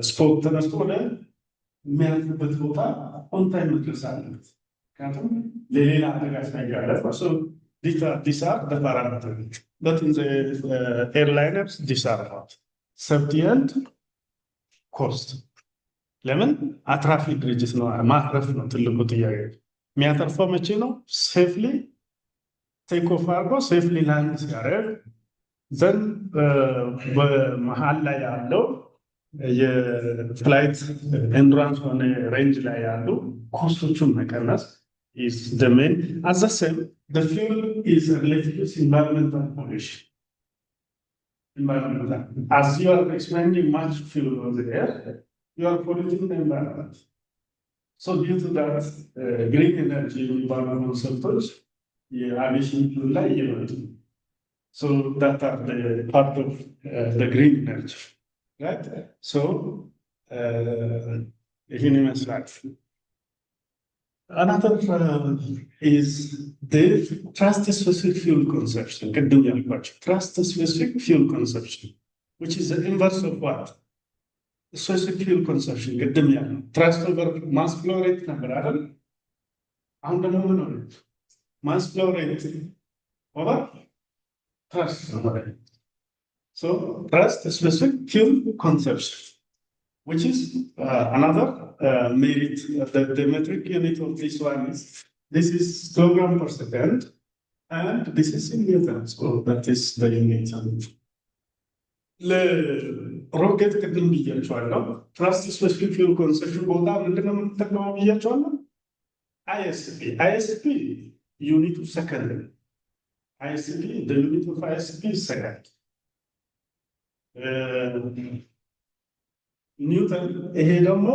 ስፖርት ተነስቶ ወደ የሚያልፍበት ቦታ ኦን ታይም መድረስ አለበት። ምክንያቱም ለሌላ አደጋ ሳይጋለጥ these are the parameters. But in the airliners, these are not. Safety and cost. ለምን አትራፊ ድርጅት ነው ማትረፍ ነው ትልቁ ጥያቄ። የሚያተርፈው መቼ ነው? ሴፍሊ ቴክ ኦፍ አድርጎ ሴፍሊ ላንድ ሲያደርግ ዘን በመሀል ላይ ያለው የፍላይት ኤንዱራንስ ሆነ ሬንጅ ላይ ያሉ ኮስቶቹን መቀነስ is the main. As I said, the fuel is related to environmental pollution. As you are expending much fuel on the air, you are polluting the environment. So due to that, green energy environmental sectors, aviation fuel like so that are the part of the green energy, right? So, another is the trust-specific fuel consumption. Trust-specific fuel consumption, which is the inverse of what? Specific fuel consumption. Trust over mass flow rate number. Mass flow rate over trust. So trust-specific fuel consumption, which is another merit. The metric unit of this one is, this is kilogram per second, and this is in newtons. So that is the unit. The rocket ቅድም ብያቸዋለሁ። ትራስት ስፔሲፊክ ፊውል ኮንሰፕሽን ቦታ ምንድነው የምንጠቀመው ብያቸዋለሁ። ISP ዩኒቱ ሰከንድ። ISP the unit of ISP is second. ኒውተን ይሄ ደግሞ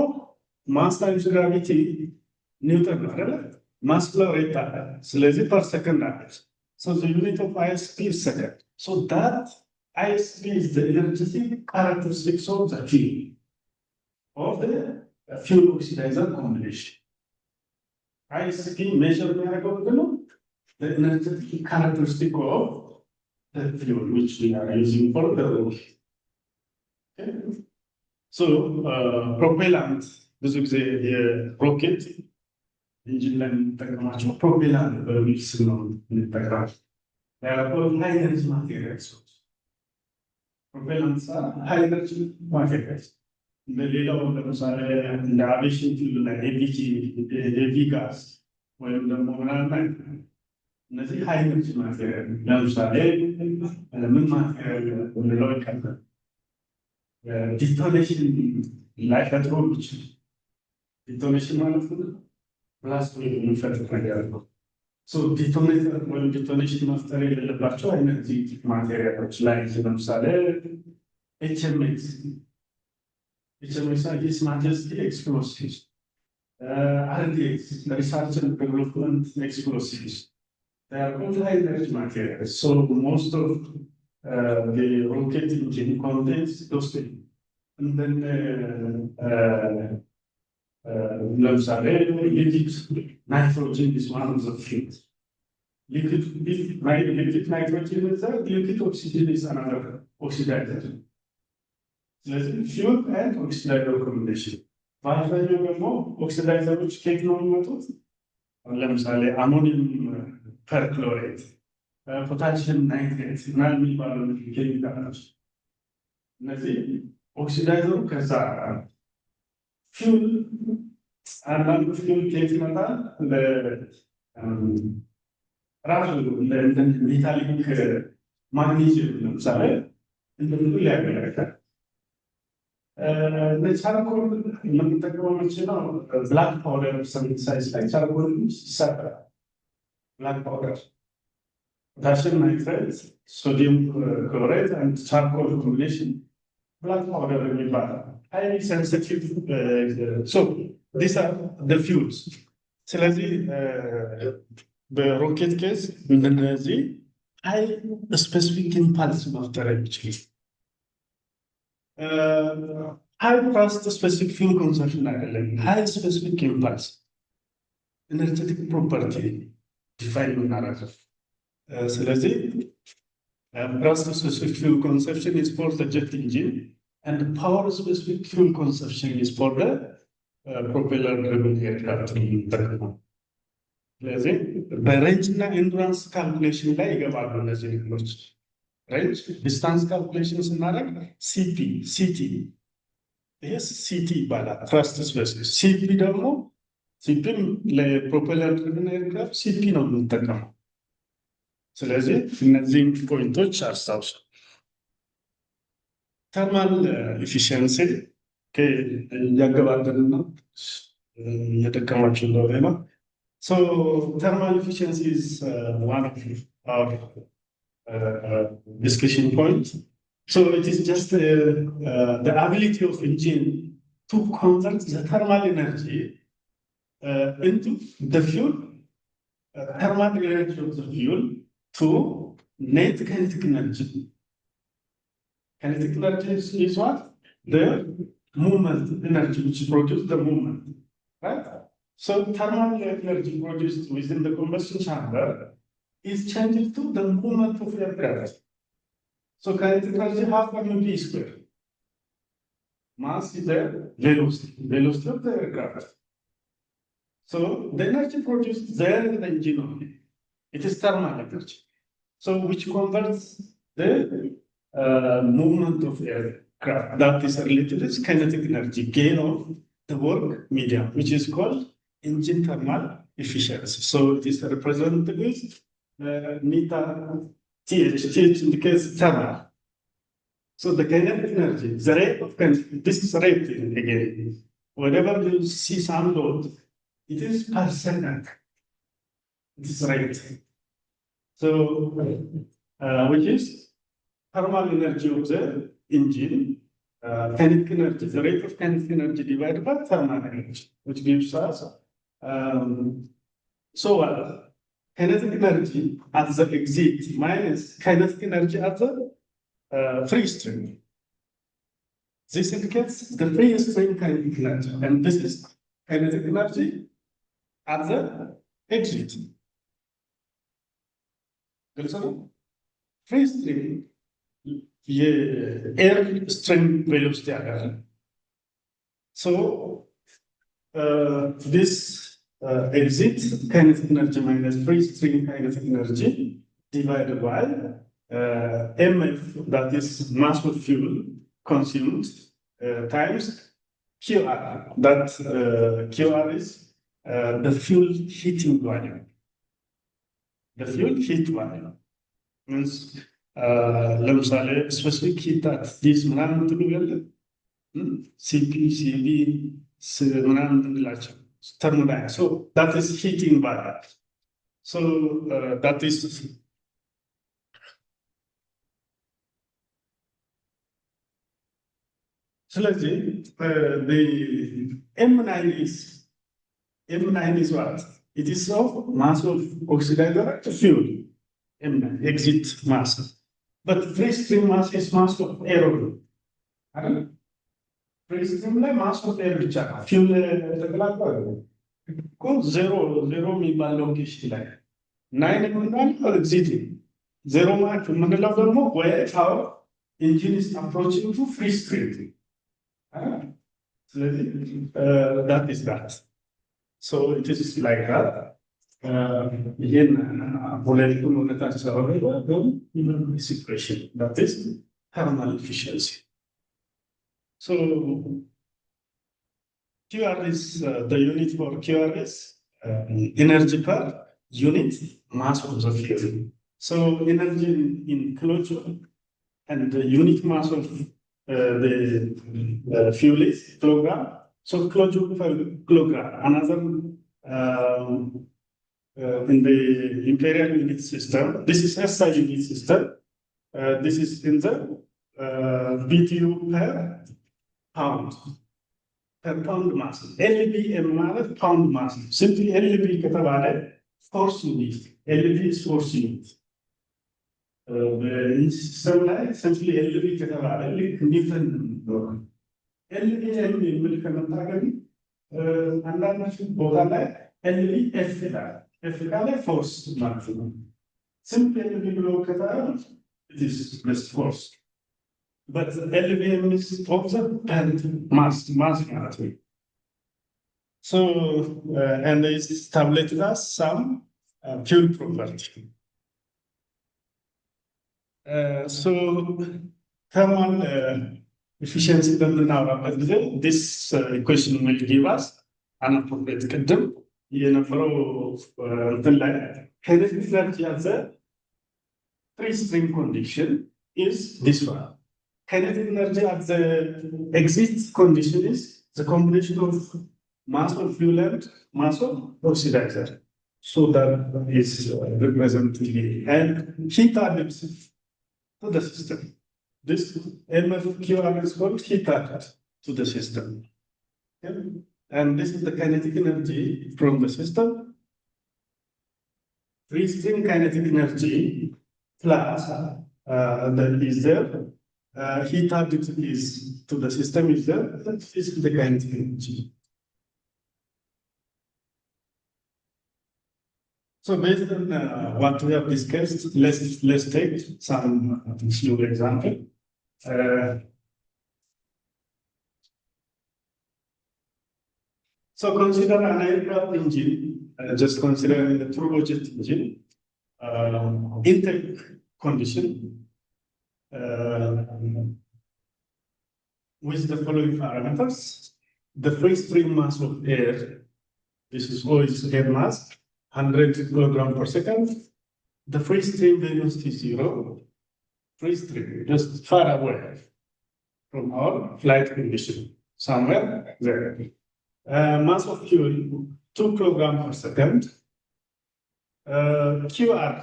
ማስ ታይምስ ግራቪቲ ኒውተን ነው አይደል? ማስ ፍሎ ሬት አለ። ስለዚህ ፐር ሰከንድ አለ። So the unit of ISP is second. So that ISP is the energetic characteristics of the fuel of the fuel oxidizer combination. ISP measure the energetic characteristic of the fuel which we are using for the rocket. Okay? So, propellant, ብዙ ጊዜ የሮኬት ኢንጂን ላይ የምንጠቀማቸው ፕሮፔላንት በሚል ስም ነው የምንጠቀማቸው። ሃይ ኤነርጂ ማቴሪያልስ ፕሮፔላንት ሃይ ኤነርጂ ማቴሪያልስ እንደ ሌላው ለምሳሌ እንደ አቪዬሽን ፊልድ ላይ ኤቪ ጋዝ ወይም ደግሞ ምናምን እነዚህ ሃይ ኤነርጂ ማቴሪያል ለምሳሌ ምን ማቴሪያል ብንለው ይቀላል። ዲቶኔሽን ላይ ፈጥሮ ይችላል። ዲቶኔሽን ማለት ነው ፕላስ የሚፈጥር ነገር ነው። ሶ ዲቶኔተር ወይም ዲቶኔሽን መፍጠር የሌለባቸው አይነት ማቴሪያሎች ላይ ለምሳሌ ኤችኤምኤክስ is majestic explosives. RDX, research and development explosives. They are all high energy materials. So most of the rocket engine contains those things. And then liquid nitrogen is one of the things. Liquid nitrogen is there, liquid oxygen is another oxidizer. ስለዚህ ፊውል ኤንድ ኦክሲዳይዘር ኮምቢኔሽን በአብዛኛው ደግሞ ኦክሲዳይዘሮች ከየት ነው የሚመጡት? ለምሳሌ አሞኒየም ፐርክሎሬት፣ ፖታሽየም ናይትሬት ምናምን የሚባሉ ኬሚካሎች እነዚህ ኦክሲዳይዘሩ ከዛ ፊውል አንዳንዱ ፊውል ከየት ይመጣል? ራሱ ሜታሊክ ማግኔዚየም ለምሳሌ እንደምሉ ሊያገለግላል። ለቻርኮል የምንጠቀመው መቼ ነው? ብላክ ፓውደር ሰሚሳይዝ ላይ ቻርኮል ይሰራል። ብላክ ፓውደር potassium nitrate, sodium chloride, and charcoal combination. Black powder, highly sensitive. So these are the fuels. ስለዚህ በሮኬት ኬስ እንደነዚህ ሃይ ስፔሲፊክ ኢምፓልስ መፍጠር የሚችል ሃይ ትራስት ስፔሲፊክ ፊውል ኮንሰምፕሽን አይደለም። ሃይ ስፔሲፊክ ኢምፓልስ ኤነርጀቲክ ፕሮፐርቲ ዲፋይን የምናደርገው ስለዚህ thrust specific fuel consumption is for the jet engine, and power specific fuel consumption is for the propeller driven aircraft. Range and endurance calculation ላይ ይገባሉ እነዚህ ነገሮች። range distance calculations እናደርግ CP CT yes CT ይባላል thrust specific CP ደግሞ CP ለpropeller driven aircraft CP ነው የምንጠቀመው። ስለዚህ እነዚህን ፖይንቶች አስታውሱ። ተርማል ኤፊሽንሲ እያገባደን ነው እየጠቀማችሁ እንደሆነ ነው። So thermal efficiency is one of our discussion points. So it is just the ability of engine to convert the thermal energy into the fuel, thermal energy of the fuel to net kinetic energy. Kinetic energy is what? The movement energy which produces the movement, right? So thermal energy produced within the combustion chamber is changed to the movement of aircraft. So kinetic energy half m v square. Mass is the velocity of the aircraft. So the energy produced there in the engine only. It is thermal energy. So which converts the movement of aircraft. That is related to kinetic energy, gain of the work medium, which is called engine thermal efficiency. So it is represented with neta TH indicates thermal. So the kinetic energy, the rate of kinetic, this is rate again. Whenever you see some load, it is per second. This rate. So, which is thermal energy of the engine, kinetic energy, the rate of kinetic energy divided by thermal energy, which gives us. Kinetic energy at the exit minus kinetic energy at the free stream. This indicates the free stream kinetic energy, and this is kinetic energy at the exit. Free stream, air stream velocity. So this exit kinetic energy minus free stream kinetic energy divided by MF, that is mass of fuel consumed, times QR. That QR is the fuel heating value. The fuel heat value means ለምሳሌ specific heat at this ምናምን ትሉ ያለ CP CV ምናምን እንላቸው thermodynamics. So that is heating value. So that is ስለዚህ the M9 is what? It is of mass of oxidizer to fuel, exit mass. But free stream mass is mass of air. Free stream mass of air which are fuel zero የሚባል ሎኬሽን ላይ 9 የምንለው exiting 0 ማለት የምንለው ደግሞ how engine is approaching to free stream. That is that. So it is like that. Again, situation that is thermal efficiency. So QR is the unit for QR is energy per unit mass of the fuel. So energy in kilojoule and the unit mass of the fuel is kilogram. So kilojoule per kilogram. Another in the imperial unit system. This is SI unit system. This is in the BTU per pound. Per pound mass. LBM ማለት pound mass. Simply LB ከተባለ force unit. LB is force unit. በሲስተም ላይ simply LB ከተባለ ልክ ኒውተን ነው። LBM የሚል ከመጣ ግን አንዳንድ ቦታ ላይ LB F ይላል። F ካለ force ማለት ነው። Simply LB ብሎ ከተባለ it is just force. But LBM is also mass ማለት ነው። So, and it's tabulated as some pure property. So, thermal efficiency በምናወራበት ጊዜ this equation will give us an appropriate ቅድም የነበረው እንትን ላይ kinetic energy at the free stream condition is this one. Kinetic energy at the exit condition is the combination of mass of fuel and mass of oxidizer. So that is represented and heat added to the system. This MFQR is called heat added to the system. Okay? And this is the kinetic energy from the system. Free stream kinetic energy plus that is there. Heat added is to the system is there. That is the kinetic energy. So based on what we have discussed, let's take some slow example. So consider an aircraft engine. Just consider the turbojet engine. Intake condition with the following parameters: the free stream mass of air. This is always air mass. 100 kilograms per second. The free stream velocity 0. Free stream, just far away from our flight condition, somewhere there. Mass of fuel 2 kilograms per second. QR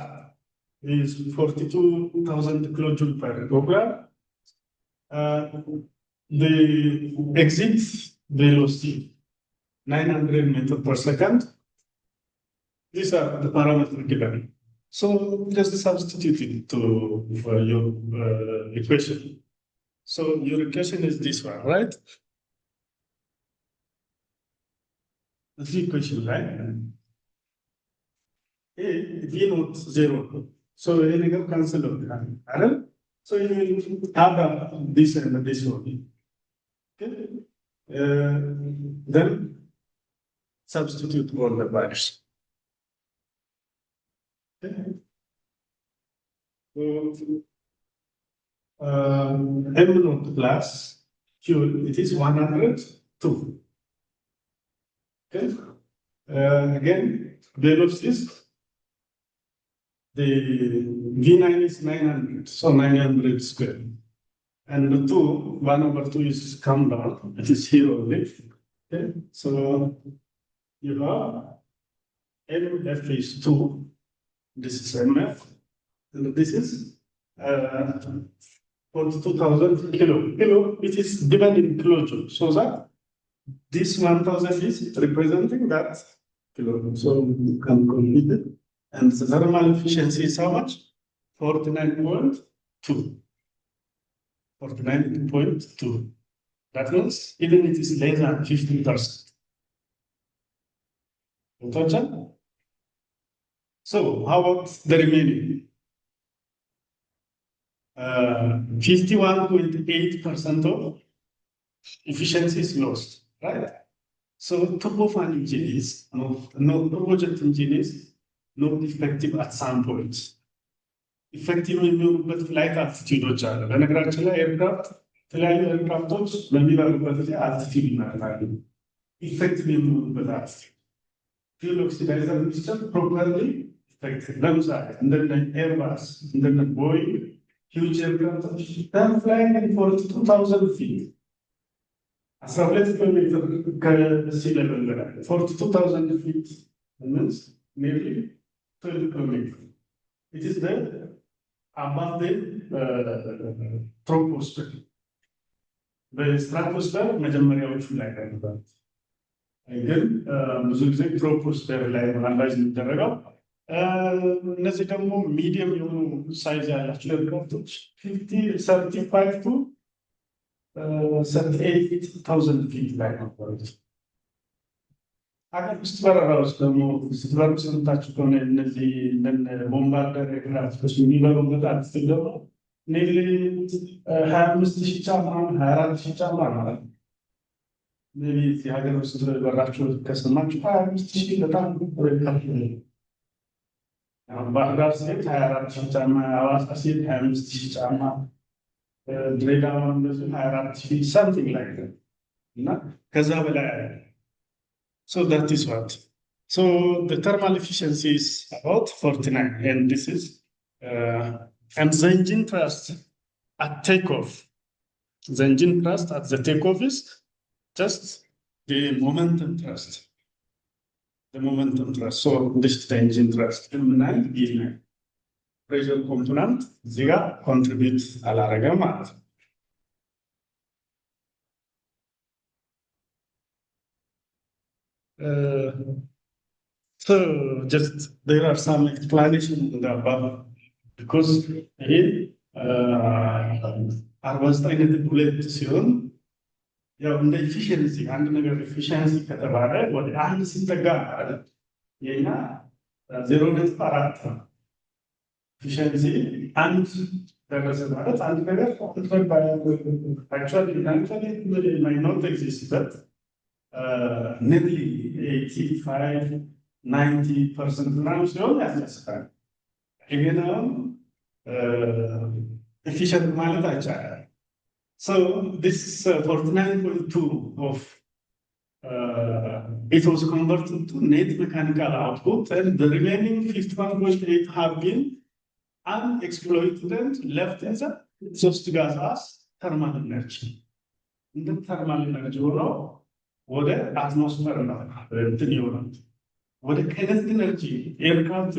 is 42,000 kilojoule per kilogram. The exit velocity 900 meters per second. These are the parameters given. So just substitute it to your equation. So your equation is this one, right? That's the equation, right? A, V naught 0. So you can cancel it. So you will add up this and this one. Okay? Then substitute all the values. Okay. So, M naught plus fuel, it is 102. Okay. Again, velocities, the V9 is 900, so 900 square. And the 2, 1/2 is come down, it is here only. Okay. So you have MF is 2. This is MF, and this is 42,000 kilo. Kilo, it is given in kilojoule, so that this 1,000 is representing that kilo. So you can complete it. And the thermal efficiency is how much? 49.2. 49.2. That means even it is less than 50%. So how about the remaining? 51.8% of efficiency is lost, right? So turbofan engine is turbojet engine is not effective at some point. Effective የሚሆኑበት ፍላይት አልቲቲዩዶች አለ። በነገራችን ላይ የተለያዩ ኤርክራፍቶች በሚበሩበት ጊዜ አልቲቲዩድ ይመርጣሉ። ኢፌክቲቭ የሚሆኑበት አልቲቲዩድ ፊውል ኦክሲዳይዘር ሚክስቸር ፕሮፐርሊ ኢፌክቲቭ። ለምሳሌ እንደነ ኤርባስ እንደነ ቦይንግ ሂውጅ ኤርክራፍቶች ፍላይንግ ኢን 42,000 ፊት 12 ኪሎ ሜትር ከሲ ሌቨል በላይ 42,000 ፊት ሚንስ nearly 12 kilometers. It is the above the troposphere. በስትራቶስፌር መጀመሪያዎቹ ላይ ነበር። ግን ብዙ ጊዜ ትሮፖስፌር ላይ አናላይዝ የሚደረገው እነዚህ ደግሞ ሚዲየም የሆኑ ሳይዝ ያላቸው ኤርክራፍቶች 35 to 38,000 ፊት ላይ ነበሩት። ሀገር ውስጥ በረራዎች ደግሞ ስትበሩ ስንታችሁ ከሆነ እነዚህ ቦምባርደር ኤርክራፍቶች የሚበሩበት አርቲስት ደግሞ ኔሊ 25,000 ጫማ 24,000 ጫማ ማለት ነው። ኔሊ እዚህ ሀገር ውስጥ በራችሁ ከሰማችሁ 25,000 በጣም ሬካል ባህር ዳር ሴት 24,000 ጫማ፣ ሐዋሳ ሴት 25,000 ጫማ፣ ድሬዳዋ እንደዚህ 24,000 something like that እና ከዛ በላይ አለ። So that is what. So the thermal efficiency is about 49, and this is and the engine thrust at takeoff. The engine thrust at the takeoff is just the momentum thrust. The momentum thrust. So this is the engine thrust. And the pressure component ziga contribute alarga ማለት ነው። So just there are some explanations in the above because here 49.2 ሲሆን ያው እንደ ኤፊሺየንሲ አንድ ነገር ኤፊሺየንሲ ከተባለ ወደ አንድ ሲጠጋ ማለት የኛ 0.4 ነው። ኤፊሺየንሲ አንድ ደረሰ ማለት አንድ ነገር actually might not exist but nearly 85-90% ምናምን ሲሆን ያስደስታል። ይሄን efficient ማለት አይቻልም። So this 49.2 of it was converted to net mechanical output, and the remaining 51.8 have been unexploited and left as a exhaust gas as thermal energy. The thermal energy ወደ አትሞስፌር ነው እንትን ይሆናል። ወደ ካይኔቲክ ኤነርጂ ኤርክራፍት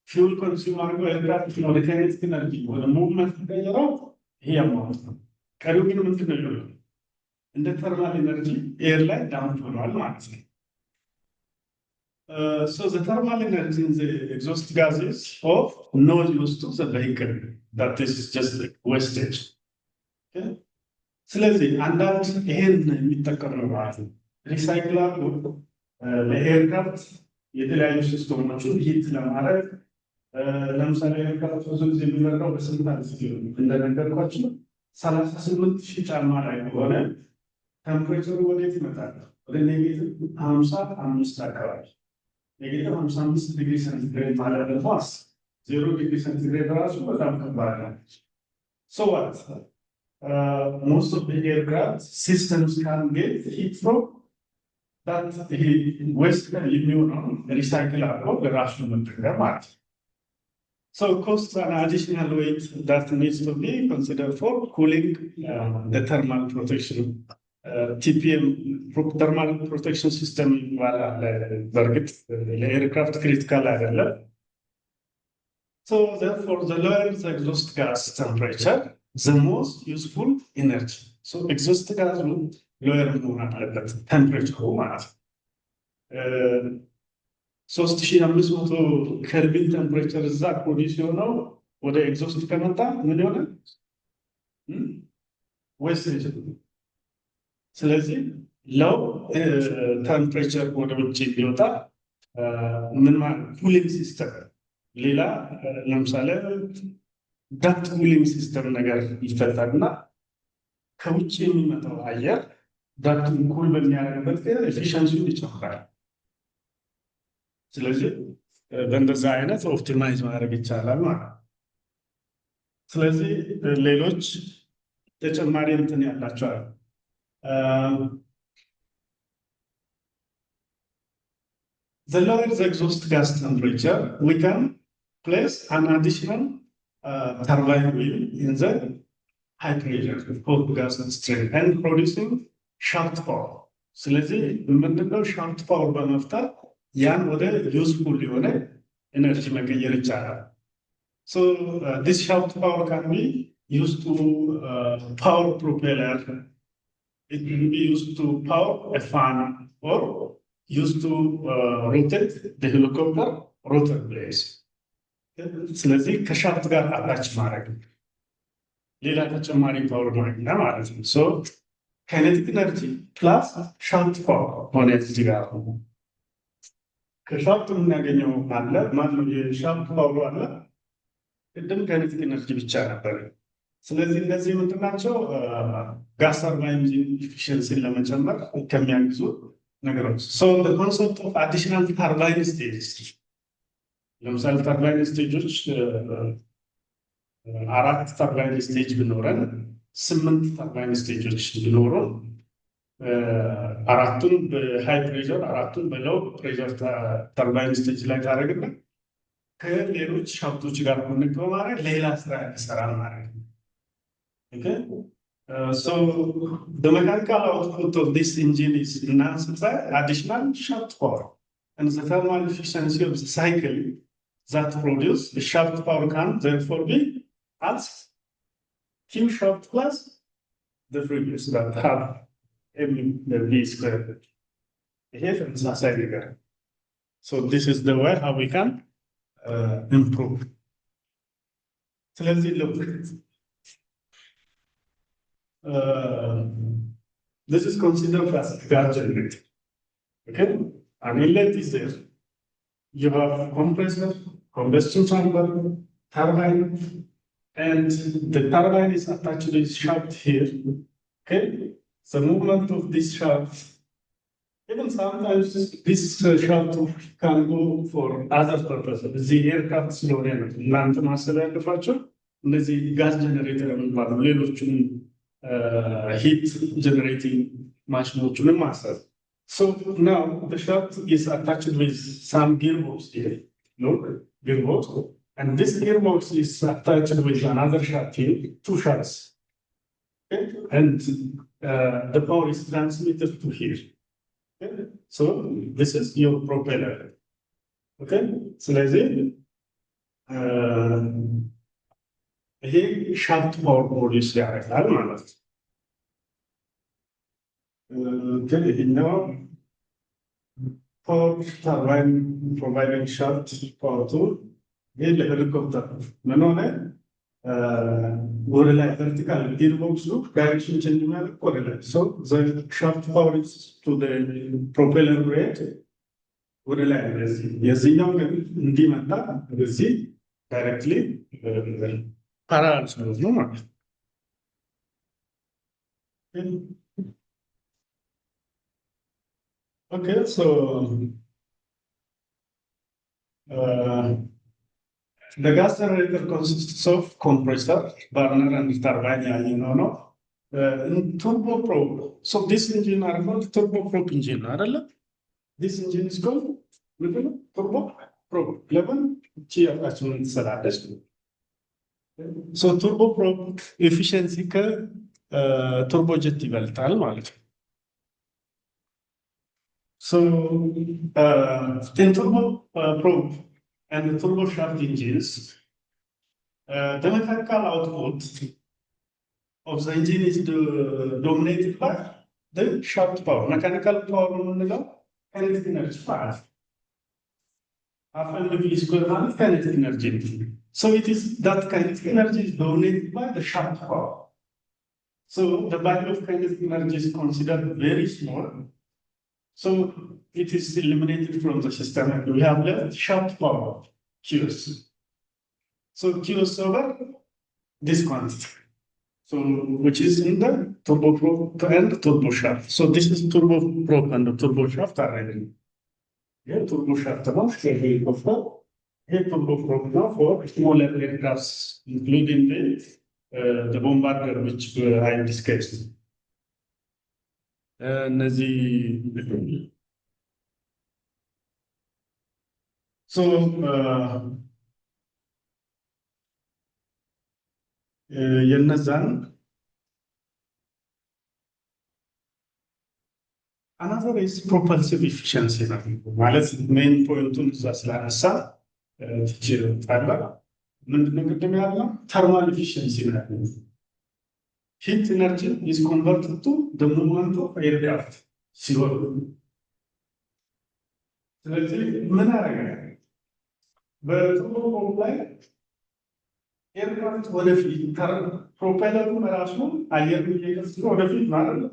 ፊውል ኮንሱም አድርጎ ኤርክራፍት ወደ ካይኔቲክ ኤነርጂ ወደ ሙቭመንት ተቀየረው ይሄ አማውንት ነው። ቀሪው ግን ምንድን ነው ይሆናል? እንደ ተርማል ኤነርጂ ኤር ላይ ዳምፕ ሆኗል ማለት ነው። So the thermal energy in the exhaust gases of no use to the vehicle, that is just wastage. Okay? ስለዚህ አንዳንድ ይሄን የሚጠቀሙ ማለት ነው ሪሳይክል አድርጎ ለኤርክራፍት የተለያዩ ሲስተሞችን ሂት ለማድረግ ለምሳሌ ኤርክራፍት ብዙ ጊዜ የሚበረው በስንት አልሲዮ እንደነገርኳችሁ 38,000 ጫማ ላይ ከሆነ ቴምፕሬቸሩ ወዴት ይመጣል? ወደ ኔጌቲቭ 55 አካባቢ። ኔጌቲቭ 55 ዲግሪ ሴንቲግሬድ ማለት ደግሞ 0 ዲግሪ ሴንቲግሬድ ራሱ በጣም ከባድ ነው። So what? Most of the aircraft systems can get heat from that waste recycle the rational material. So costs an additional weight that needs to be considered for cooling the thermal protection. TPM thermal protection system aircraft critical level. So therefore the lower the exhaust gas temperature, the most useful energy. So exhaust gas lower temperature ማለት 3500 ኬልቪን ቴምፕሬቸር እዛ ፕሮዲስ የሆነው ወደ ኤግዞስት ከመጣ ምን ይሆናል? ዌስቴጅ። ስለዚህ ሎው ቴምፕሬቸር ወደ ውጭ ቢወጣ ምን ማለት ኩሊንግ ሲስተም ሌላ ለምሳሌ ዳክት ኩሊንግ ሲስተም ነገር ይፈጠርና ከውጭ የሚመጣው አየር ዳክቱን ኩል በሚያደርግበት ጊዜ ኤፊሺየንሲውን ይጨምራል። ስለዚህ በእንደዛ አይነት ኦፕቲማይዝ ማድረግ ይቻላል ማለት ነው። ስለዚህ ሌሎች ተጨማሪ እንትን ያላቸዋል the lower the exhaust gas temperature, we can place an additional turbine wheel in the high pressure hot gas stream and producing shaft power. ስለዚህ ምንድነው ሻፍት ፓወር በመፍጠር ያን ወደ ዩዝፉል የሆነ ኤነርጂ መቀየር ይቻላል። So this shaft power can be used to power propeller. It can be used to power a fan or used to rotate the helicopter rotor blades. ስለዚህ ከሻፍት ጋር አታች ማድረግ ሌላ ተጨማሪ ፓወር ማግኛ ማለት ነው። ሶ ካይኔቲክ ኤነርጂ ፕላስ ሻፍት ፓወር ሆነ እዚህ ጋር ከሻፍት የምናገኘው አለ ማለት የሻፍት ፓወር አለ ቅድም ካይኔቲክ ኤነርጂ ብቻ ነበር። ስለዚህ እነዚህ ምንድን ናቸው? ጋስ ተርባይን ኢፊሽንሲን ለመጨመር ከሚያግዙ ነገሮች። ሶ the concept of additional turbine stages ለምሳሌ ተርባይን ስቴጆች 4 ተርባይን ስቴጅ ቢኖረን 8 ተርባይን ስቴጆች ቢኖሩ 4ቱን በሃይ ፕሬሸር 4ቱን በሎው ፕሬሸር ተርባይን ስቴጅ ላይ ታደርግና ከሌሎች ሻፍቶች ጋር ኮኔክት በማድረግ ሌላ ስራ ይሰራል ማለት ነው። Okay, so the mechanical output of this engine is enhanced by additional shaft power, and the thermal efficiency of the cycle that produce the shaft power can therefore be as Q shaft plus the previous that have v squared. Here it's a side figure. So this is the way how we can improve. So let's look. This is considered as gas generator. Okay, an inlet is there. You have compressor, combustion chamber, turbine, and the turbine is attached to this shaft here. Okay, the movement of this shaft, even sometimes this shaft can go for other purposes. The aircraft slow down. Land master aircraft. እነዚህ ጋዝ ጀነሬተር የሚባሉ ሌሎችም heat generating ማሽኖቹንም ማሰብ። So now the shaft is attached with some gearbox here. Look, gearbox. And this gearbox is attached with another shaft here, 2 shafts. Okay? And the power is transmitted to here. Okay? So this is your propeller. Okay? ስለዚህ ይሄ ሻፍት ፓወር ፕሮዲውስ ያደርጋል ማለት ነው። ግን ይሄኛው ፓወር ተርባይን ፕሮቫይዲንግ ሻፍት ፓወር ቱ ይሄ ለሄሊኮፕተር ምን ሆነ ወደ ላይ ቨርቲካል ጊርቦክሱ ዳይሬክሽን ቼንጅ ማለት ወደ ላይ ሶ ዘ ሻፍት ፓወር ኢዝ ቱ ዘ ፕሮፔለር ብሌድ ወደ ላይ እንደዚህ የዚህኛው ግን እንዲመጣ እንደዚህ ዳይሬክትሊ parallel ስለሆነ ነው ማለት ነው። Okay, so the gas generator consists of compressor, burner, and turbine. You know, turboprop. So this engine are called turboprop engine. This engine is called turboprop. 11 G attachment saladas. So turboprop efficiency ka turbojet ይበልጣል ማለት ነው። So in turboprop and the turbo shaft engines, the mechanical output of the engine is dominated by the shaft power. Mechanical power የምንለው kinetic energy ማለት after the square and kinetic energy. So it is that kinetic energy is dominated by the shaft power. So the value of kinetic energy is considered very small. So it is eliminated from the system and we have left shaft power, Qs. So Qs over this quantity. So which is in the turboprop and turbo shaft. So this is turboprop and the turbo shaft are ready. Yeah, turbo shaft here turboprop now for smaller aircrafts, including the bombardier which I discussed. እነዚህ so የነዛን Another is propulsive efficiency ነው ማለት ሜን ፖይንቱን እዛ ስላነሳ ትችላለ። ምንድነው ቅድም ያለው ተርማል ኤፊሽንሲ ነው። ሂት ኢነርጂ is converted to the movement of aircraft ሲሆን ስለዚህ ምን ያደርጋል? በቱርቦፕሮፕ ላይ ኤርክራፍት ወደፊት ፕሮፔለሩ ራሱ አየር እየቀሰቀሰ ወደፊት ማለት ነው።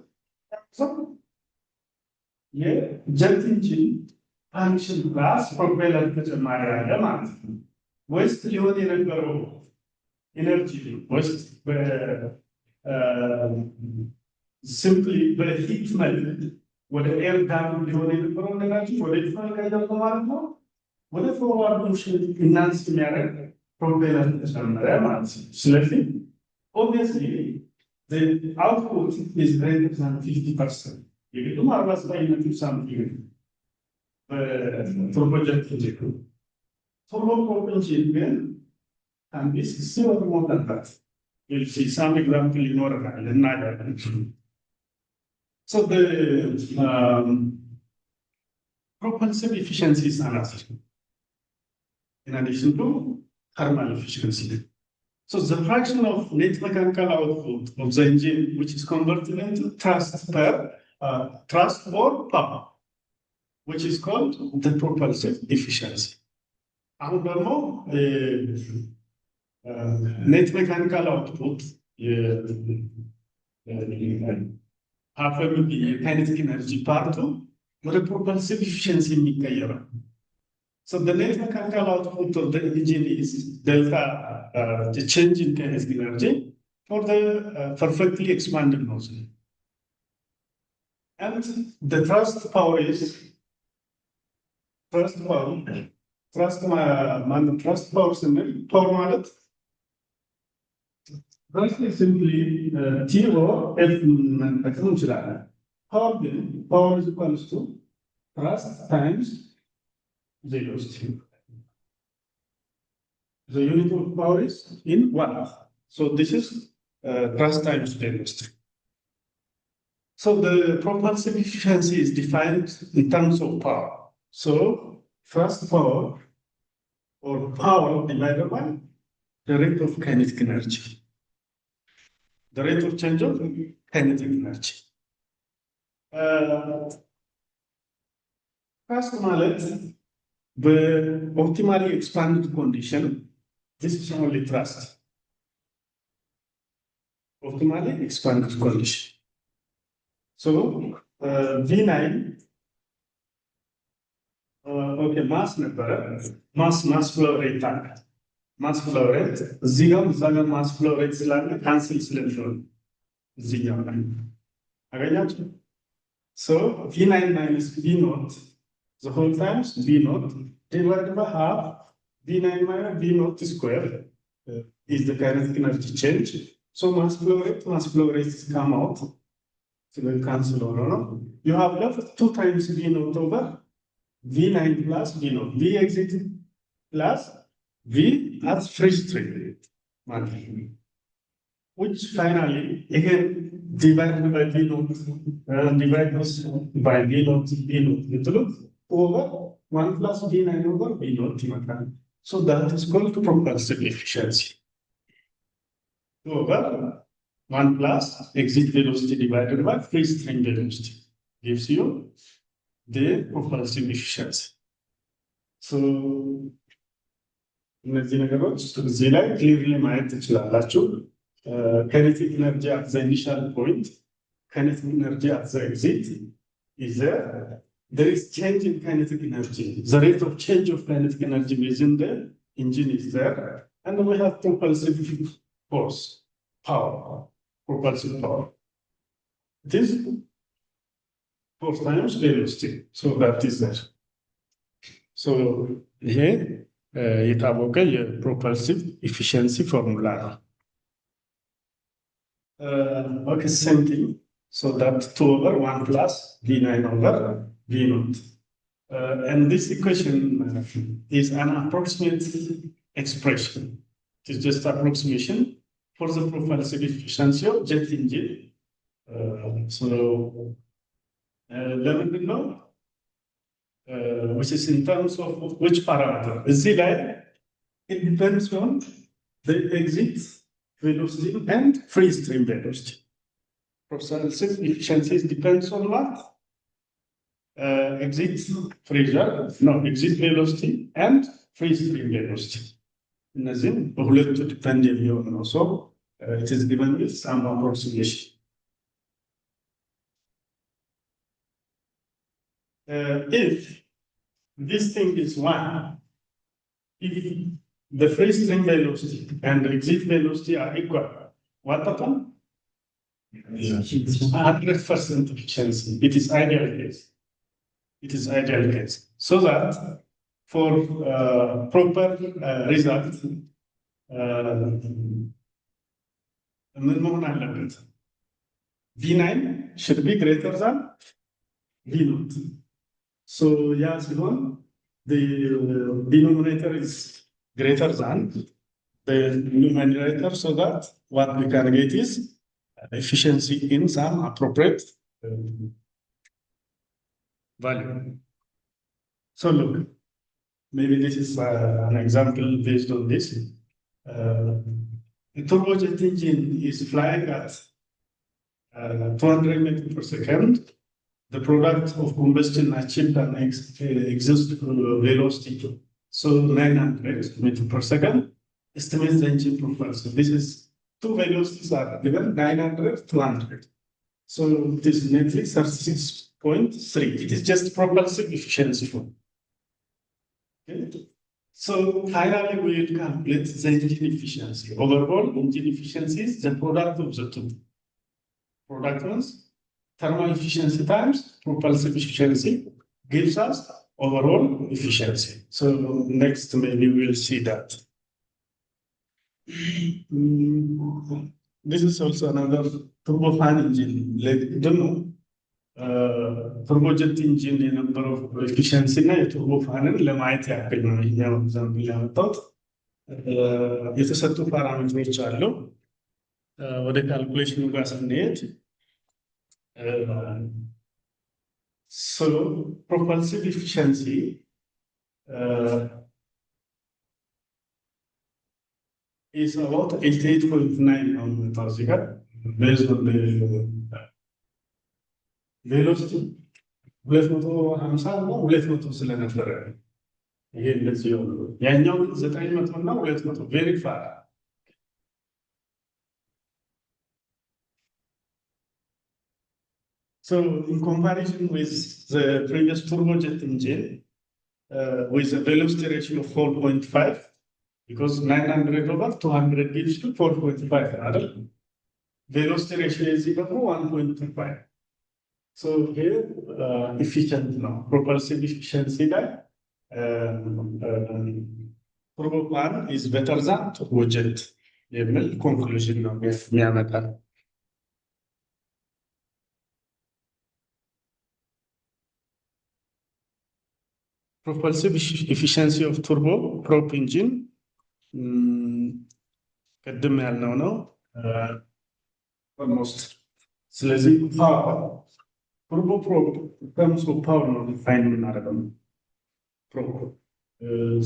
የጀት ኢንጂን ፋንክሽን ፕላስ ፕሮፔለር ተጨማሪ አለ ማለት ነው። ዌስት ሊሆን የነበረው ኢነርጂ ዌስት ሲምፕሊ በሂት መልክ ወደ ኤር ዳም ሊሆን የነበረው ኤነርጂ ወደ ኢንፍራሬድ ማለት ነው። ወደ ፎርዋርድ ሞሽን ኢናንስ የሚያደርግ ፕሮፔለር ተጨመረ ማለት ነው። ስለዚህ ኦብቪየስሊ the output is greater than 50%. የግድም 49.something በቱርቦጀት ኢንጂን ቱርቦፕሮፕልሽን ግን can be 60 or more than that. We'll see some example ይኖረናል እናያለን። So the propulsive efficiency is another in addition to thermal efficiency. So the fraction of net mechanical output of the engine which is converted into thrust or power, which is called the propulsive efficiency. አሁን ደግሞ net mechanical output ሀፈሩ የካይኔቲክ ኤነርጂ ፓርቱ ወደ ፕሮፐልሲቭ ኤፊሽንሲ የሚቀየረው። So the net mechanical output of the engine is delta, the change in kinetic energy for the perfectly expanded nozzle. And the thrust power is thrust power ስንል ፓወር ማለት thrust is simply T or F መጠቀም እንችላለን። power is equals to thrust times velocity. The unit of power is in watt. So this is thrust times velocity. So the propulsive efficiency is defined in terms of power. So thrust power or power divided by the rate of kinetic energy. The rate of change of kinetic energy. Thrust ማለት በoptimally expanded condition, this is only thrust. Optimally expanded condition. So V9 okay, mass ነበረ mass flow rate አለ mass flow rate እዚህ ጋር mass flow rate ስላለ ካንስል ስለሚሆን እዚህ ጋር አገኛችሁ። So V9 minus V0 the whole times V0 divided by half V9 minus V0 square is the kinetic energy change. So mass flow rate come out. So we cancel over. You have left 2 times V0 over V9 plus V0. V exit plus V as free stream. Which finally again divided by V0 divided by V0 over 1 plus V9 over V0. So that is called propulsive efficiency. Over 1 plus exit velocity divided by free stream velocity gives you the propulsive efficiency. So እነዚህ ነገሮች እዚህ ላይ ክሊርሊ ማየት ትችላላችሁ። kinetic energy at the initial point, kinetic energy at the exit is there is change in kinetic energy. The rate of change of kinetic energy within the engine is there, and we have propulsive force, power, propulsive power. This force times velocity, so that is there. So here የታወቀ የፕሮፐልሲቭ ኤፊሽንሲ ፎርሙላ ነው። Okay, same thing. So that 2 over 1 plus V9 over V0. And this equation is an approximate expression. It is just approximation for the propulsive efficiency of jet engine. So ለምንድን ነው? Which is in terms of which parameter? እዚህ ላይ it depends on the exit velocity and free stream velocity. Propulsive efficiency depends on what? Exit pressure, no, exit velocity and free stream velocity. እነዚህም በሁለቱ ዲፔንድ የሚሆን ነው። So it is given with some approximation. If this thing is 1, if the free stream velocity and the exit velocity are equal, what happens? 100% efficiency. It is ideal case. It is ideal case. So that for proper result, V9 should be greater than V0. So yeah, the denominator is greater than the numerator, so that what we can get is efficiency in some appropriate value. So look, maybe this is an example based on this. A turbojet engine is flying at 200 meters per second. The product of combustion achieved an exhaust velocity, so 900 meters per second. Estimates the engine propulsion. This is two velocities are given, 900, 200. So it is nearly 36.3. It is just propulsive efficiency. Okay. So finally, we will calculate the engine efficiency. Overall, engine efficiency is the product of the two. Product means thermal efficiency times propulsive efficiency gives us overall efficiency. So next, maybe we'll see that. This is also another turbofan engine. Like, don't know, turbojet engine in number of efficiency na turbofan ለማየት ያክል ነው ይሄው ኤግዛምፕል ያመጣሁት። የተሰጡ ፓራሜትሮች አሉ። ወደ ካልኩሌሽኑ ጋር ስንሄድ so propulsive efficiency is about 88.9 based on the velocity 250 ነው 200 ስለነበረ ይሄ እንደዚህ ነው። ያኛው 900 እና 200 very far. So in comparison with the previous turbojet engine with a velocity ratio of 4.5, because 900 over 200 gives you 4.5, velocity ratio is equal to 1.25. So here efficient now, propulsive efficiency that turbofan is better than turbojet. Conclusion now, yes. Propulsive efficiency of turboprop engine. ቅድም ያልነው ነው almost ስለዚህ power turboprop terms of power ነው ዲፋይን የምናደርገው prop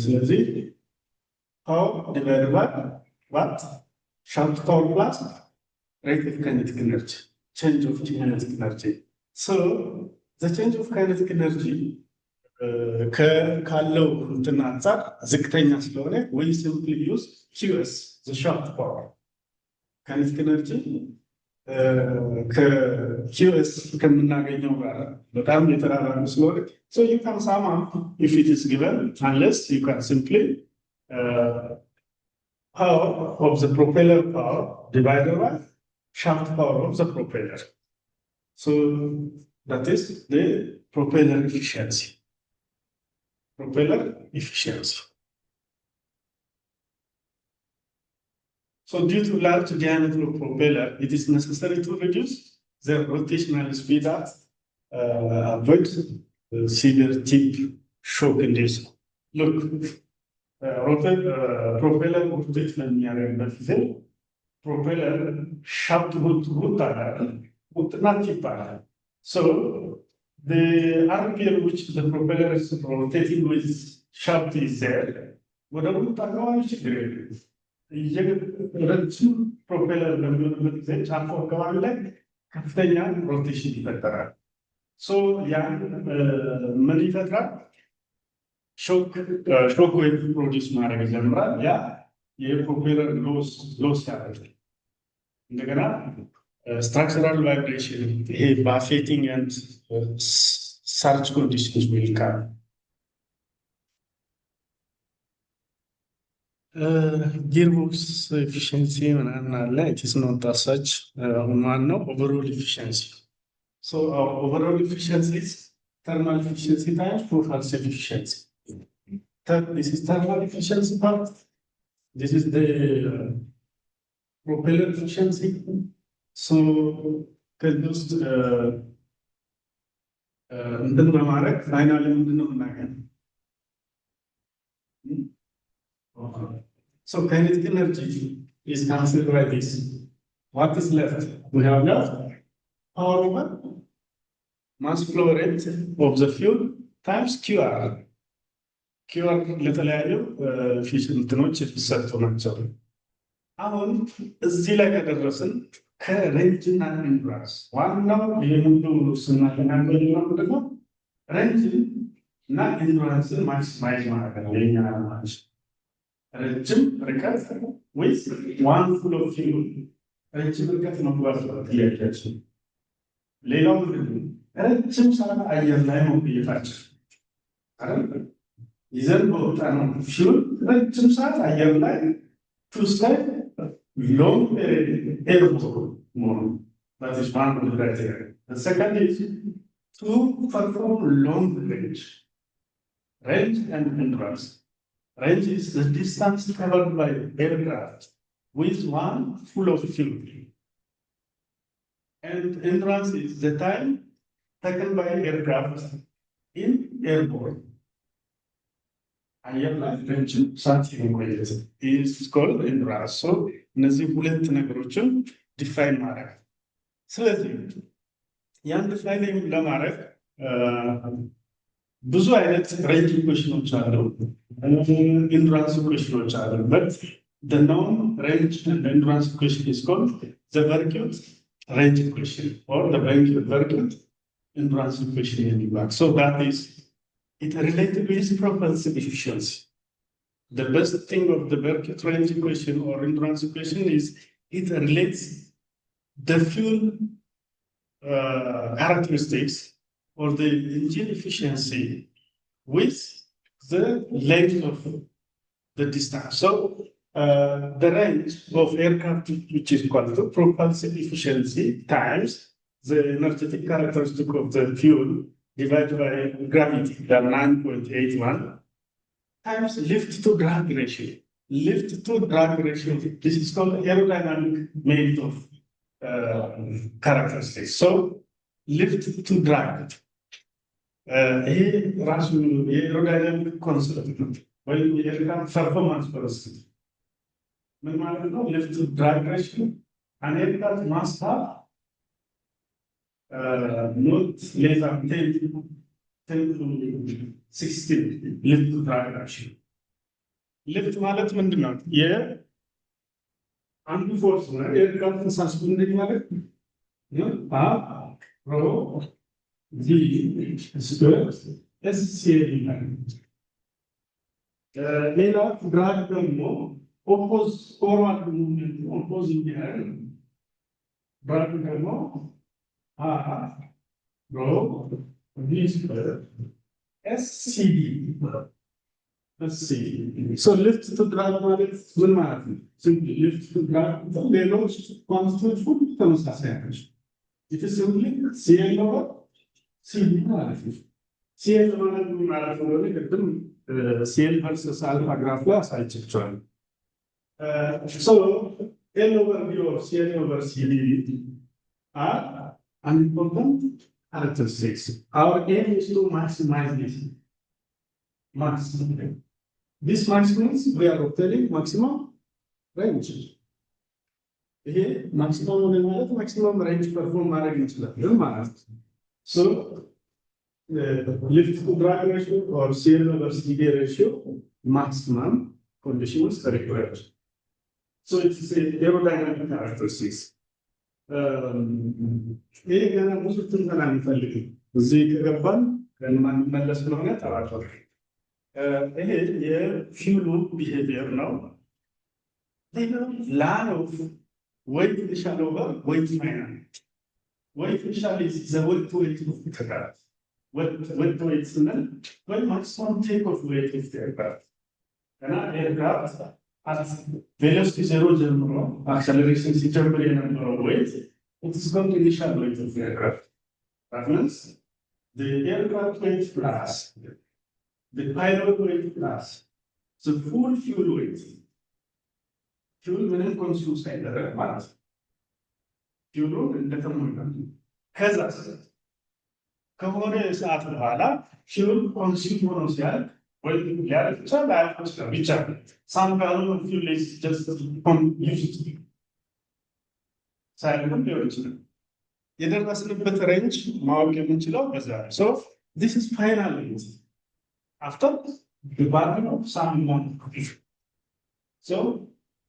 ስለዚህ power divided by what shaft power plus rate of kinetic energy, change of kinetic energy. So the change of kinetic energy ካለው እንትን አንፃር ዝቅተኛ ስለሆነ we simply use QS, the shaft power. kinetic energy ከQS ከምናገኘው ጋር በጣም የተራራቁ ስለሆነ so you can sum up if it is given, unless you can simply power of the propeller power divided by shaft power of the propeller. So that is the propeller efficiency. Propeller efficiency. So due to large diameter of propeller, it is necessary to reduce the rotational speed at avoid severe tip shock induced. Look, propeller rotate ለሚያደርግበት ጊዜ propeller shaft root not tip. So the RPM which the propeller is rotating with shaft is there. ወደሁሉ አካባቢ ችግር የለም። ረጅም ፕሮፔለር በሚሆንበት ጊዜ ጫፉ አካባቢ ላይ ከፍተኛ ሮቴሽን ይፈጠራል። ያን ምን ይፈጥራል? ሾክ ዌቭ ፕሮዲውስ ማድረግ ይጀምራል። ያ የፕሮፔለር ሎስ ያደርጋል። እንደገና structural vibration, buffeting and surge conditions will come. Gearbox efficiency, it is not as such overall efficiency. So our overall efficiency is thermal efficiency times propulsive efficiency. This is thermal efficiency part. This is the propeller efficiency. So just finally so kinetic energy is considered like this. What is left? We have left power over mass flow rate of the fuel times QR. QR ለተለያዩ ፊሽንትኖች የተሰጡ ናቸው። አሁን እዚህ ላይ ከደረስን ከሬንጅና ኢንዱራንስ ዋናው የሙሉ ስናገናኘው ምንድነው? ሬንጅ እና ኢንዱራንስን ማክሲማይዝ ማድረግ ነው የኛ ዓላማች። ረጅም ርቀት ወይስ ዋን ፉል ኦፍ ፊውል ረጅም ርቀት ነው ጥያቄያችን። ሌላው ምንድነው? ረጅም ሰዓት አየር ላይ መቆየታችን አይደል? ይዘን በወጣነው ፊውል ረጅም ሰዓት አየር ላይ ቱስታይ long airborne mode. That is one of the criteria. The second is to perform long range and endurance. Range is the distance covered by aircraft with one full of fuel. And endurance is the time taken by aircraft in airborne. አየር ላይ ረጅም ሰዓት የመቆየት is called endurance. So እነዚህ ሁለት ነገሮችን ዲፋይን ማድረግ። ስለዚህ ያን ዲፋይን ለማድረግ ብዙ አይነት ሬንጅ ኢኩዌሽኖች አሉ፣ ኢንዱራንስ ኢኩዌሽኖች አሉ። but the known range and endurance equation is called the Verkut range equation or the Verkut endurance equation የሚባል። So that is it related with propulsive efficiency. The best thing of the Verkut range equation or endurance equation is it relates the fuel characteristics or the engine efficiency with the length of the distance. So the range of aircraft, which is equal to propulsive efficiency times the energetic characteristic of the fuel divided by gravity, that 9.81, times lift to drag ratio. Lift to drag ratio, this is called aerodynamic made of characteristics. So lift to drag. Aerodynamic concept. Well, aircraft performance concept. Lift to drag ratio. An aircraft must have not less than 10 to 16 lift to drag ratio. Lift ማለት ምንድን ነው? የአንዱ ፎርስ ነው። ኤርክራፍት ሳስፔንድ ማለት ነው። ሮ ጂ ስኩዌር ኤስ ሲ ይላል። ሌላ ድራግ ደግሞ ኦፖዝ ፎርዋርድ ሙቭመንት ኦፖዝ እንዲያደርግ ድራግ ደግሞ rho v square SCD. So lift to drag ማለት ምን ማለት ነው? Simply lift to drag ሌሎች ኳንቲቲዎች ሁሉ ተመሳሳይ ናቸው። It is simply CL over CD ማለት ነው። CL ማለት ምን ማለት ነው? ቅድም CL versus alpha ግራፍ ላይ አሳይቻችኋለሁ። So L over V or CL over CD are an important characteristics. Our aim is to maximize this. Maximum. This maximum we are obtaining maximum range. Here maximum range perform marriage. So lift to drag ratio or CL over CD ratio maximum condition is required. So it's a aerodynamic characteristics. ይህ ገና ብዙ ትንተና የሚፈልግ እዚህ ከገባን መለስ ስለሆነ ተባቷል። ይሄ የፊውሉ ቢሄቪየር ነው። ላን ኦፍ weight initial over weight final. Weight initial is the weight of the aircraft. Weight when maximum takeoff weight of the aircraft. And our aircraft at velocity 0 acceleration ሲጀምር የነበረው weight, it is going to initial weight of the aircraft. That means the aircraft weight plus the pilot weight plus the full fuel weight. Fuel ምንም ኮንሱም ሳይደረግ ማለት ነው። ፊውሉ እንደተሞላ ከዛ ከሆነ ሰዓት በኋላ ፊውል ኮንሱም ሆኖ ሲያልቅ ወይ ሊያልቅ ይችላል ላያልቅ ይችላል ብቻ some value of fuel is just used ሳይሆን ሊሆን ይችላል። የደረስንበት ሬንጅ ማወቅ የምንችለው በዛ ነው። So this is final weight after the burning of some amount of fuel. So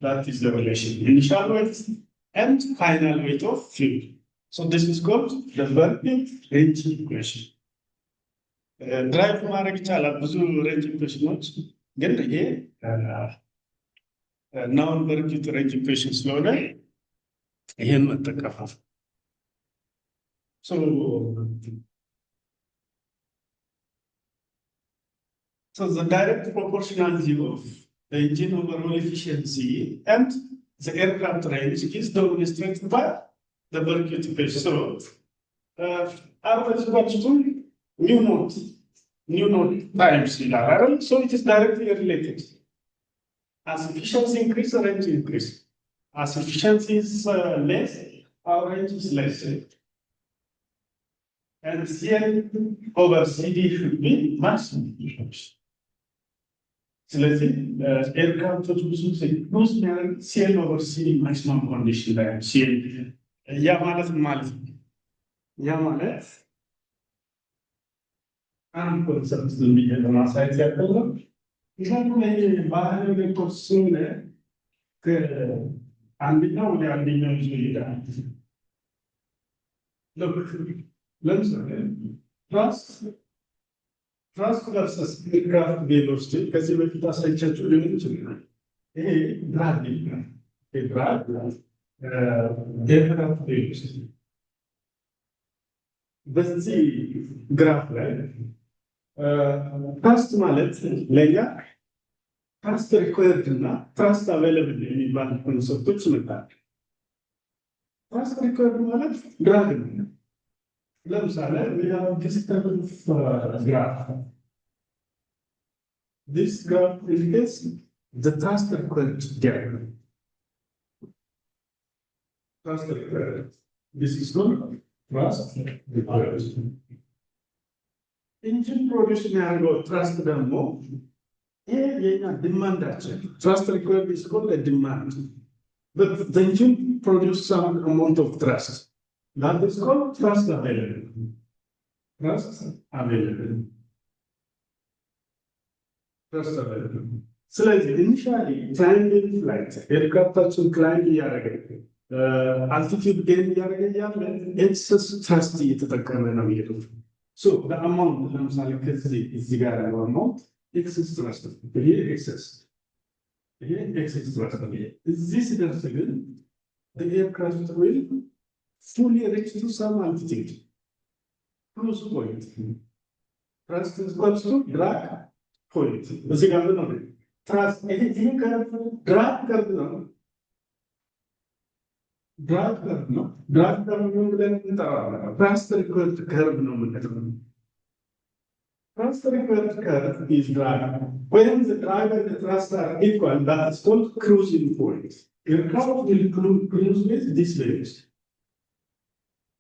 that is the relation, initial weight and final weight of fuel. So this is called the burning range equation. Drive ማድረግ ይቻላል ብዙ range equations ግን ይሄ non burning range equation ስለሆነ ይሄን መጠቀም so the direct proportionality of the engine overall efficiency and the aircraft range is demonstrated by the Berkut equation. So, R is equal to mu naught times lateral. So it is directly related. As efficiency increase, the range increase. As efficiency is less, our range is less. And CL over CD should be maximum efficiency. ስለዚህ ኤርክራፍቶች ብዙ ጊዜ ሉዝ የሚያደርግ ሲኤል ኦቨር ሲዲ ማክሲመም ኮንዲሽን ላይ ሲኤል ያ ማለት ያ ማለት አንድ ኮንሰፕት ብዬ ለማሳየት ያክል ነው። ምክንያቱም ይሄ ባህል ቬክተር ስለሆነ ከአንደኛው ወደ አንደኛው ይዞ ይሄዳል። ለምሳሌ ትራስት ቨርሰስ ኤርክራፍት ቬሎሲቲ ከዚህ በፊት አሳይቻችሁ ሊሆን ይችላል። ይሄ ድራግ ይባላል። ድራግ ኤርክራፍት ቬሎሲቲ በዚህ ግራፍ ላይ ትራስት ማለት ለኛ ትራስት ሪኳየርድ እና ትራስት አቬለብል የሚባሉ ኮንሰፕቶች ይመጣሉ። ትራስት ሪኳየርድ ማለት ድራግ ነው። ለምሳሌ this type of graph. This graph indicates the thrust required gap. Thrust required. This is not thrust required. Engine production ያደርገው thrust ደግሞ ይሄ የኛ demand አችን thrust required is called a demand. But the engine produces some amount of thrust. That is called thrust available. Thrust available. Thrust available. ስለዚህ ኢኒሺያሊ ክላይምቢንግ ፍላይት ኤርክራፍታችን ክላይምብ እያደረገ አልቲቲዩድ ጌን እያደረገ ያለ ኤክሰስ ትረስት እየተጠቀመ ነው የሚሄደው። ሶ በአማውንት ለምሳሌ ከዚህ እዚህ ጋር ያለው አማውንት ኤክሰስ ትረስት ይሄ ኤክሰስ ትረስት ነው። እዚህ ሲደርስ ግን ኤርክራፍት ዊል fully reach to some altitude. Cruise point. Thrust is equal to drag point. This is the thrust. This drag curve. Drag curve. Drag curve. Thrust required curve. Thrust required curve is drag. When the drag and the thrust are equal, that is called cruising point. Aircraft will cruise with this velocity.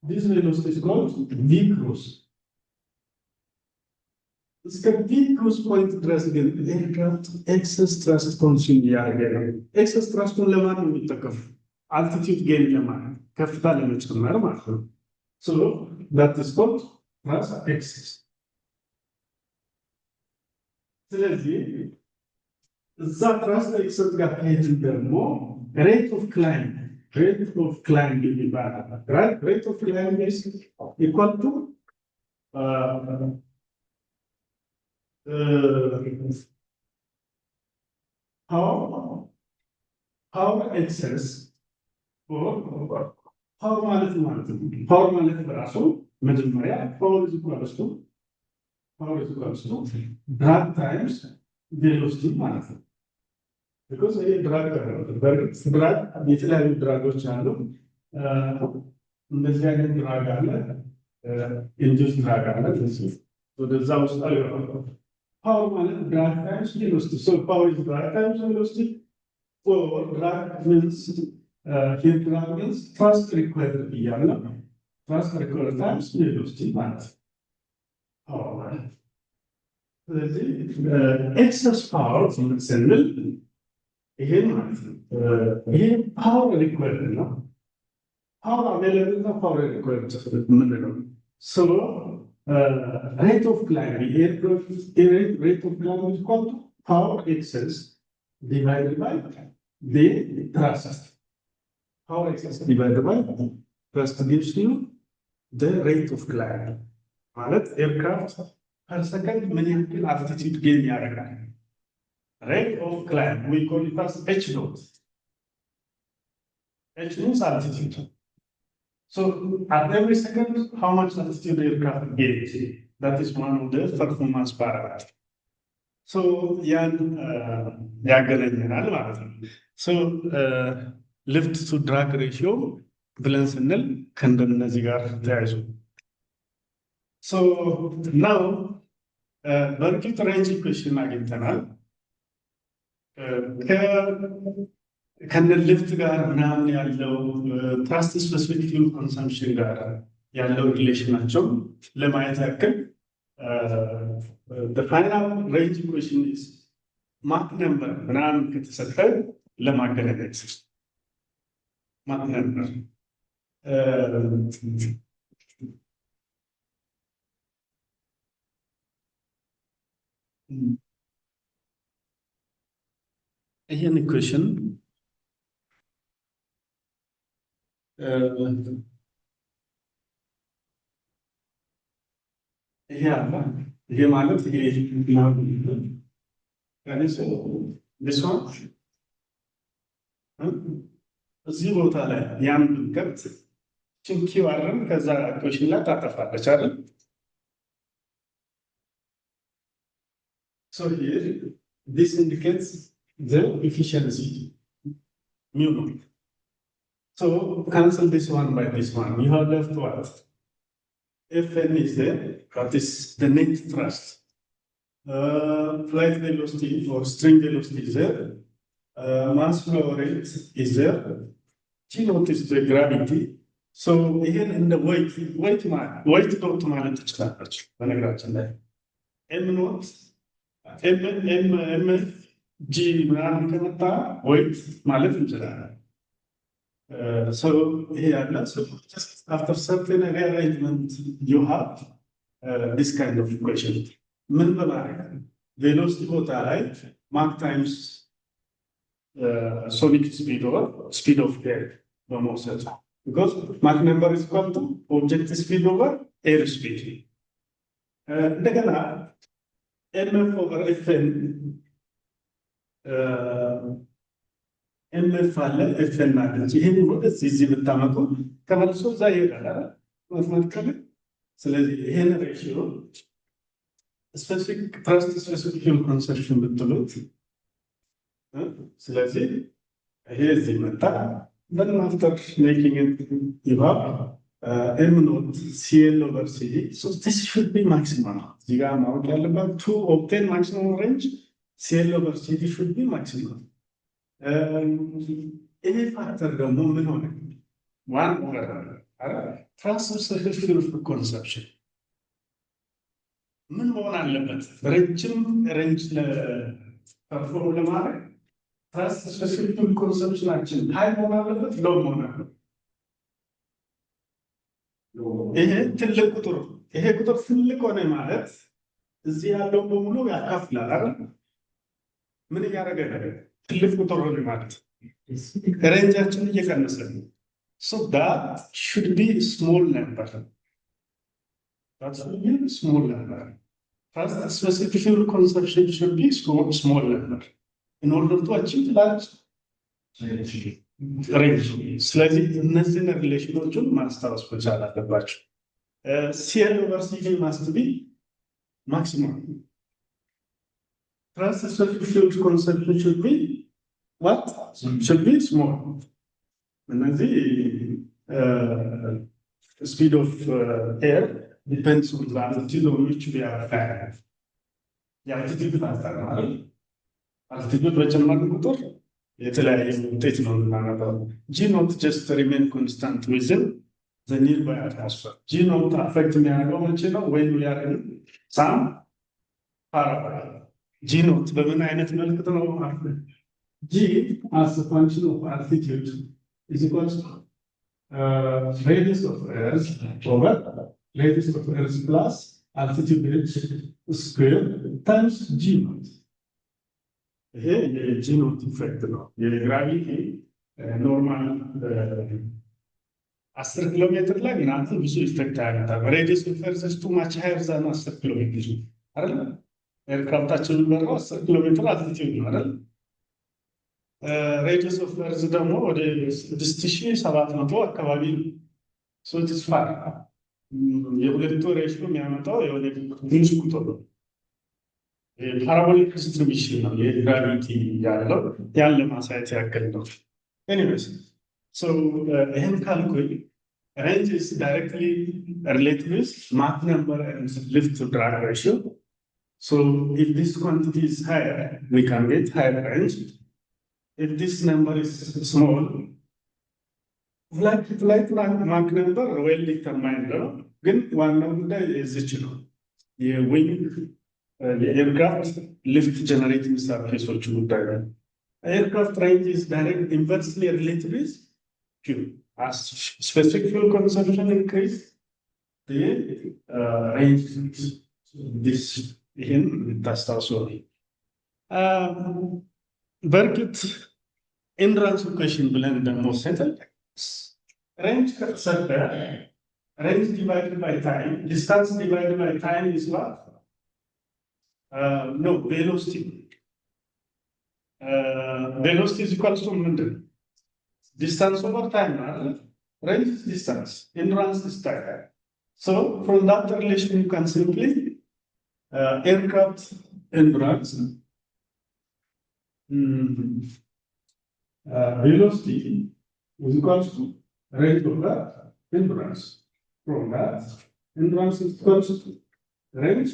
This velocity is called V cruise. እስከ V cruise point ድረስ ግን ኤርክራፍት ኤክሰስ ትረስት ኮንሱም ያደርጋል። ኤክሰስ ትረስቱን ለማን ነው የሚጠቀሙ? አልቲቲዩድ ጌን ለማድረግ ከፍታ ለመጨመር ማለት ነው። So that is called thrust excess. ስለዚህ እዛ ትራስት ኤክሰስ ጋር ከሄድን ደግሞ ሬት ኦፍ ክላይምብ ይባላል። ሬት ኦፍ ክላይምብ ኢዝ ኢኳል ቱ ፓወር ኤክሰስ ፓወር ማለት በራሱ መጀመሪያ ፓወር ኢዝ ኢኳልስ ቱ ድራግ ታይምስ ቬሎሲቲ ማለት ነው። ቢኮዝ ይሄ ድራግ በእርግጥ ድራግ የተለያዩ ድራጎች አሉ። እንደዚህ አይነት ድራግ አለ፣ ኢንዱስ ድራግ አለ። ወደዛ ውስጥ ፓወር ማለት ድራግ ታይምስ ቬሎሲቲ። ሶ ፓወር ኢዝ ድራግ ታይምስ ቬሎሲቲ ኦር ድራግ ሚንስ ሂር ድራግ ሚንስ ትራስት ሪኳየርድ እያለ ትራስት ሪኳየርድ ታይምስ ቬሎሲቲ ማለት ነው። ፓወር ማለት ስለዚህ ኤክሰስ ፓወር ስንል ይሄ ማለት ነው። ይሄ ፓወር ሪኳየርድ ነው። ፓወር አቬለብል ነው። ፓወር ሪኳየርድ ምንድነው? ሶ ሬት ኦፍ ክላይምቢንግ ሬት ኦፍ ክላይምቢንግ is equal to power excess divided by the thrust. Power excess divided by thrust gives you the rate of climb. ማለት ኤርክራፍት per second ምን ያክል altitude gain ያደርጋል? Rate of climb we call it as h dot. H means altitude. So at every second, how much altitude the aircraft gains? That is one of the performance parameters. So so lift to drag ratio ብለን ስንል ከእንደነዚህ ጋር ተያይዞ so now በርቂት ሬንጅ ኢኩዌሽን አግኝተናል። ከነ ሊፍት ጋር ምናምን ያለው ትራስት ስፔሲፊክ ፊውል ኮንሰምፕሽን ጋር ያለው ሪሌሽናቸው ለማየት ያክል the final range equation is Mach number ምናምን ከተሰጠ ለማገናኘት Mach number ይሄን ኢኩዌሽን ይሄ አለ። ይሄ ማለት ይሄ እዚህ ቦታ ላይ ያን ብንከት ችንኪው አረም ከዛ ኢኩዌሽን ላይ ታጠፋለች አይደል? So here this indicates the efficiency mu naught. So cancel this one by this one. You have left what? Fn is there. That is the net thrust. Flight velocity or string velocity is there. Mass flow rate is there. G naught is the gravity. So here in the weight dot ማለት ትችላላችሁ። በነገራችን ላይ m naught g ምናምን ከመጣ weight ማለት እንችላለን። So here so just after certain rearrangement you have this kind of equation. ምን በማድረግ velocity ቦታ ላይ Mach times sonic speed or speed of air በመውሰድ because Mach number is equal to object speed over air speed. እንደገና mf over fn mf አለ fn አለ። ይሄን ወደዚህ እዚህ ብታመጡ ተመልሶ እዛ ይሄዳል ማትማቲካሊ። ስለዚህ ይሄን ሬሽዮ ስፔሲፊክ ትራስት ስፔሲፊክ ፊውል ኮንሰምፕሽን ብትሉት ስለዚህ ይሄ እዚህ መጣ። then after making it you have m naught cl over cd. So this should be maximum. እዚህ ጋር ማወቅ ያለባት to obtain maximum range cl over cd should be maximum. ይሄ ፋክተር ደግሞ ምን ሆነ? ዋን ኦቨር ትራስት ስፔሲፊክ ፊውል ኮንሰምፕሽን ምን መሆን አለበት? ረጅም ሬንጅ ለፐርፎርም ለማድረግ ትራስት ስፔሲፊክ ፊውል ኮንሰምፕሽናችን ሃይ መሆን አለበት፣ ሎው መሆን አለበት። ይሄ ትልቅ ቁጥር ትልቅ ሆነ ማለት እዚህ ያለው በሙሉ ያካፍላል አይደል? ምን እያደረገ ነው? ትልቅ ቁጥር ነው ማለት ሬንጃችን እየቀነሰ ነው። So that should be small number. That should be small number. First, specific fuel consumption should be small number in order to achieve large range. ስለዚህ እነዚህን ሪሌሽኖችን ማስታወስ መቻል አለባቸው። CL over CV must be maximum. First, specific fuel consumption should be what? Should be small. እነዚህ speed of air depends on the altitude on which we are flying. የአልቲቲዩድ ፋክተር ማለት አልቲቲዩድ በጨመርን ቁጥር የተለያየ ውጤት ነው የምናመጣው። ጂ ኖት ጀስት ሪሜን ኮንስታንት ዊዝን ዘ ኒርባይ አትሞስፌር። ጂ ኖት አፌክት የሚያደርገው መቼ ነው? ዌን ዊ አር ኢን ሳም ፓራቦላ። ጂ ኖት በምን አይነት መልክት ነው? ጂ as a function of altitude is equals to radius of Earth over radius of Earth plus altitude h square times g naught. ይሄ የጂ ኖት ኢፌክት ነው። የግራቪቲ ኖርማል 10 ኪሎ ሜትር ላይ ምናምን ብዙ ኢፌክት አያመጣም። ሬዲየስ ኦፍ ኤርዝ ኢዝ ቱ ማች ሃየር ዛን 10 ኪሎ ሜትር አይደል? ኤርክራፍታችን የሚበረው 10 ኪሎ ሜትር አልቲቲዩድ ነው አይደል? ሬዲየስ ኦፍ ኤርዝ ደግሞ ወደ 6700 አካባቢ ነው። ሶ ኢትስ ፋር የሁለቱ ሬሽዮ የሚያመጣው የሆነ ትንሽ ቁጥር ነው። ፓራቦሊክ ዲስትሪቢሽን ነው የግራቪቲ ያለው ያን ለማሳየት ያክል ነው። ኤኒዌይስ ሶ ይሄን ካልኩኝ range is directly related with Mach number and lift to drag ratio. So if this quantity is higher, we can get higher range. If this number is small, flight Mach number well determined. Again, one number is the wing, the aircraft lift generating surface or aircraft range is directly inversely related with fuel. As specific fuel consumption increase, the range this in that's also. Berkut endurance question blend the most settled. Range range divided by time, distance divided by time is what? No, velocity. Velocity is equal to distance over time. Range is distance, endurance is time. So from that relation, you can simply aircraft endurance, velocity is equal to range over endurance. From that, endurance is equal to range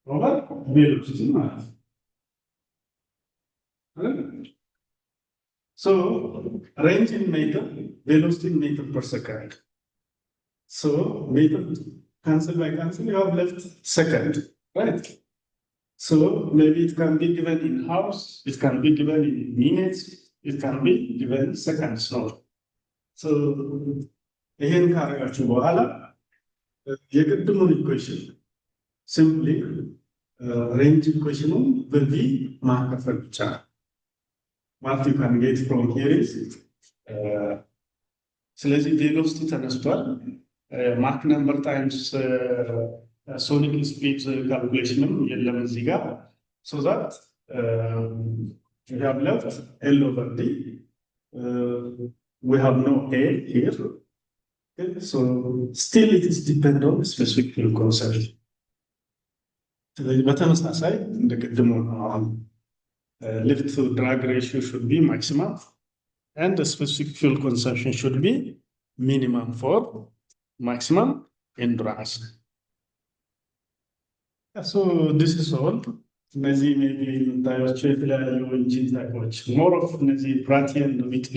over velocity. So range in meter, velocity in meter per second. So meter cancel by cancel, you have left second, right? So maybe it can be given in hours, it can be given in minutes, it can be given in seconds. No. So ይሄን ካረጋችሁ በኋላ የቅድሙን ኢኩዌሽን ሲምፕሊ ሬንጅ ኢኩዌሽኑን በቪ ማካፈል ብቻ ነው። What you can get from here is ስለዚህ ቬሎሲቲ ተነስቷል። ማክ ነምበር ታይምስ ሶኒክ ስፒድ ካልኩሌሽንም የለም እዚህ ጋር so that we have left L over D. We have no A here. Okay, so still it is dependent on specific fuel consumption. ስለዚህ በተመሳሳይ እንደቀድሞ አሁን lift to drag ratio should be maximum and the specific fuel consumption should be minimum for maximum endurance. So this is all. እነዚህ ሜቢ የምታዩቸው የተለያዩ ኢንጂን ታይፖች ሞር ኦፍ እነዚህ ፕራቲ ኤንድ ዊትሊ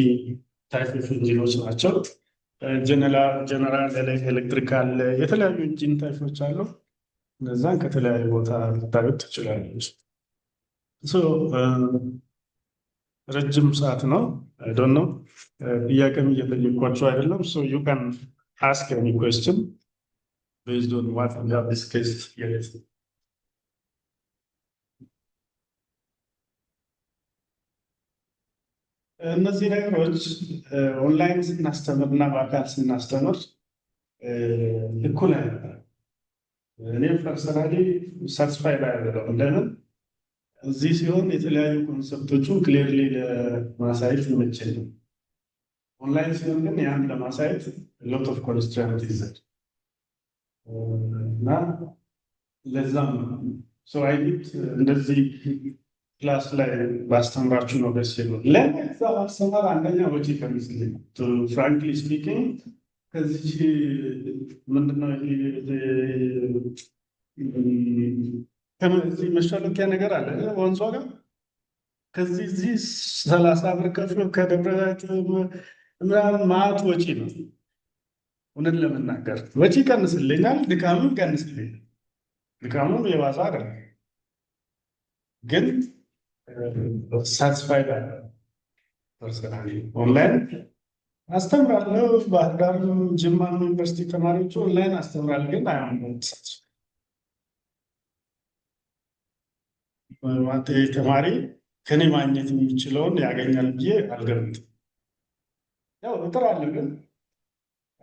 ታይፕ ኦፍ ኢንጂኖች ናቸው። ጀነራል ኤሌክትሪካል የተለያዩ ኢንጂን ታይፖች አሉ። እነዛን ከተለያዩ ቦታ ልታዩት ትችላለች። ሶ ረጅም ሰዓት ነው። አይ ዶንት ኖ ጥያቄም እየጠየኳቸው አይደለም። ሶ ዩ ካን አስክ ኤኒ ኩዌስችን ቤዝድ ኦን ዋት ዊ ሃቭ ዲስከስድ ሂር። እነዚህ ነገሮች ኦንላይን ስናስተምርና በአካል ስናስተምር እኩል አይደለም። እኔ ፐርሰናሊ ሳትስፋይድ አይደለሁም። ለምን እዚህ ሲሆን የተለያዩ ኮንሰፕቶቹን ክሊርሊ ለማሳየት ይመቸኛል። ኦንላይን ሲሆን ግን ያን ለማሳየት ሎት ኦፍ ኮንስትራንት ይዘድ እና ለዛም ነው አይት እንደዚህ ክላስ ላይ ባስተምራችሁ ነው ደስ ይላል። ለዛ ማስተማር አንደኛ ወጪ ከሚስልኝ ፍራንክሊ ስፒኪንግ ከዚህ ምንድነው ከዚህ መሻለኪያ ነገር አለ ወንዟ ጋር ከዚህ 30 ብር ከፍሎ ከደብረዛይት ምናምን ማት ወጪ ነው። እውነት ለመናገር ወጪ ቀንስልኛል፣ ድካሙን ቀንስልኛል። ድካሙን የባሰ አይደለም ግን ሳትስፋይድ አለ። ፐርሰናሊ ኦንላይን አስተምራለሁ። ባህር ዳር ጅማ ዩኒቨርሲቲ ተማሪዎች ኦንላይን አስተምራለሁ ግን አይሆንም። ተማሪ ከኔ ማግኘት የሚችለውን ያገኛል ብዬ አልገምትም። ያው እጥራለሁ ግን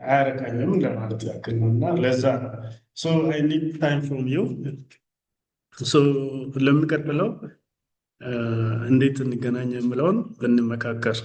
አያረካኝም ለማለት ያክል ነው እና ለዛ አይ ኒድ ታይም ፍሮም ዩ ለሚቀጥለው እንዴት እንገናኝ የምለውን ብንመካከር